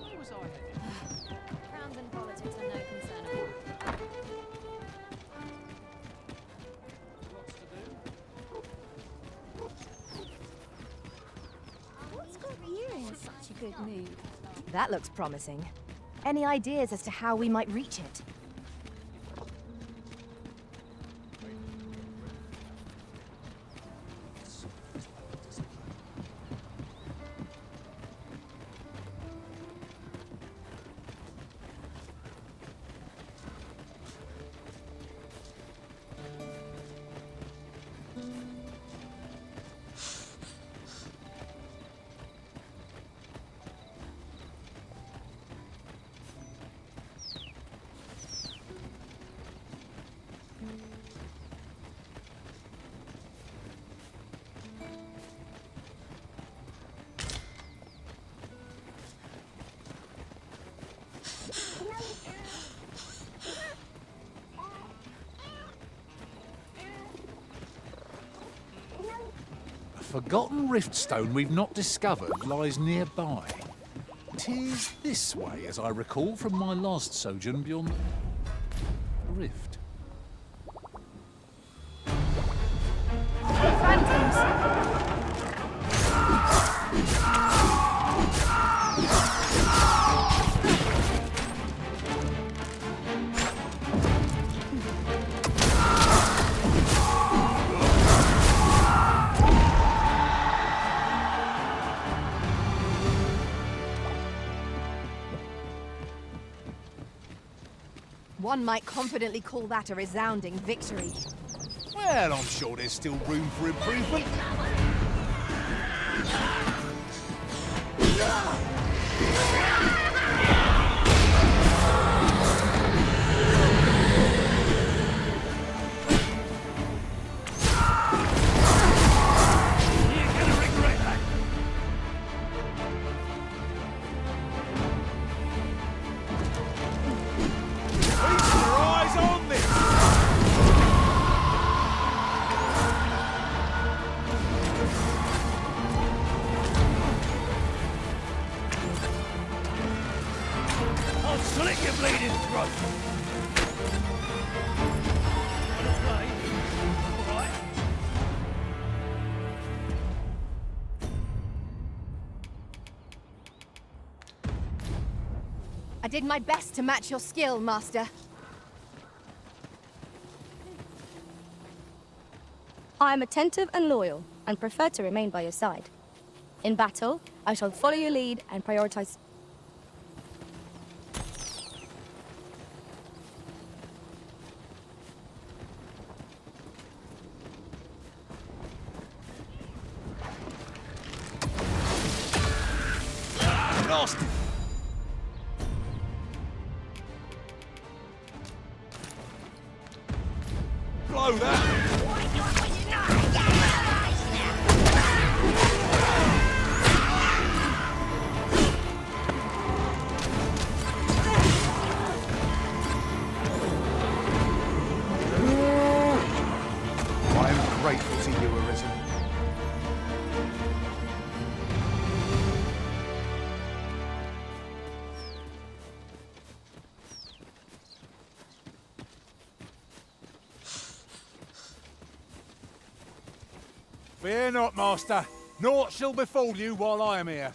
Where was I headed? Crowns and politics are no concern of mine. Lots to do. What's got you in such a good mood? That looks promising. Any ideas as to how we might reach it? forgotten riftstone we've not discovered lies nearby. 'Tis this way, as I recall from my last sojourn beyond the rift. One might confidently call that a resounding victory. Well, I'm sure there's still room for improvement. I did my best to match your skill, Master. I am attentive and loyal, and prefer to remain by your side. In battle, I shall follow your lead and prioritize... Lost! Blow that! I am grateful to you, Arisen. Fear not, Master. Naught shall befall you while I am here.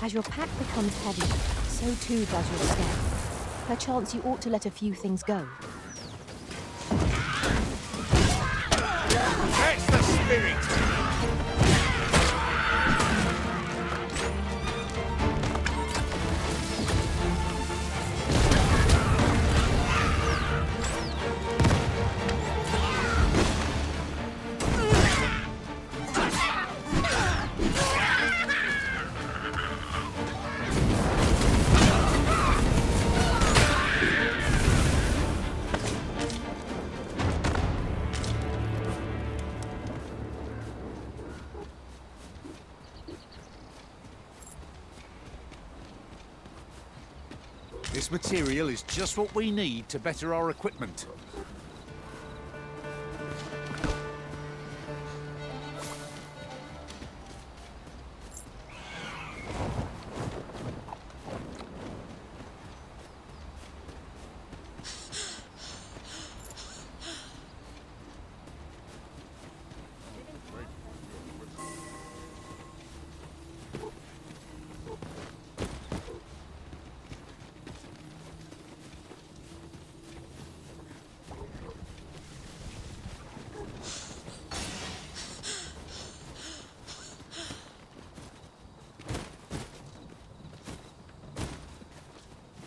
As your pack becomes heavy, so too does your step. Perchance you ought to let a few things go. That's the spirit! This material is just what we need to better our equipment.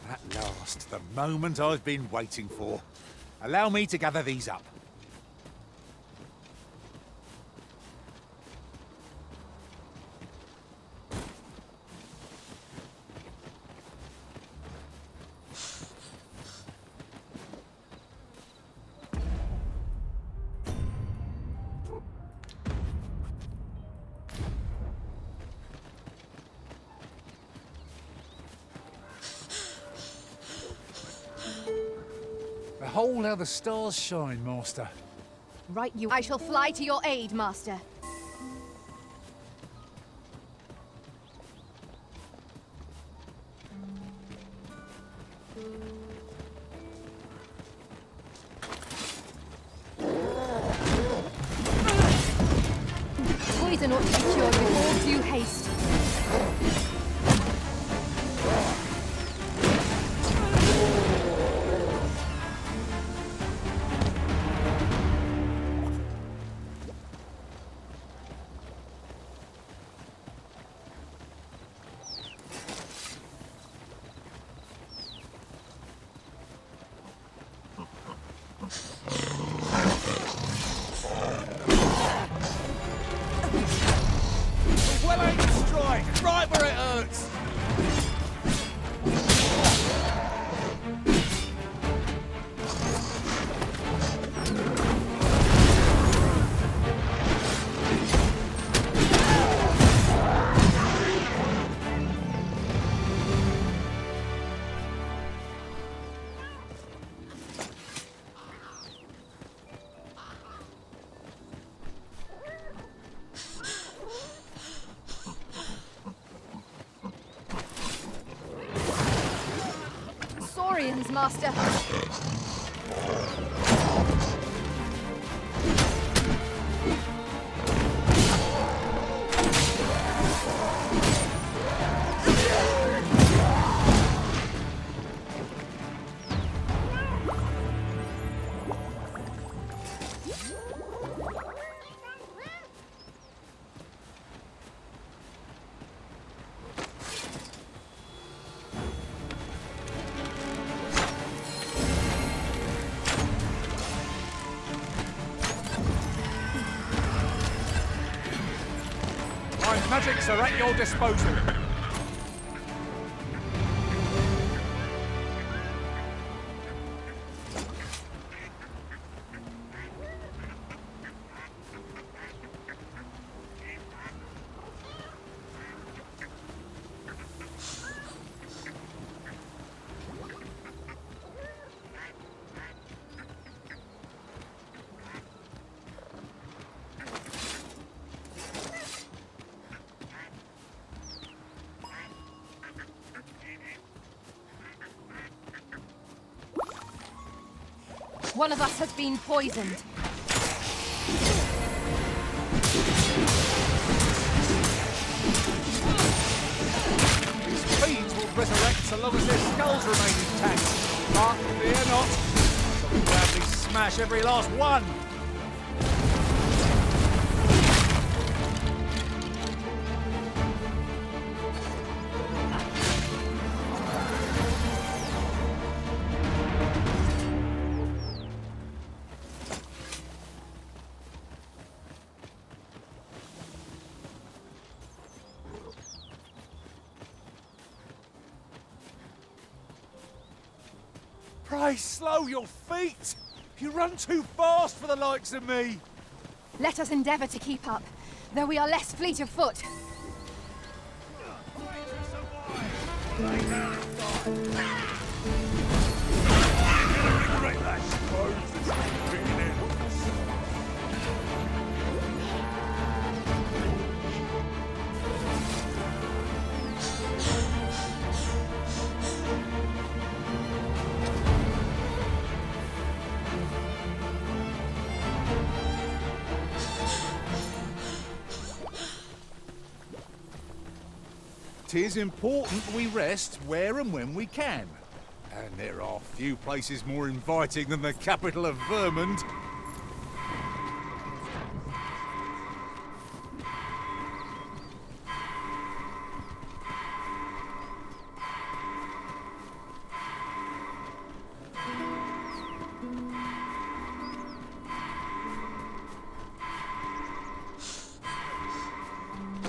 At last, the moment I've been waiting for. Allow me to gather these up. Behold how the stars shine, Master. Right you— I shall fly to your aid, Master. Poison ought to be cured with all due haste. Well-aimed strike, right where it hurts. Saurians, Master. My magics are at your disposal. One of us has been poisoned. These fiends will resurrect so long as their skulls remain intact. But fear not, I will gladly smash every last one. Pray slow your feet! You run too fast for the likes of me! Let us endeavour to keep up, though we are less fleet of foot. Tis important we rest where and when we can. And there are few places more inviting than the capital of Vermund.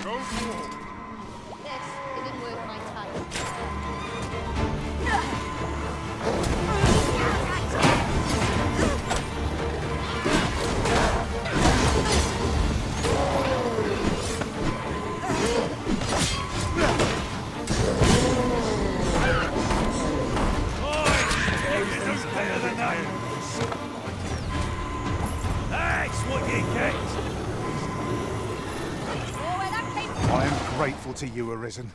Go for it. This isn't worth my time. Hey, I am grateful to you, Arisen.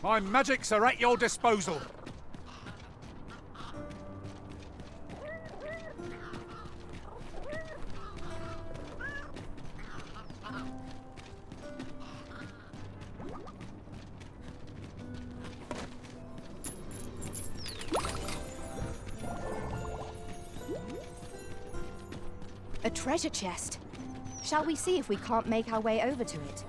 My magics are at your disposal. A treasure chest. Shall we see if we can't make our way over to it?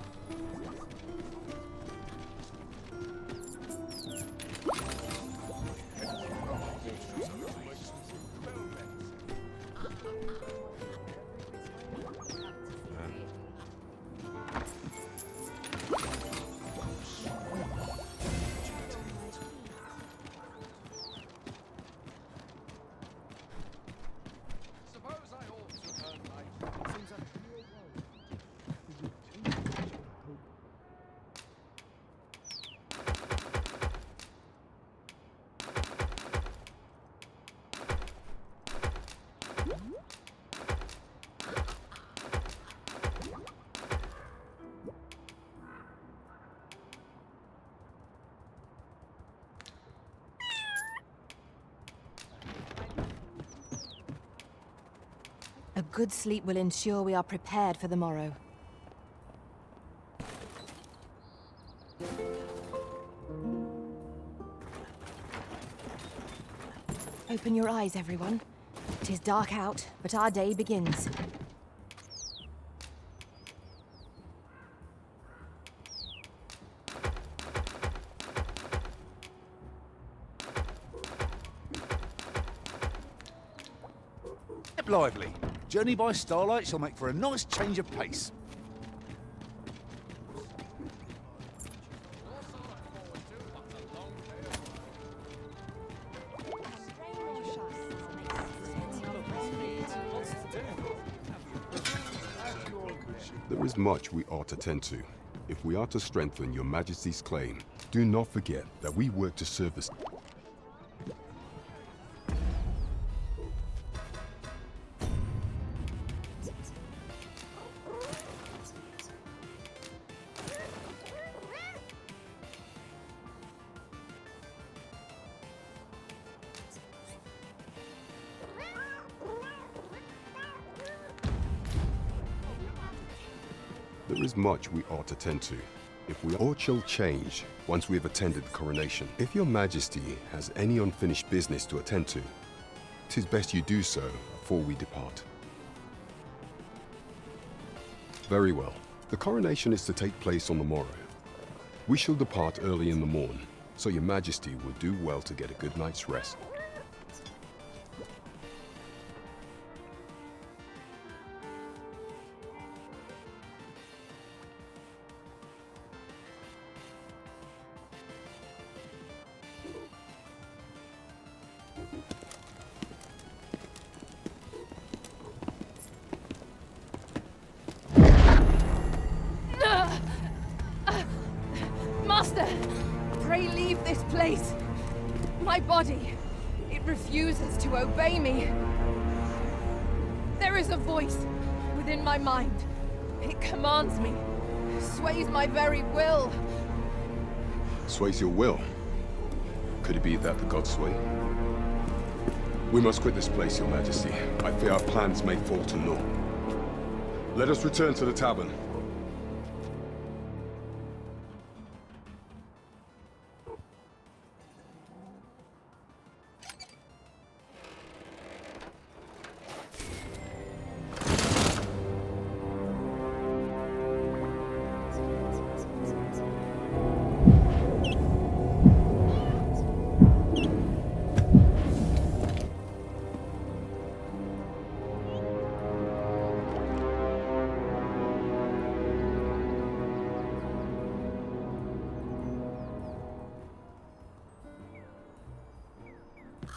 A good sleep will ensure we are prepared for the morrow. Open your eyes, everyone. 'Tis dark out, but our day begins. Keep lively. Journey by starlight shall make for a nice change of pace. There is much we ought to tend to. If we are to strengthen your Majesty's claim, do not forget that we work to serve the... There is much we ought to tend to. If we all shall change once we have attended the coronation. If your Majesty has any unfinished business to attend to, 'tis best you do so before we depart. Very well. The coronation is to take place on the morrow. We shall depart early in the morn, so your Majesty will do well to get a good night's rest. Master! Pray leave this place. My body, it refuses to obey me. There is a voice within my mind. It commands me, sways my very will. Sways your will? Could it be that the gods sway? We must quit this place, your Majesty. I fear our plans may fall to naught. Let us return to the tavern.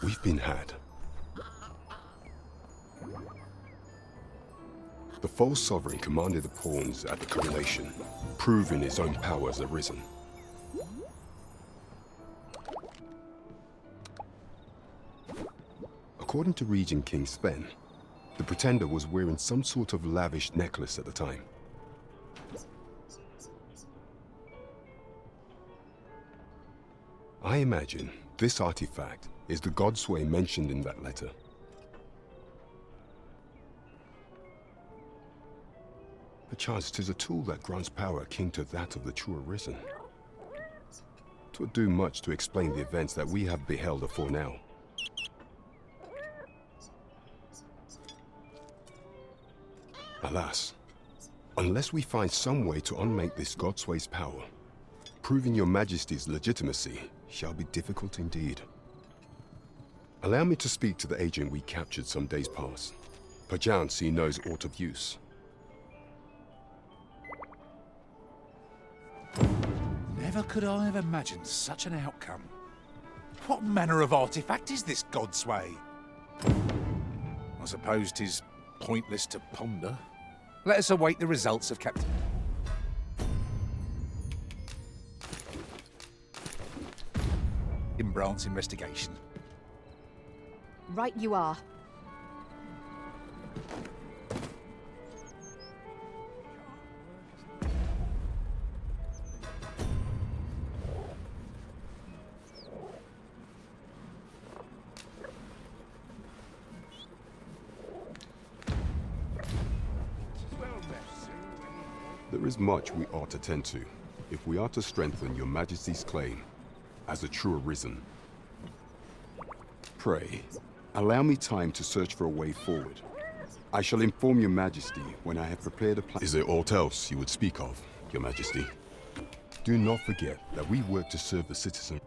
We've been had. The false sovereign commanded the pawns at the coronation, proving his own power as arisen. According to Regent King Sven, the pretender was wearing some sort of lavish necklace at the time. I imagine this artifact is the Godsway mentioned in that letter. Perchance 'tis a tool that grants power akin to that of the true Arisen. 'Twould do much to explain the events that we have beheld afore now. Alas, unless we find some way to unmake this Godsway's power, proving your Majesty's legitimacy shall be difficult indeed. Allow me to speak to the agent we captured some days past. Perchance he knows aught of use. Never could I have imagined such an outcome. What manner of artifact is this Godsway? I suppose 'tis pointless to ponder. Let us await the results of Captain Brandt's investigation. Right you are. There is much we ought to tend to, if we are to strengthen your Majesty's claim as a true Arisen. Pray, allow me time to search for a way forward. I shall inform your Majesty when I have prepared a plan. Is there aught else you would speak of, your Majesty? Do not forget that we work to serve the citizen.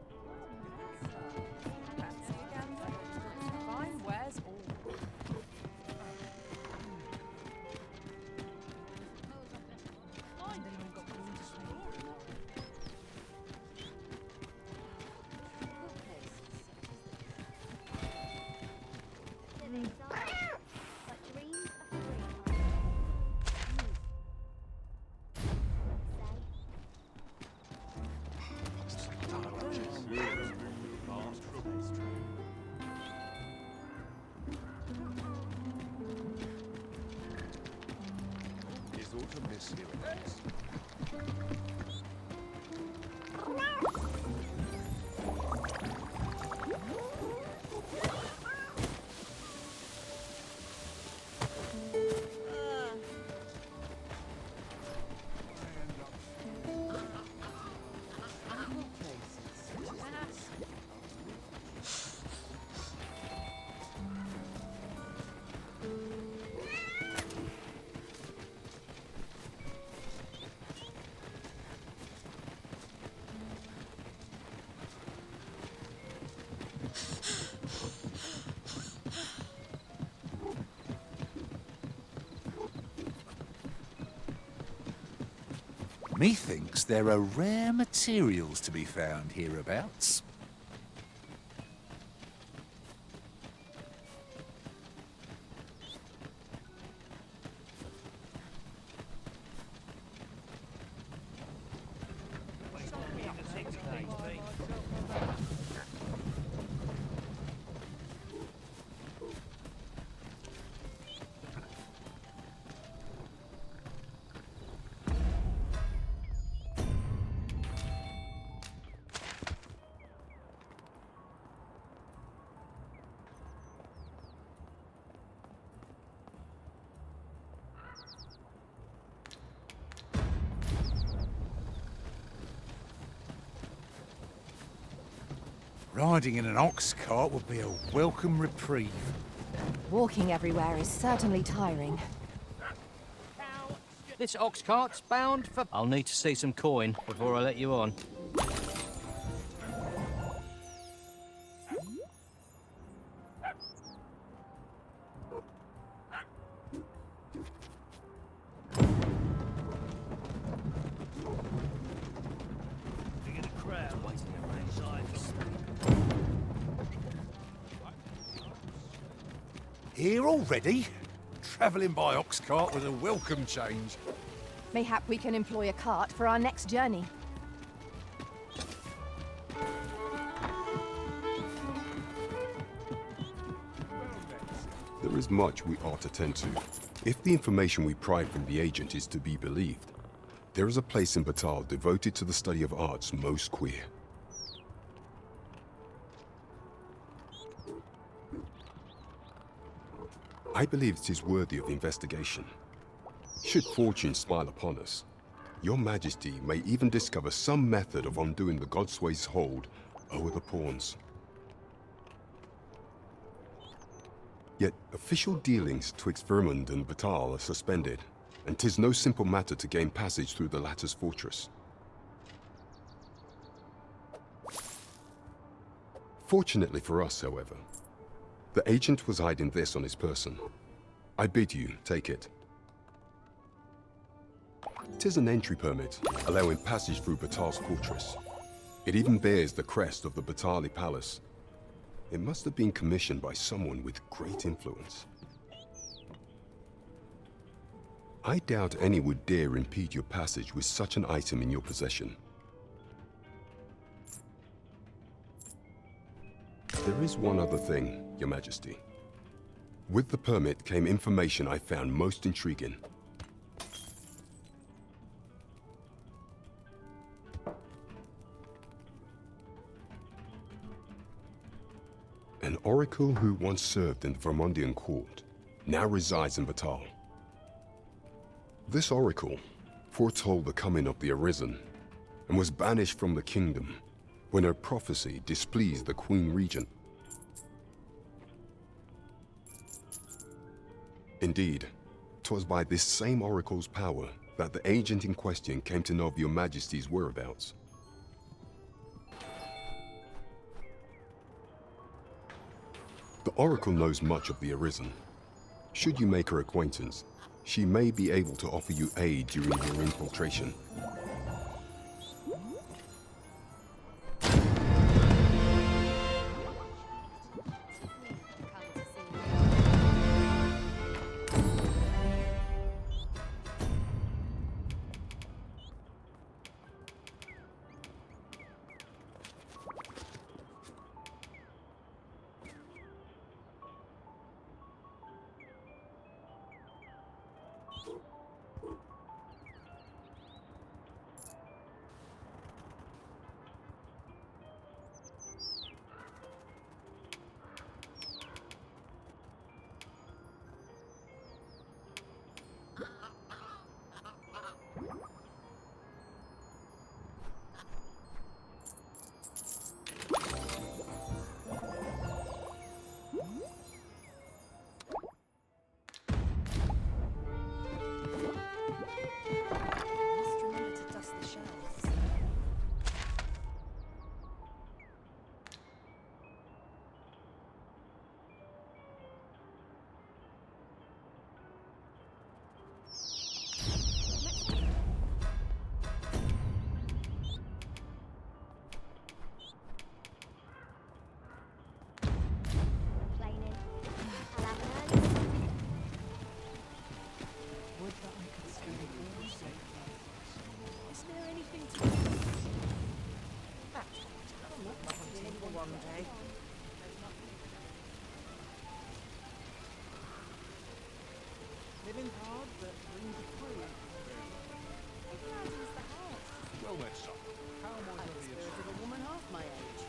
Methinks there are rare materials to be found hereabouts. Riding in an ox cart would be a welcome reprieve. Walking everywhere is certainly tiring. This ox cart's bound for... I'll need to see some coin before I let you on. Here already? Travelling by ox cart was a welcome change. Mayhap we can employ a cart for our next journey. There is much we ought to tend to. If the information we pry from the agent is to be believed, there is a place in Batal devoted to the study of arts most queer. I believe it is worthy of investigation. Should fortune smile upon us, your Majesty may even discover some method of undoing the Godsway's hold over the pawns. Yet official dealings twixt Vermund and Batal are suspended, and 'tis no simple matter to gain passage through the latter's fortress. Fortunately for us, however, the agent was hiding this on his person. I bid you take it. 'Tis an entry permit, allowing passage through Batal's fortress. It even bears the crest of the Batali Palace. It must have been commissioned by someone with great influence. I doubt any would dare impede your passage with such an item in your possession. There is one other thing, Your Majesty. With the permit came information I found most intriguing. An oracle who once served in the Vermundian court now resides in Batal. This oracle foretold the coming of the Arisen and was banished from the kingdom when her prophecy displeased the Queen Regent. Indeed, 'twas by this same oracle's power that the agent in question came to know of your Majesty's whereabouts. The oracle knows much of the Arisen. Should you make her acquaintance, she may be able to offer you aid during your infiltration. Living hard, but dreams are free. Well then, son, how am I I'm going the to be spirit of a woman half my age.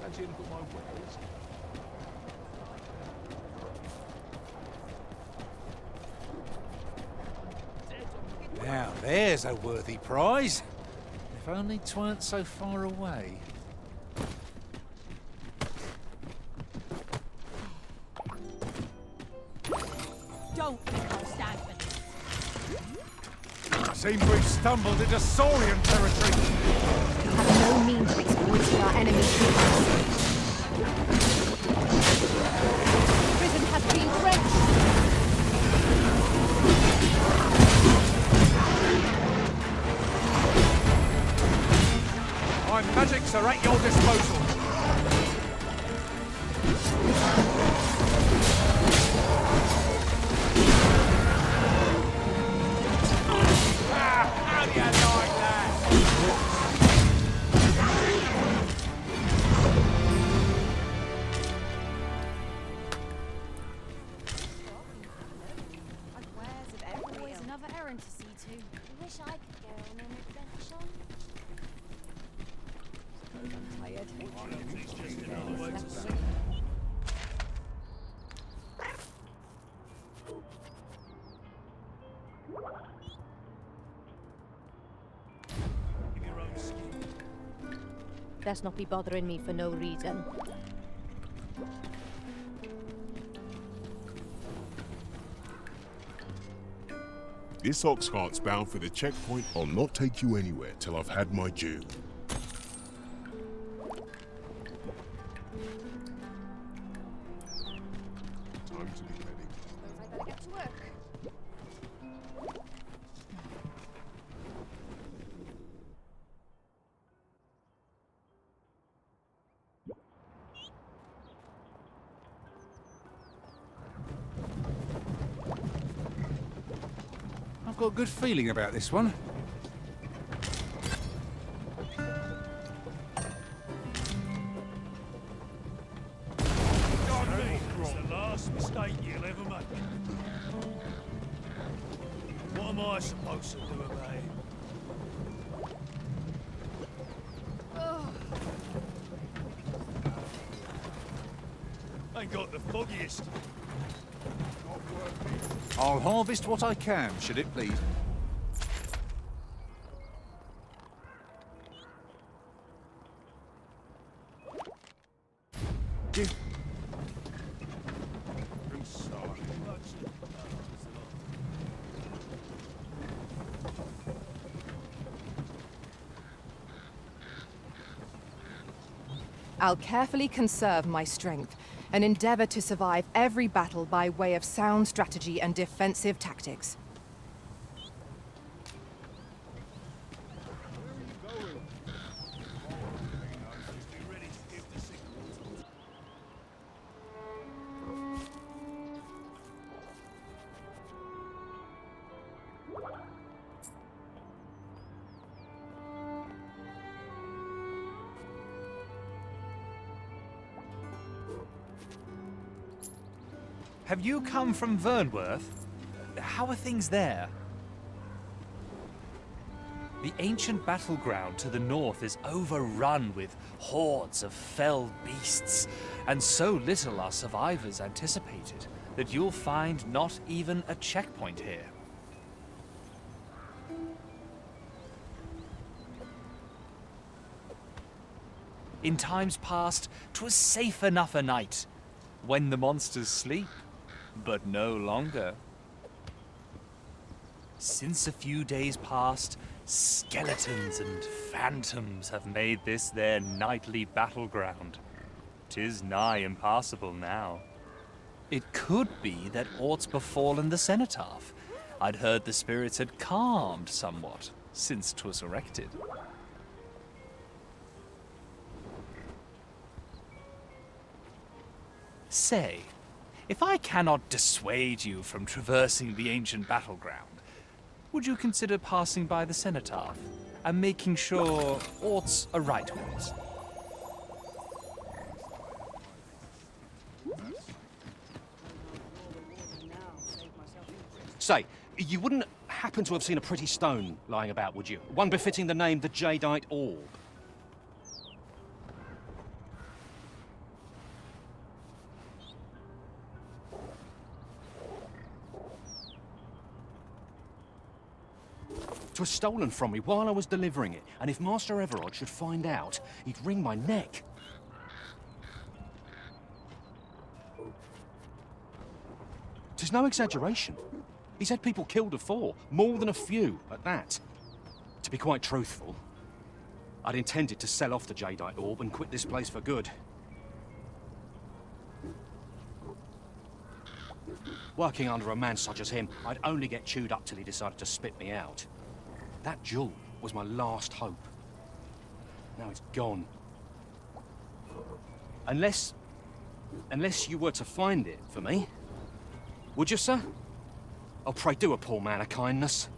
Fancy you look at my wares? Now there's a worthy prize. If only 'tweren't so far away. Don't stand for this. Seems we've stumbled into Saurian territory. no means of exploiting our enemy's weakness. Prison has been drenched. My magics are at your disposal. How do you like that? Always another errand to see to. I wish I could go on an adventure. I'm tired. It's just another way to see. Give your own skin. Best not be bothering me for no reason. This ox cart's bound for the checkpoint. I'll not take you anywhere till I've had my due. Time to be ready. Suppose I better get to work. I've got a good feeling about this one. It's the last mistake you'll ever make. What am I supposed to do about it? Ain't got the foggiest. I'll harvest what I can, should it please. You. I'll carefully conserve my strength and endeavor to survive every battle by way of sound strategy and defensive tactics. Have you come from Vernworth? How are things there? The ancient battleground to the north is overrun with hordes of fell beasts, and so little are survivors anticipated that you'll find not even a checkpoint here. In times past, 'twas safe enough a night, when the monsters sleep, but no longer. Since a few days past, skeletons and phantoms have made this their nightly battleground. 'Tis nigh impassable now. It could be that aught's befallen the cenotaph. I'd heard the spirits had calmed somewhat since 'twas erected. Say, if I cannot dissuade you from traversing the ancient battleground, would you consider passing by the cenotaph and making sure aught's a right ones? Say, you wouldn't happen to have seen a pretty stone lying about, would you? One befitting the name the Jadeite Orb. It was stolen from me while I was delivering it, and if Master Everard should find out, he'd wring my neck. Tis no exaggeration. He's had people killed afore, more than a few at that. To be quite truthful, I'd intended to sell off the Jadeite orb and quit this place for good. Working under a man such as him, I'd only get chewed up till he decided to spit me out. That jewel was my last hope. Now it's gone. Unless you were to find it for me. Would you, sir? Oh, pray do a poor man a kindness.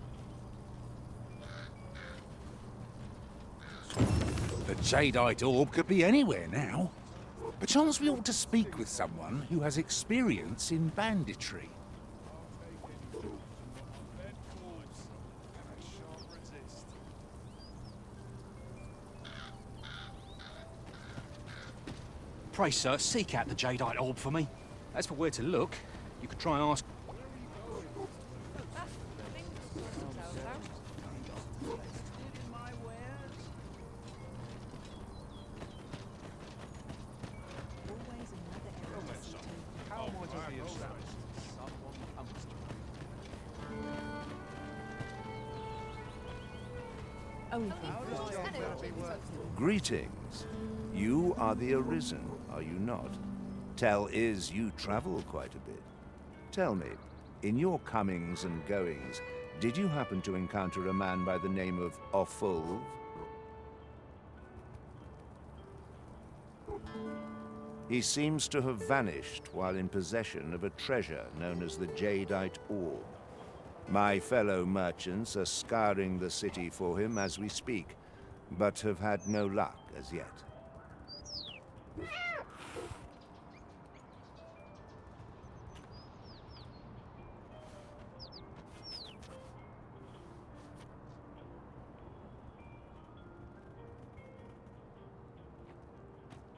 The Jadeite orb could be anywhere now. Perchance we ought to speak with someone who has experience in banditry. Pray, sir, seek out the Jadeite orb for me. As for where to look, you could try and ask... Greetings. You are the Arisen, are you not? Tell is you travel quite a bit. Tell me, in your comings and goings, did you happen to encounter a man by the name of Offulv? He seems to have vanished while in possession of a treasure known as the Jadeite Orb. My fellow merchants are scouring the city for him as we speak, but have had no luck as yet.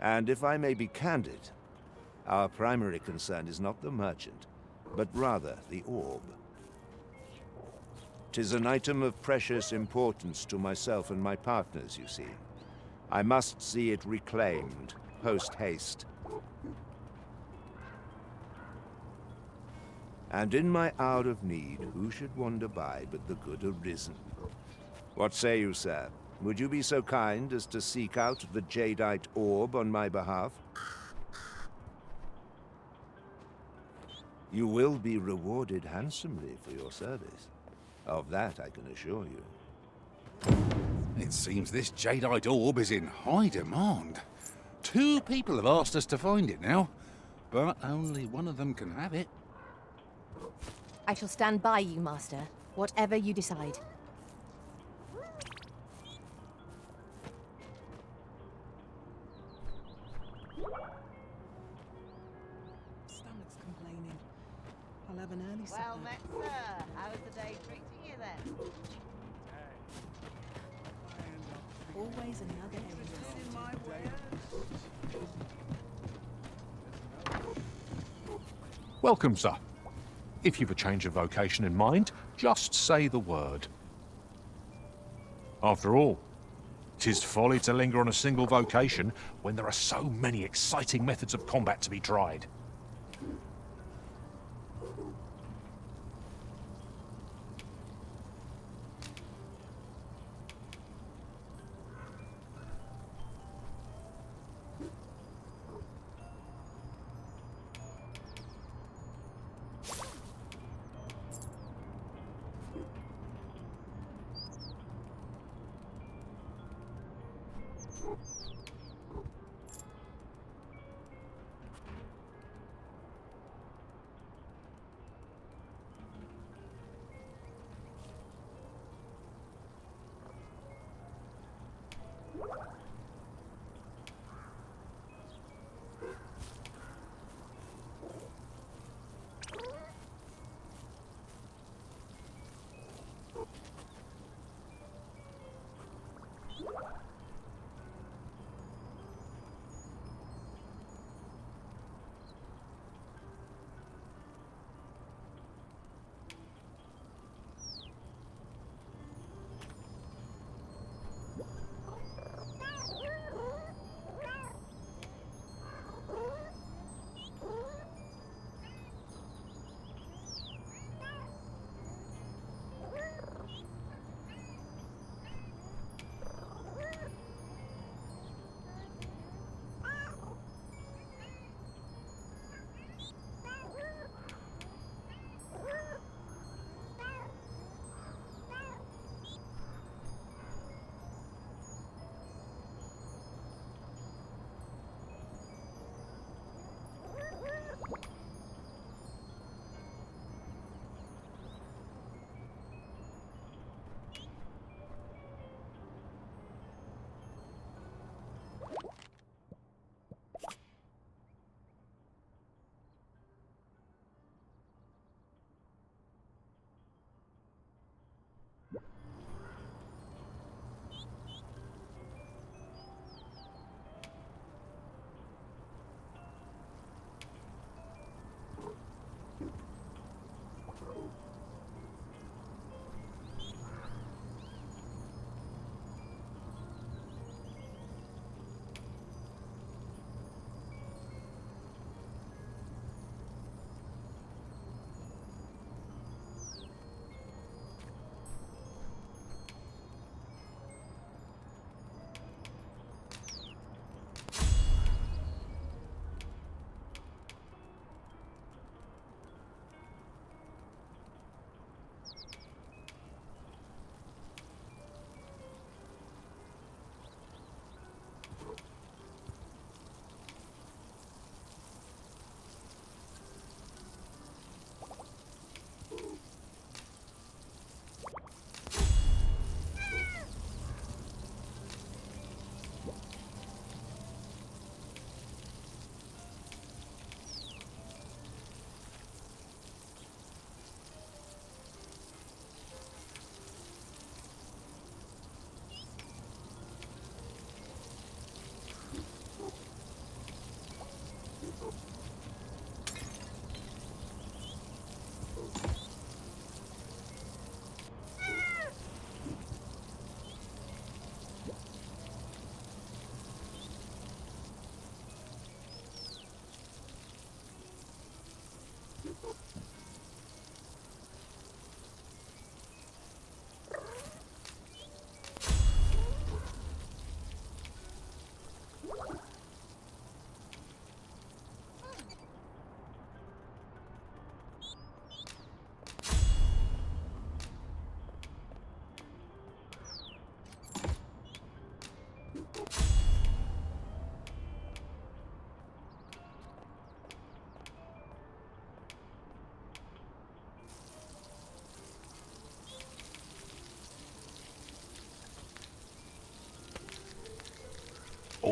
And if I may be candid, our primary concern is not the merchant, but rather the orb. 'Tis an item of precious importance to myself and my partners, you see. I must see it reclaimed, post-haste. And in my hour of need, who should wander by but the good Arisen? What say you, sir? Would you be so kind as to seek out the Jadeite Orb on my behalf? You will be rewarded handsomely for your service. Of that I can assure you. It seems this Jadeite orb is in high demand. 2 people have asked us to find it now, but only one of them can have it. I shall stand by you, Master, whatever you decide. Stomach's complaining. I'll have an early supper. Well met, sir. How's the day treating you then? Always another errand. Welcome, sir. If you've a change of vocation in mind, just say the word. After all, 'tis folly to linger on a single vocation when there are so many exciting methods of combat to be tried.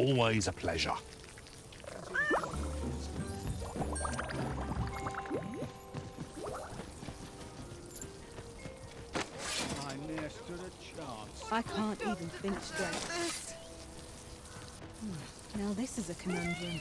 Always a pleasure. I near stood a chance. I can't even think straight. Now this is a conundrum.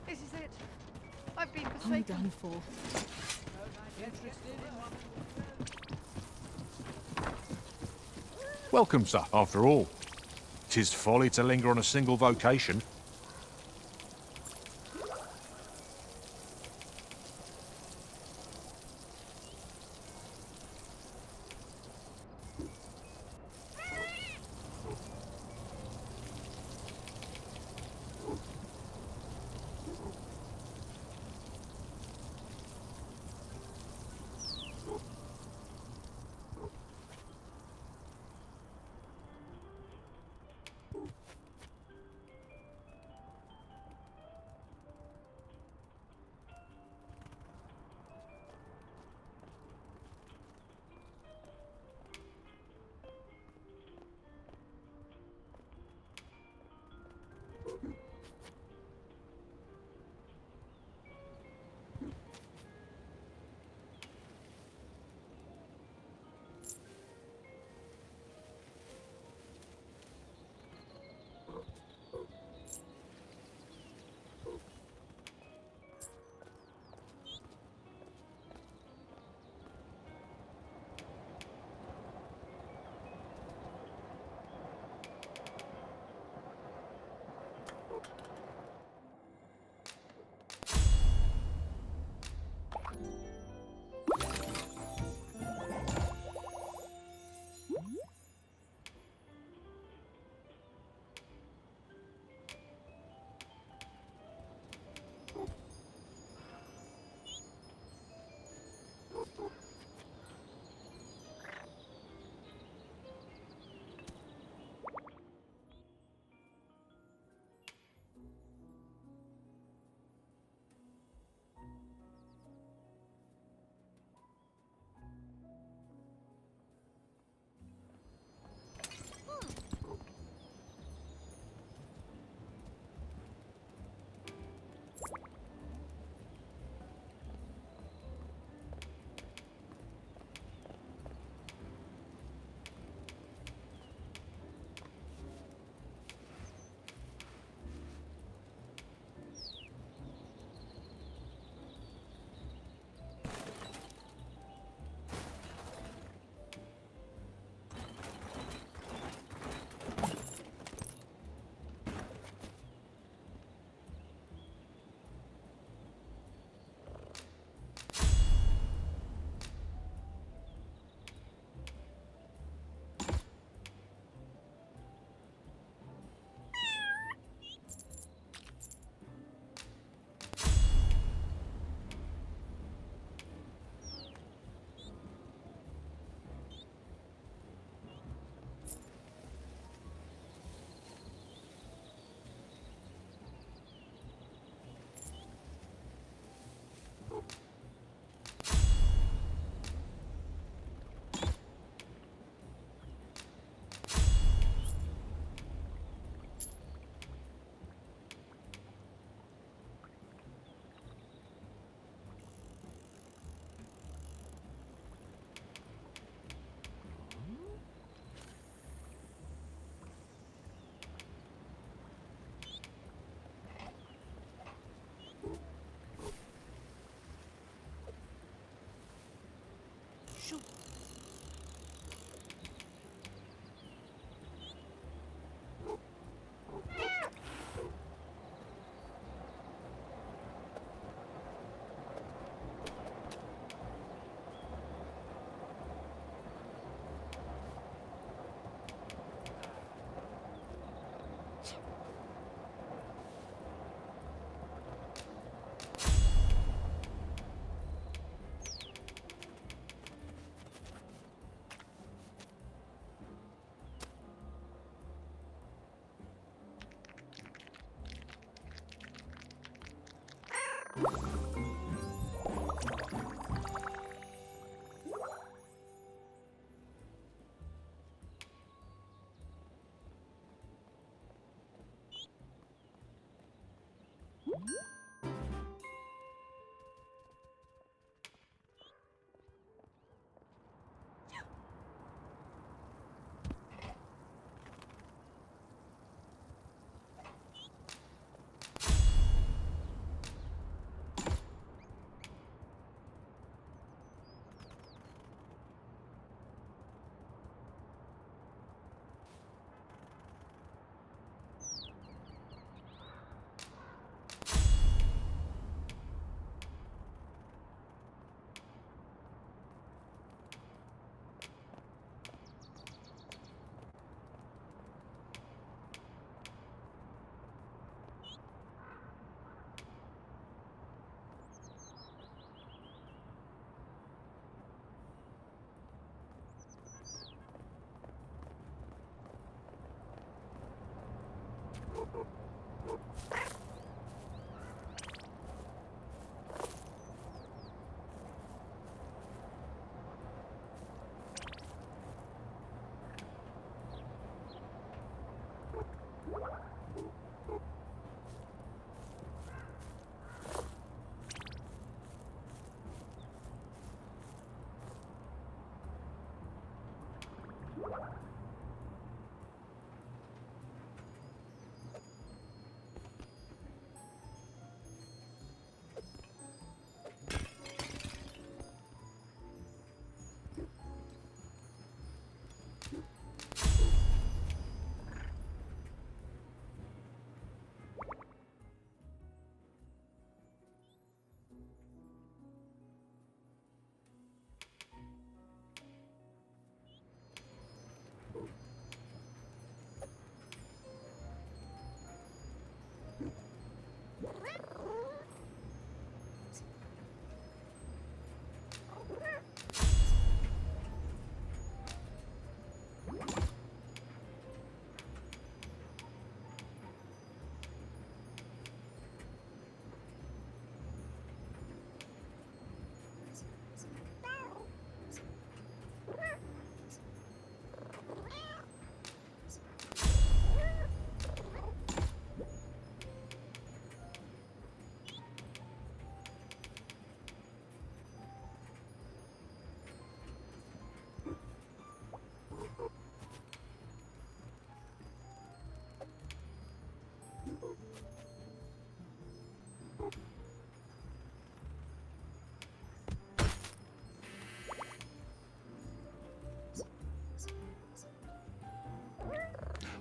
This is it. I've been I'm forsaken. done for. Welcome, sir. After all, 'tis folly to linger on a single vocation.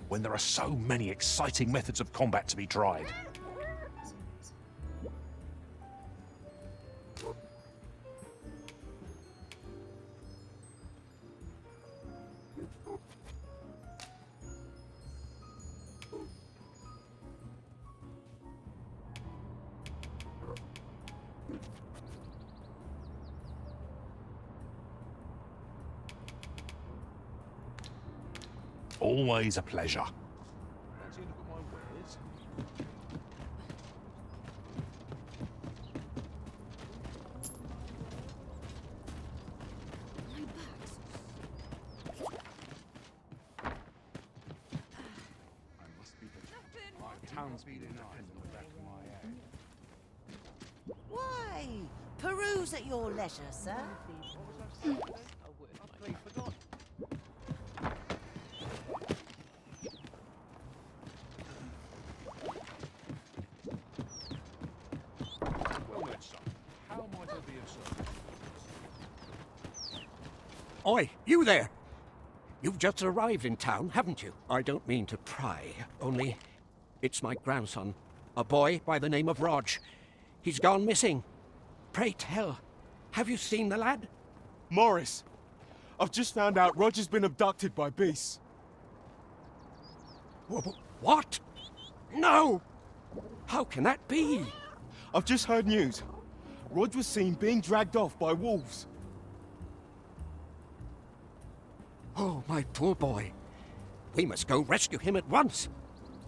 When there are so many exciting methods of combat to be tried. Always a pleasure. Fancy a look at my wares? I must be the my townspeople depend on the back of my head. Why? Peruse at your leisure, sir. I've forgotten. Well met, son. How might I be of service? Oi, you there! You've just arrived in town, haven't you? I don't mean to pry, only it's my grandson, a boy by the name of Rog. He's gone missing. Pray tell, have you seen the lad? Morris, I've just found out Roger's been abducted by beasts. What? No! How can that be? I've just heard news. Rog was seen being dragged off by wolves. Oh, my poor boy. We must go rescue him at once.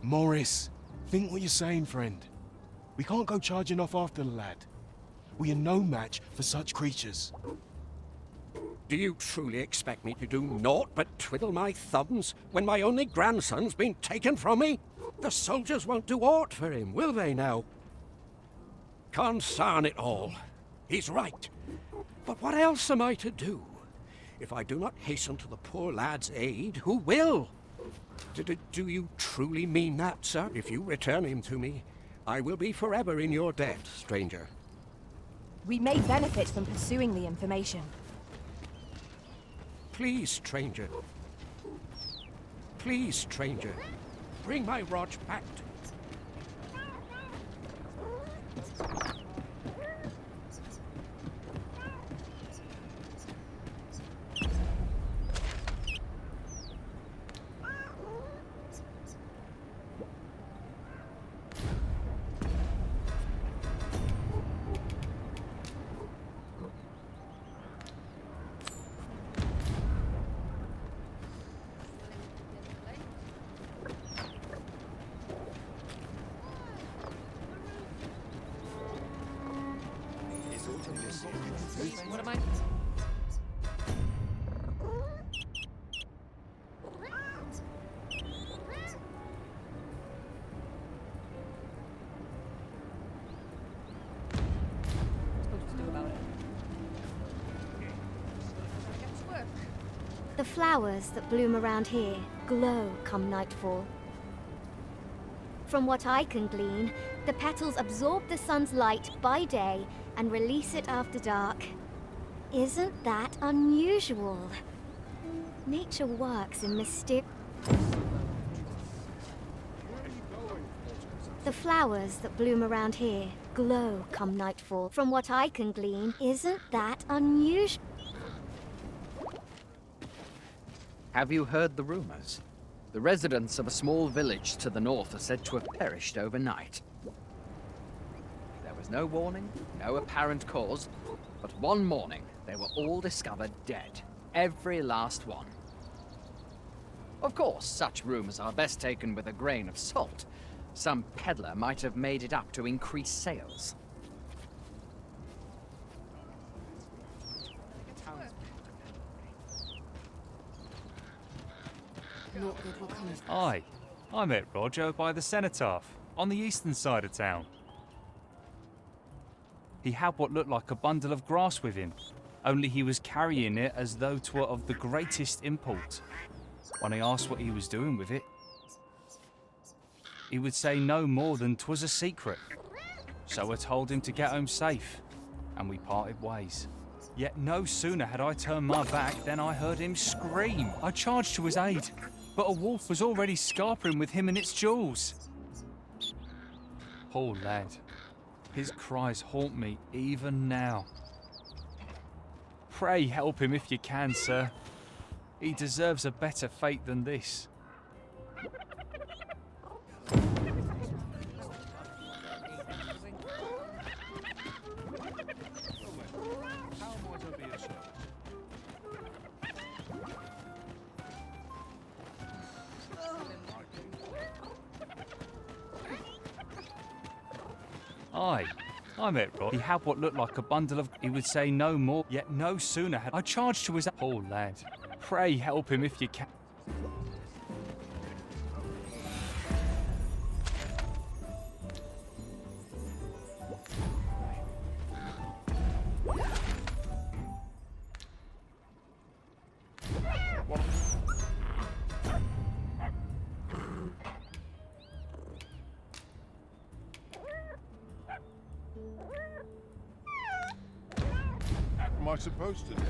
Morris, think what you're saying, friend. We can't go charging off after the lad. We are no match for such creatures. Do you truly expect me to do naught but twiddle my thumbs when my only grandson's been taken from me? The soldiers won't do aught for him, will they now? Consign it all. He's right. But what else am I to do? If I do not hasten to the poor lad's aid, who will? Do you truly mean that, sir? If you return him to me, I will be forever in your debt, stranger. We may benefit from pursuing the information. Please, stranger. Please, stranger. Bring my Rog back to me. What am I? Supposed to do about it? Get to work. The flowers that bloom around here glow come nightfall. From what I can glean, the petals absorb the sun's light by day and release it after dark. Isn't that unusual? Nature works in mysterious... The flowers that bloom around here glow come nightfall. From what I can glean, isn't that unusual? Have you heard the rumors? The residents of a small village to the north are said to have perished overnight. There was no warning, no apparent cause, but one morning they were all discovered dead. Every last one. Of course, such rumors are best taken with a grain of salt. Some peddler might have made it up to increase sales. Aye, I met Roger by the cenotaph, on the eastern side of town. He had what looked like a bundle of grass with him, only he was carrying it as though 'twere of the greatest import. When I asked what he was doing with it, he would say no more than 'twas a secret. So I told him to get home safe, and we parted ways. Yet no sooner had I turned my back than I heard him scream. I charged to his aid, but a wolf was already scarpering with him and its jewels. Poor lad. His cries haunt me even now. Pray help him if you can, sir. He deserves a better fate than this. Aye, I met Rod. He had what looked like a bundle of... He would say no more, yet no sooner had I charged to his... Poor lad. Pray help him if you can. What am I supposed to do?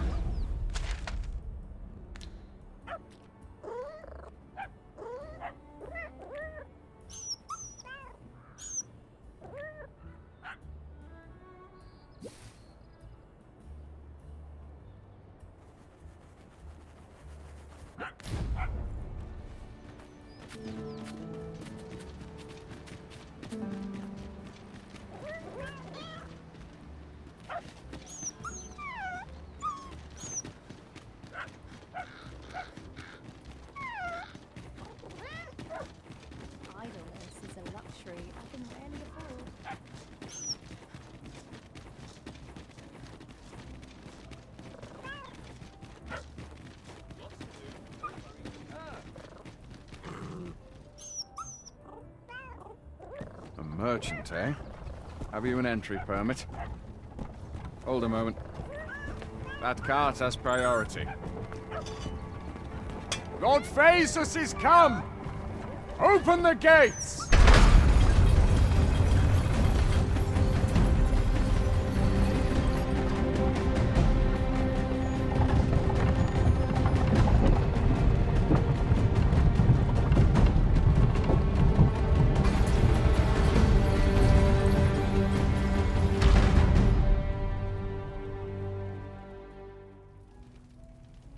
Idleness is a luxury I can rarely afford. A merchant, eh? Have you an entry permit? Hold a moment. That cart has priority. Lord Phaesus is come! Open the gates!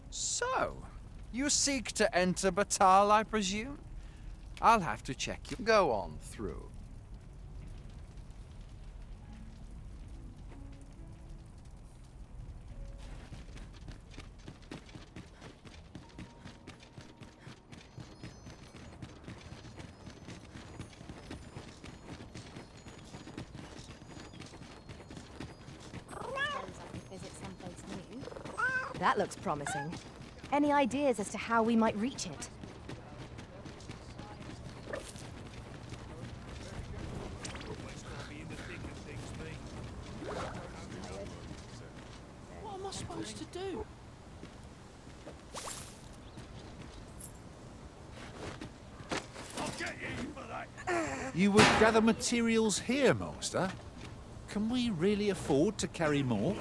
So, you seek to enter Batal, I presume? I'll have to check you. Go on through. That looks promising. Any ideas as to how we might reach it? What am I supposed to do? You would gather materials here, Master? Can we really afford to carry more?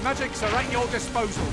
Magics are at your disposal.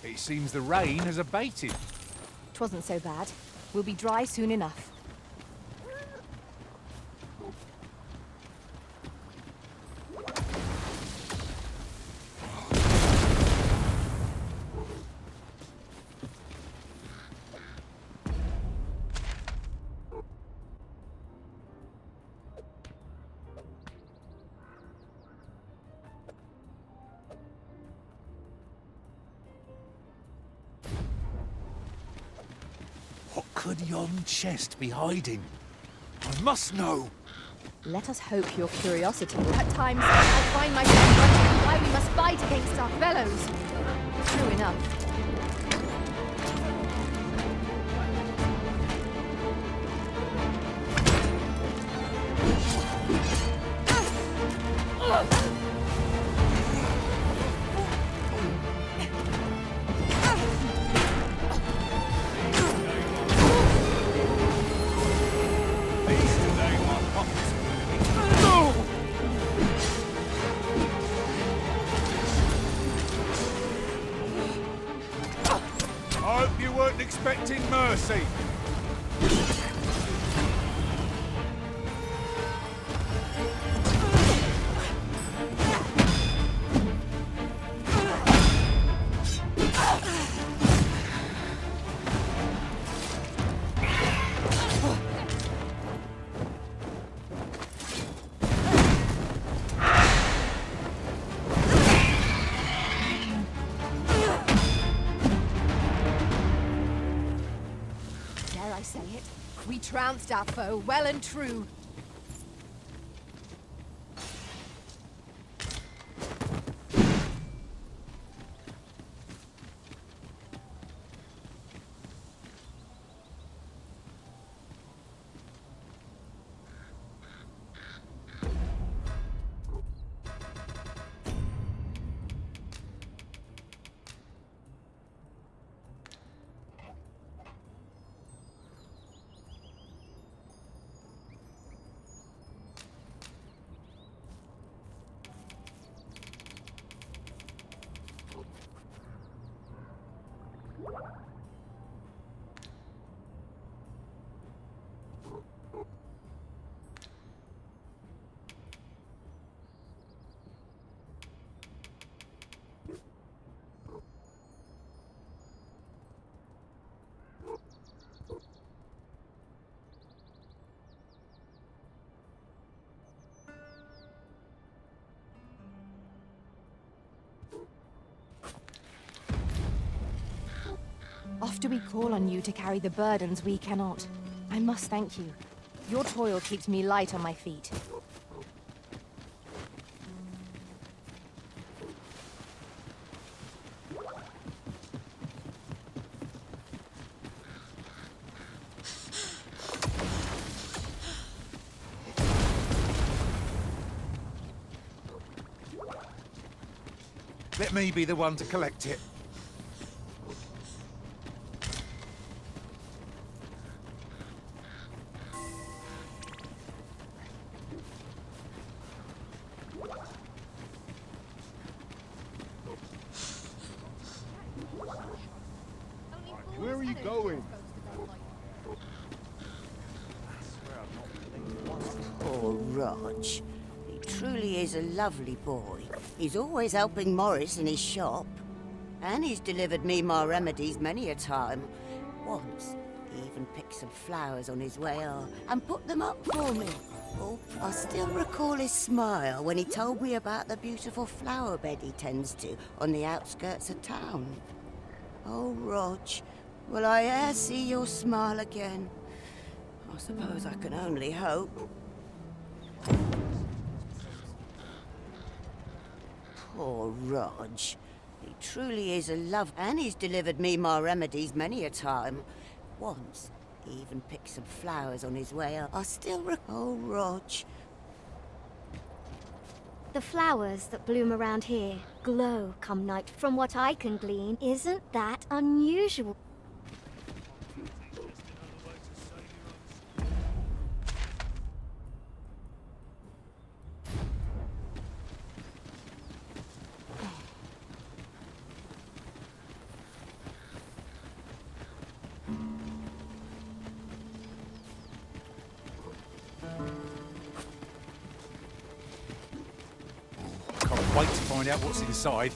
It seems the rain has abated. Twasn't so bad. We'll be dry soon enough. What could yon chest be hiding? I must know. Let us hope your curiosity will. At times, I find myself wondering why we must fight against our fellows. True enough. I hope you weren't expecting mercy. Dare I say it? We trounced our foe well and true. Often we call on you to carry the burdens we cannot. I must thank you. Your toil keeps me light on my feet. Let me be the one to collect it. Where are you going? Poor Rog. He truly is a lovely boy. He's always helping Morris in his shop. And he's delivered me my remedies many a time. Once, he even picked some flowers on his way out and put them up for me. Oh, I still recall his smile when he told me about the beautiful flower bed he tends to on the outskirts of town. Oh, Rog, will I e'er see your smile again? I suppose I can only hope. Poor Rog. He truly is a love, and he's delivered me my remedies many a time. Once, he even picked some flowers on his way up. I still oh, Rog. The flowers that bloom around here glow come night. From what I can glean, isn't that unusual? Can't wait to find out what's inside.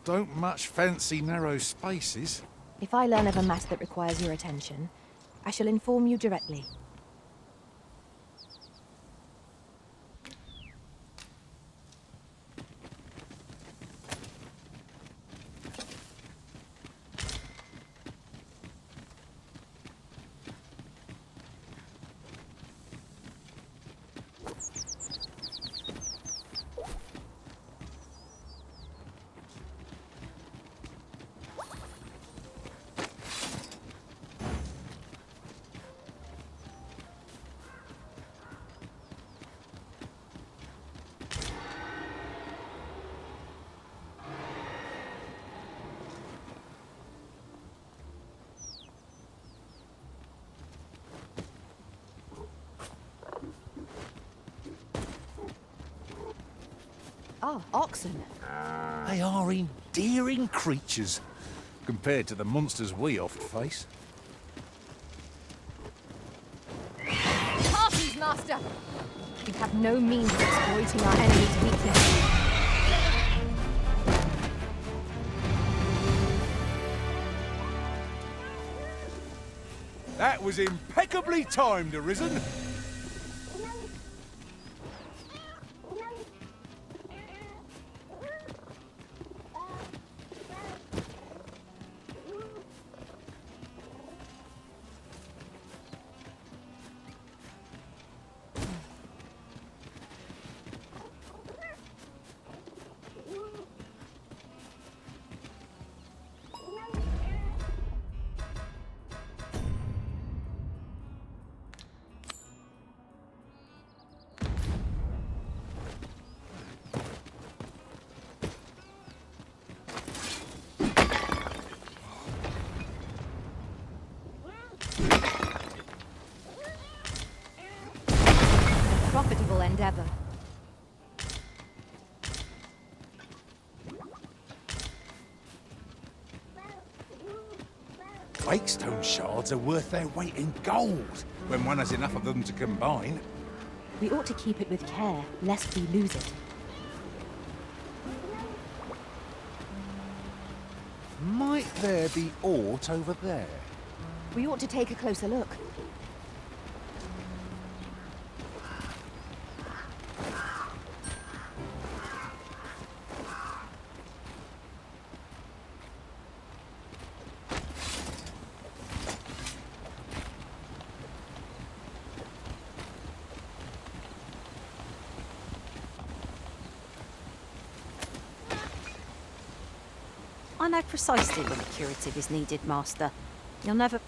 Don't much fancy narrow spaces. If I learn of a matter that requires your attention, I shall inform you directly. Ah, oxen. They are endearing creatures, compared to the monsters we oft face. Parties, Master! We have no means of exploiting our enemy's weakness. That was impeccably timed, Arisen. Profitable endeavor. Wakestone shards are worth their weight in gold when one has enough of them to combine. We ought to keep it with care, lest we lose it. Might there be aught over there? We ought to take a closer look. I know precisely when a curative is needed, Master. You'll never...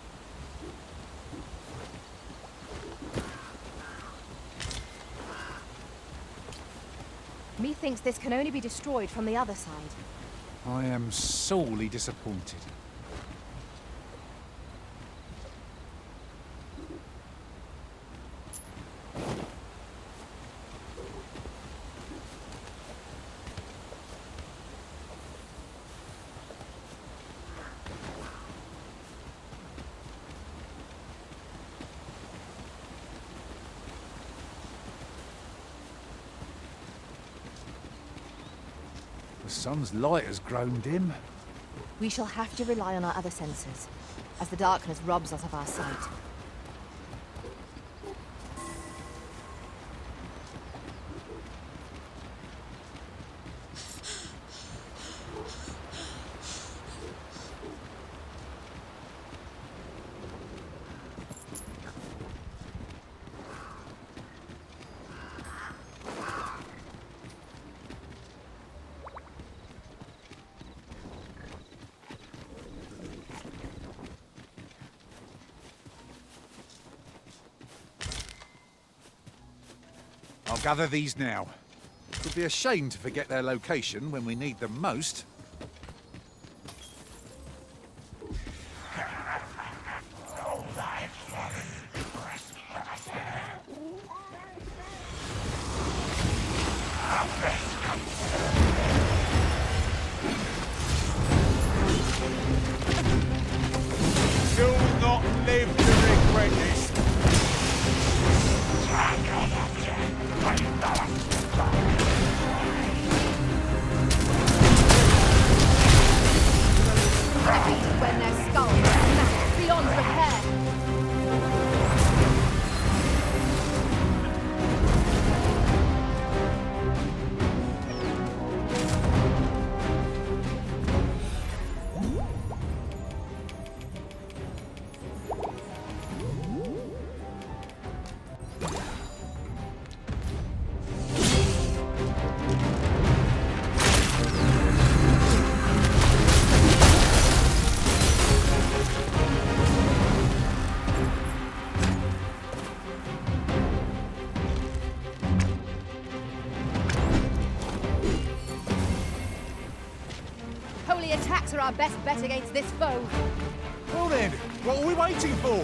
Methinks this can only be destroyed from the other side. I am sorely disappointed. The sun's light has grown dim. We shall have to rely on our other senses, as the darkness robs us of our sight. I'll gather these now. It would be a shame to forget their location when we need them most. You'll not live to regret this. When their skulls are smashed beyond repair. Holy attacks are our best bet against this foe. Well then, what are we waiting for?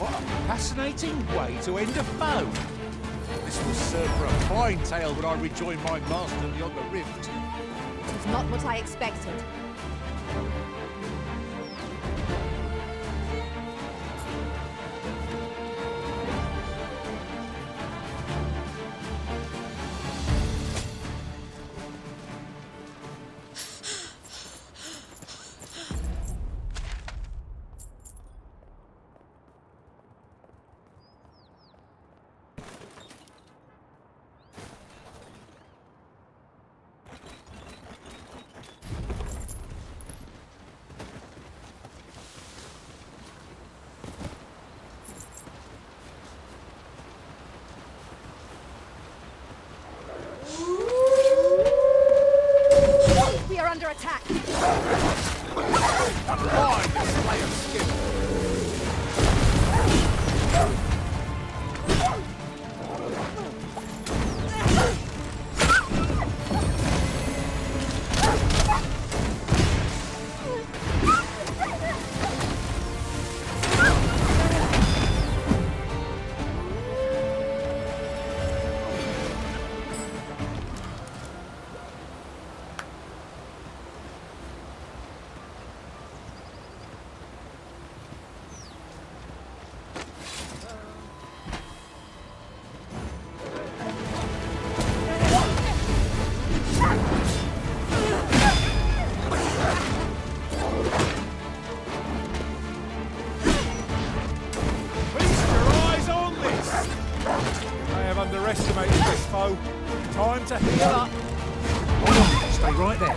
What a fascinating way to end a foe. This will serve for a fine tale when I rejoin my master beyond the rift. It was not what I expected. We are under attack. Fine display of skill. Underestimated this foe. Time to heal up. Hold on, stay right there.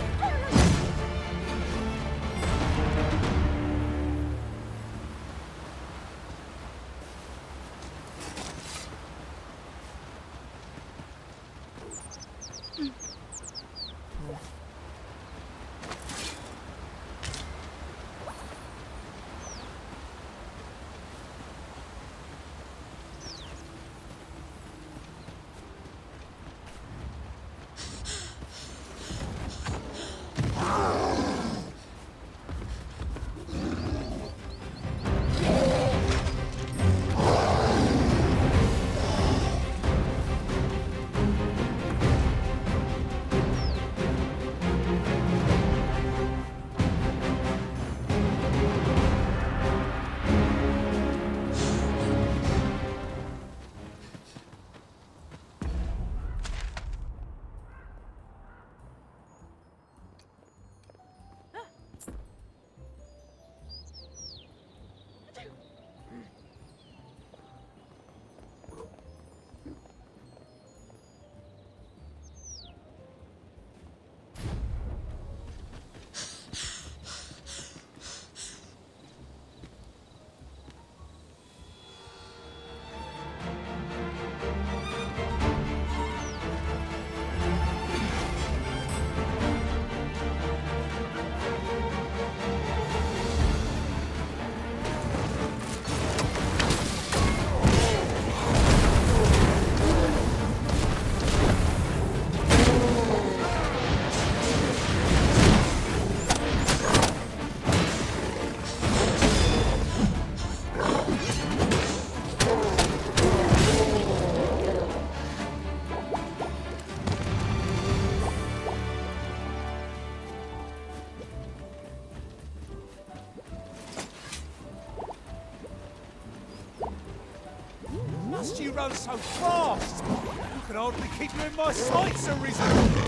Must you run so fast? You can hardly keep you in my sights, Arisen.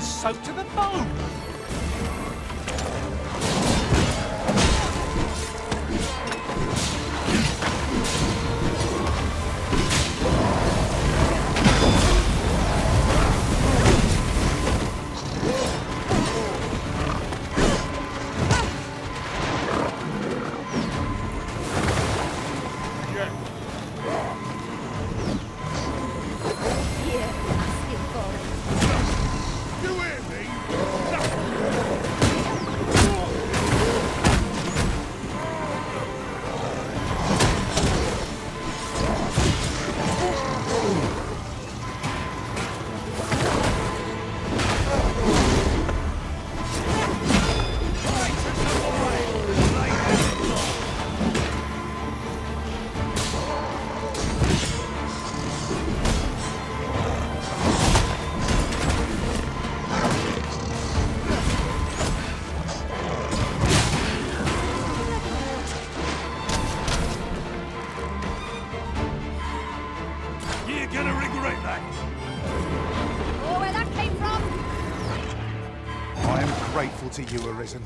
Soaked to the bone! You hear me? grateful to you, Arisen.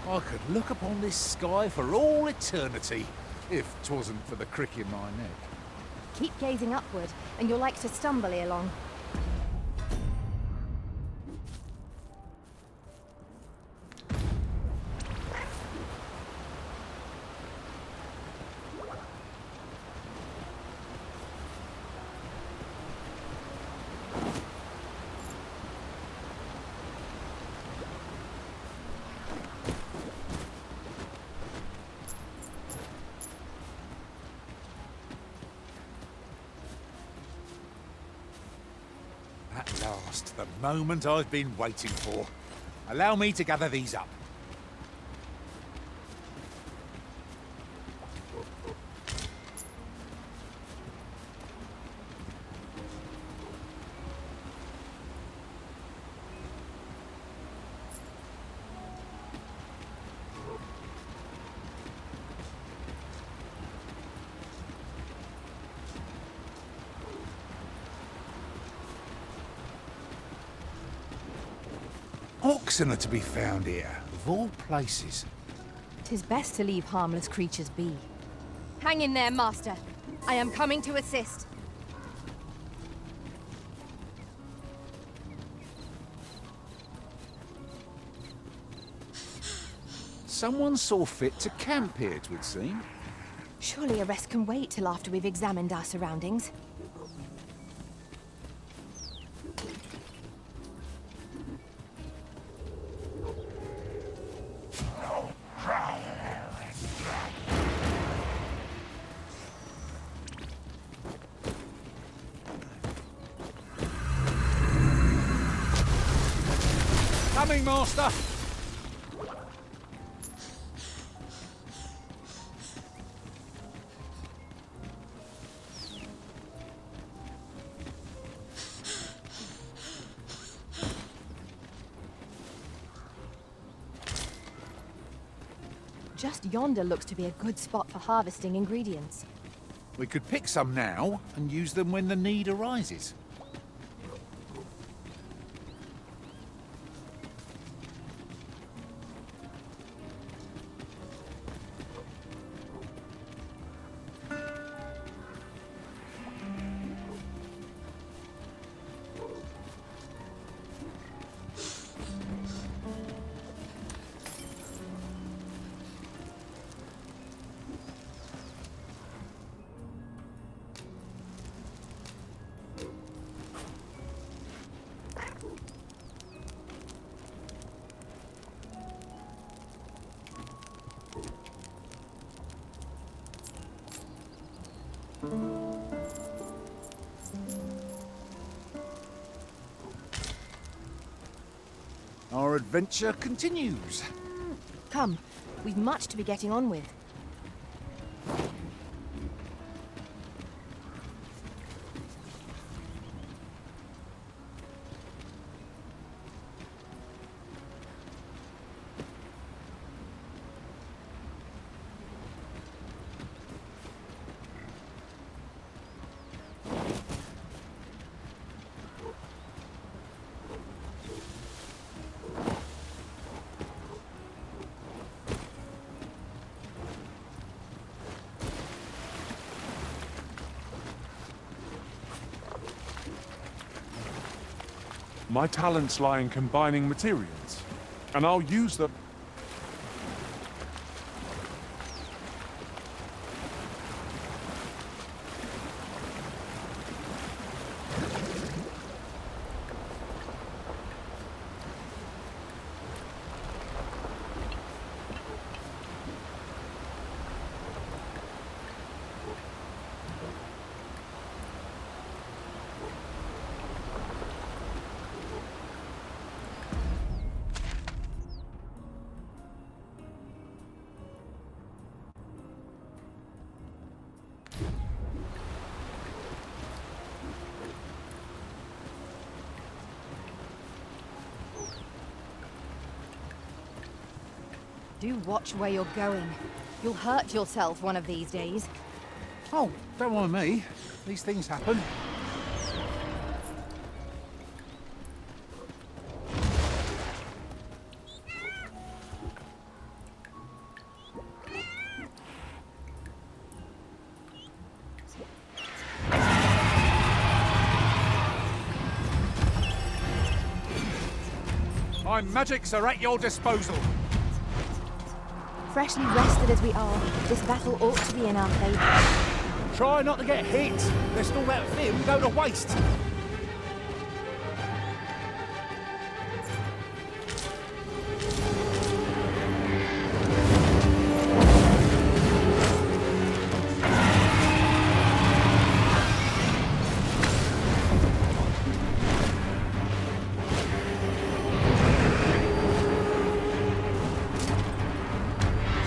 I could look upon this sky for all eternity, if 'twasn't for the crick in my neck. Keep gazing upward, and you're like to stumble ere long. At last, the moment I've been waiting for. Allow me to gather these up. Oxen are to be found here, of all places. 'Tis best to leave harmless creatures be. Hang in there, Master. I am coming to assist. Someone saw fit to camp here, 'twould seem. Surely a rest can wait till after we've examined our surroundings. Coming, Master! Just yonder looks to be a good spot for harvesting ingredients. We could pick some now and use them when the need arises. Our adventure continues. Come, we've much to be getting on with. My talents lie in combining materials, and I'll use them. Do watch where you're going. You'll hurt yourself one of these days. Oh, don't mind me. These things happen. My magics are at your disposal. Freshly rested as we are, this battle ought to be in our favour. Try not to get hit, lest all that film go to waste.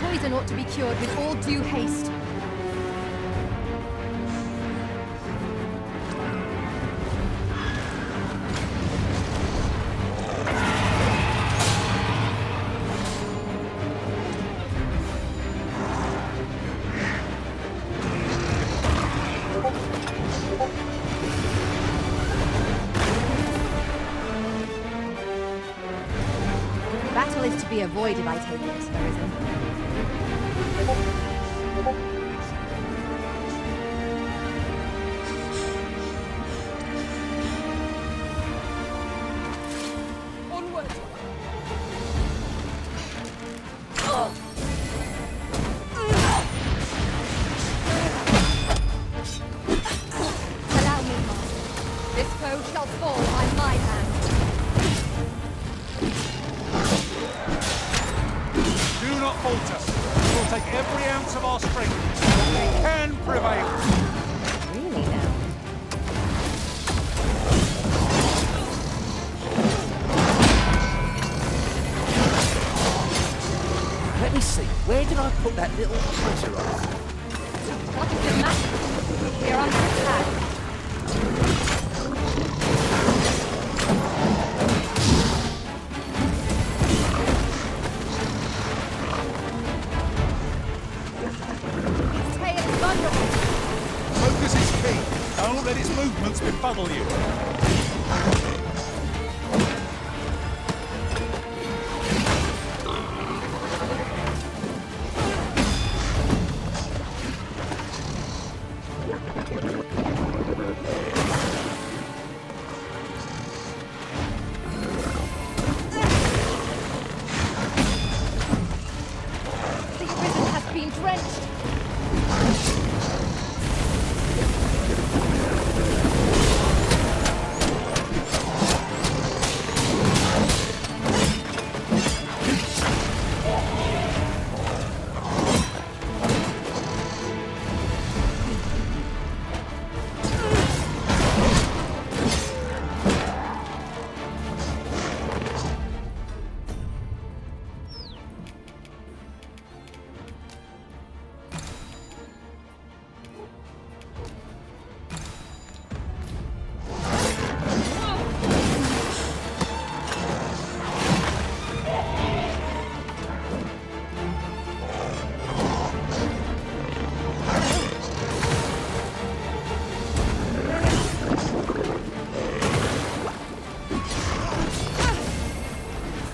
Poison ought to be cured with all due haste. Battle is to be avoided, I take it, there isn't. Onward! Allow me, Master. This foe shall fall by my hand. Do not falter. We'll take every ounce of our strength. We can prevail. Really now? Let me see, where did I put that little treasure on? What is the matter? We are under attack. Its tail is vulnerable. Focus is key. Don't let its movements befuddle you. The prison has been drenched.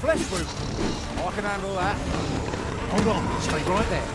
Flesh wound. I can handle that. Hold on, stay right there.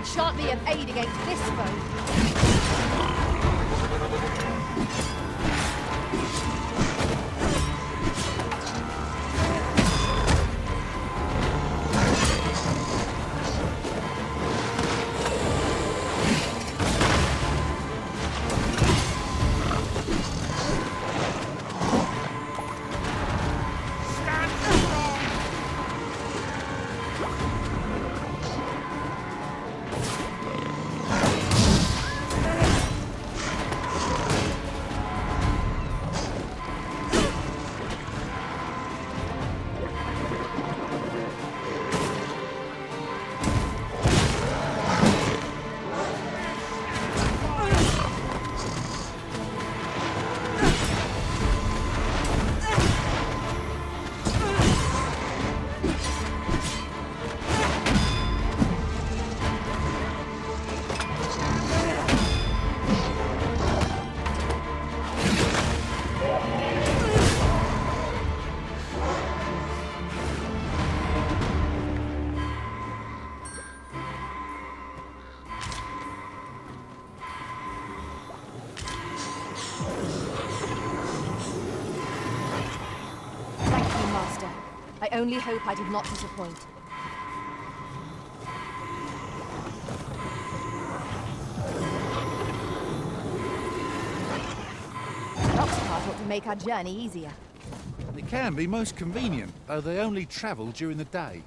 shan't be of aid against this foe. Thank you, Master. I only hope I did not disappoint. An ox cart ought to make our journey easier. They can be most convenient, though they only travel during the day.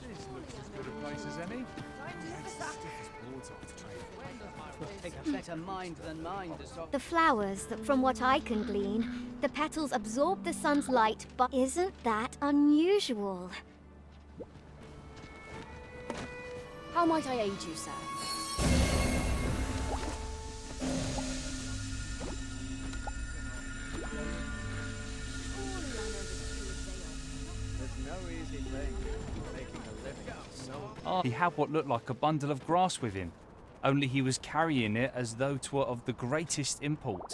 This looks as good a place as any. Take a better mind than mine to stop. The flowers, that from what I can glean, the petals absorb the sun's light, but isn't that unusual? How might I aid you, sir? There's no easy thing making a living. He had what looked like a bundle of grass with him, only he was carrying it as though 'twere of the greatest import.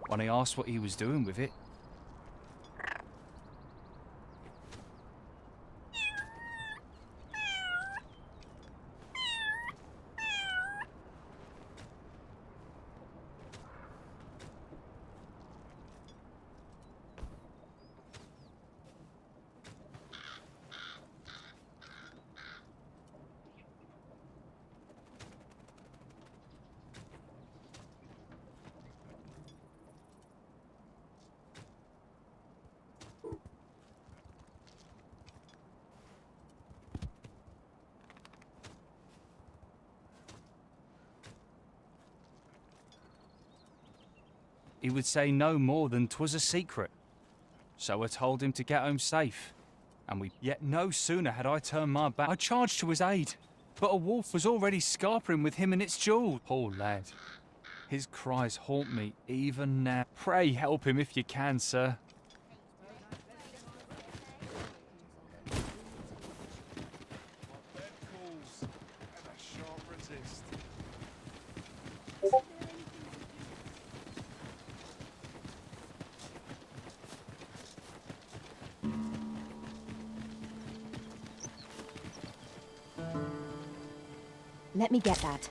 When I asked what he was doing with it, he would say no more than 'twas a secret. So I told him to get home safe, and yet no sooner had I turned my back, I charged to his aid. But a wolf was already scarpering with him and its jewel. Poor lad. His cries haunt me even now. Pray help him if you can, sir. Let me get that.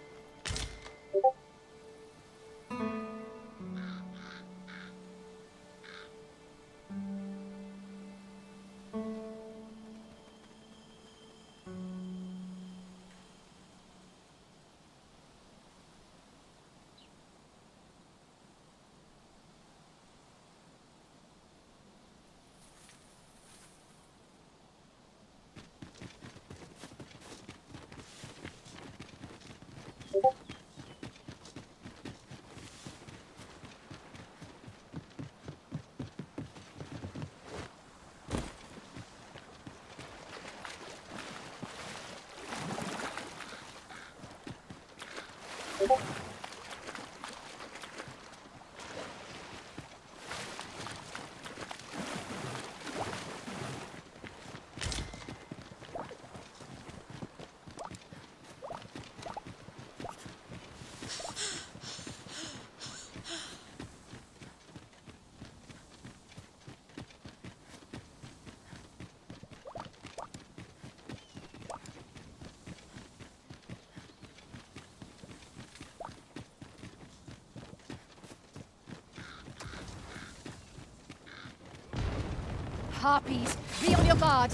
harpies! Be on your guard!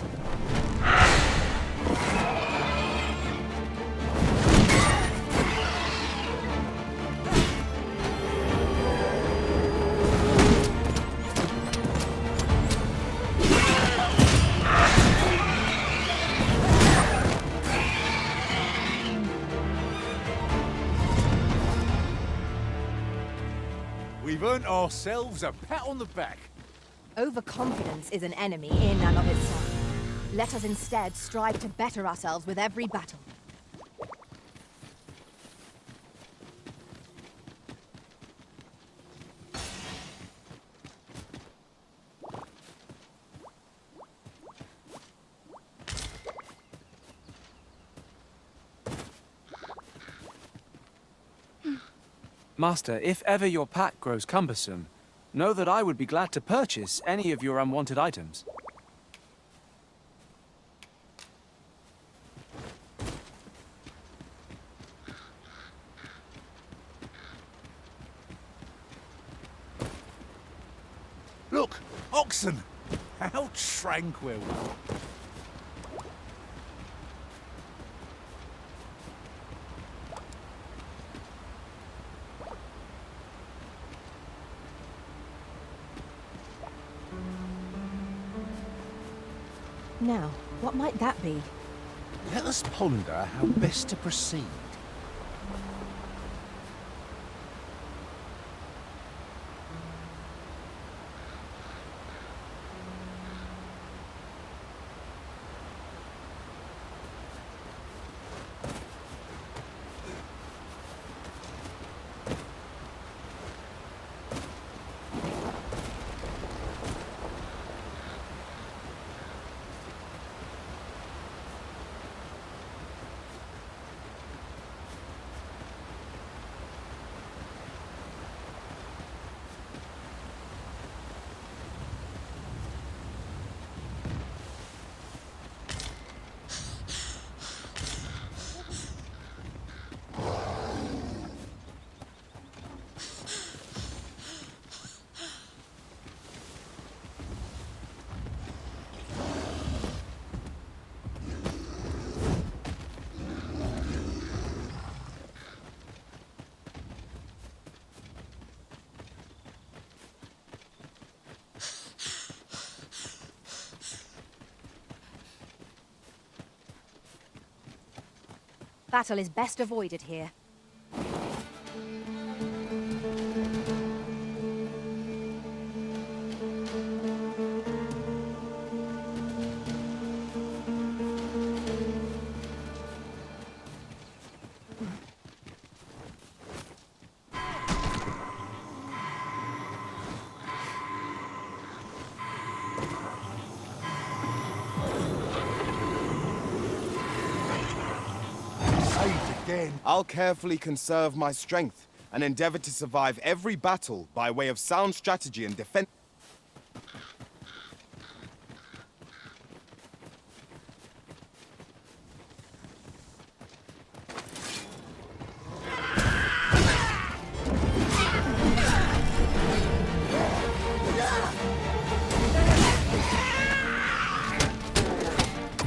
We've earned ourselves a pat on the back. Overconfidence is an enemy in and of itself. Let us instead strive to better ourselves with every battle. Master, if ever your pack grows cumbersome, know that I would be glad to purchase any of your unwanted items. Look, oxen! How tranquil. Now, what might that be? Let us ponder how best to proceed. Battle is best avoided here. I'll carefully conserve my strength and endeavor to survive every battle by way of sound strategy and defense.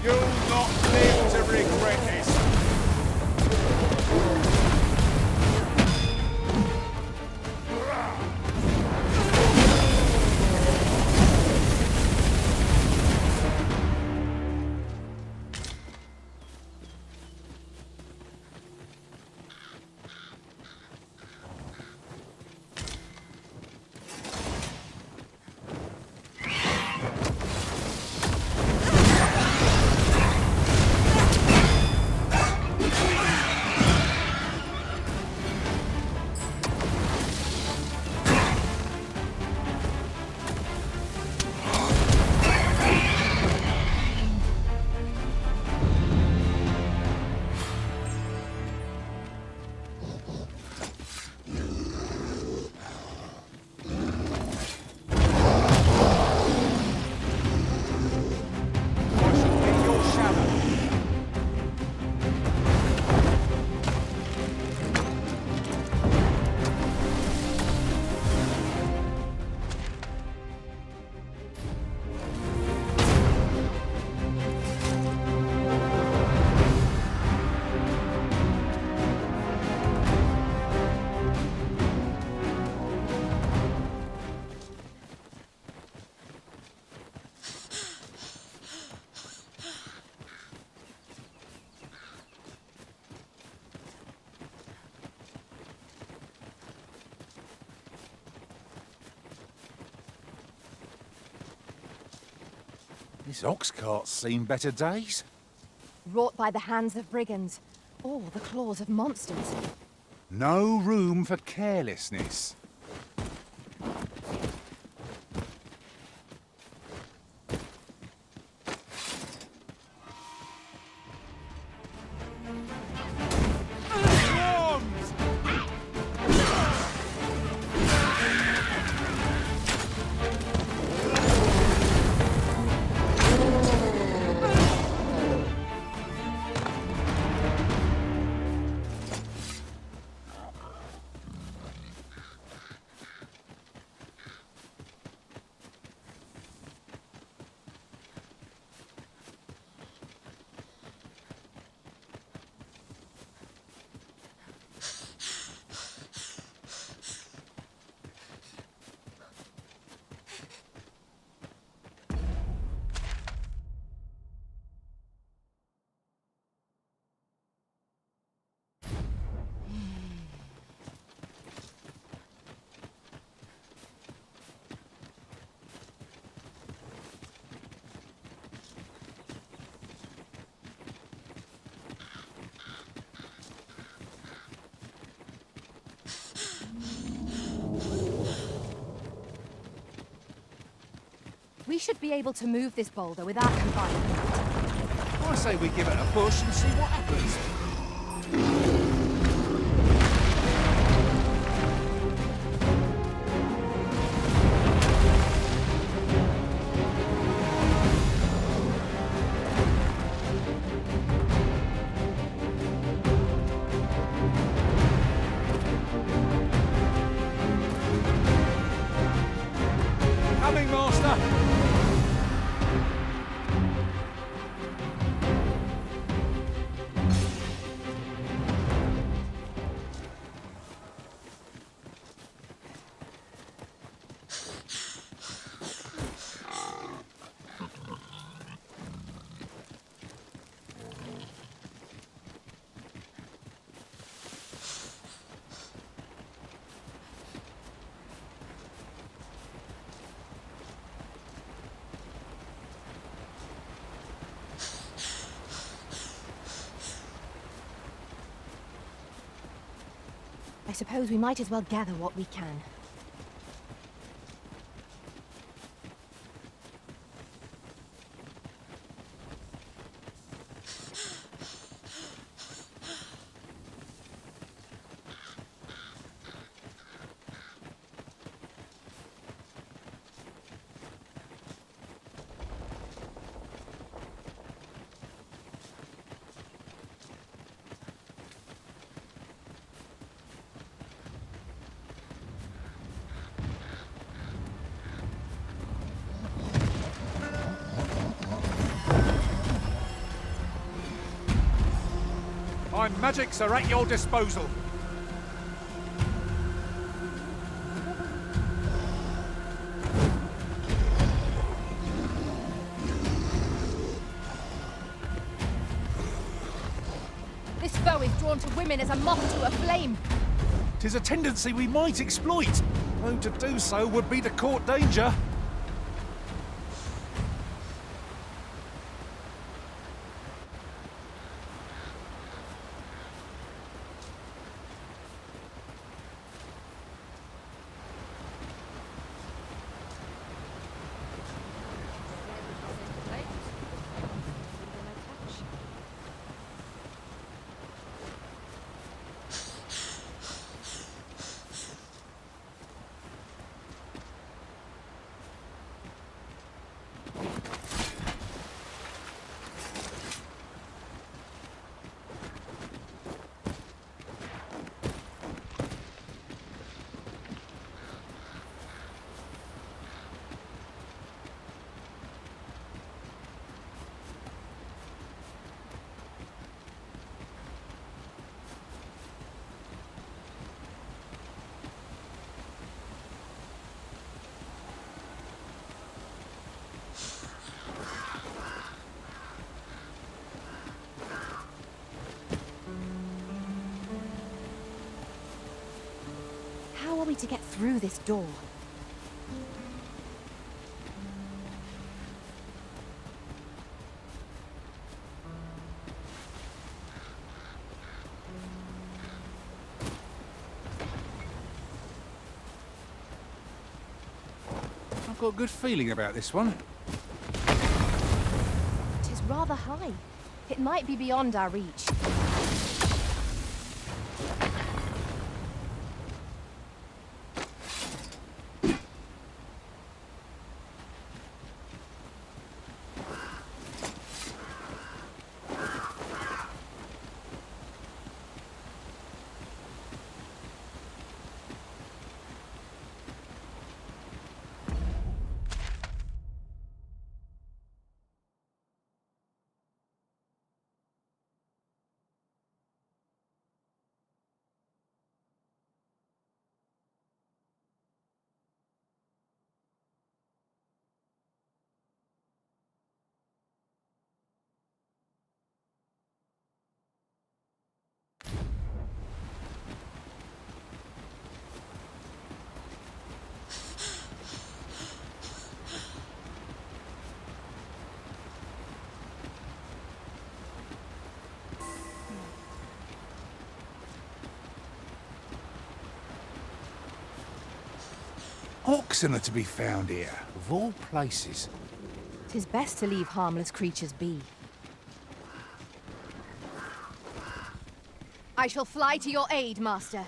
You'll not live to regret this. This ox cart's seen better days. Wrought by the hands of brigands, or the claws of monsters. No room for carelessness. We should be able to move this boulder without combining it. I say we give it a push and see what happens. Coming, Master! I suppose we might as well gather what we can. My magics are at your disposal. This foe is drawn to women as a moth to a flame. 'Tis a tendency we might exploit, though to do so would be to court danger. How are we to get through this door? got a good feeling about this one. It is rather high. It might be beyond our reach. Oxen are to be found here, of all places. 'Tis best to leave harmless creatures be. I shall fly to your aid, Master.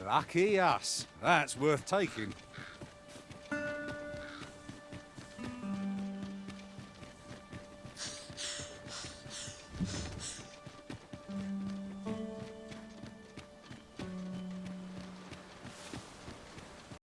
Lucky us. That's worth taking.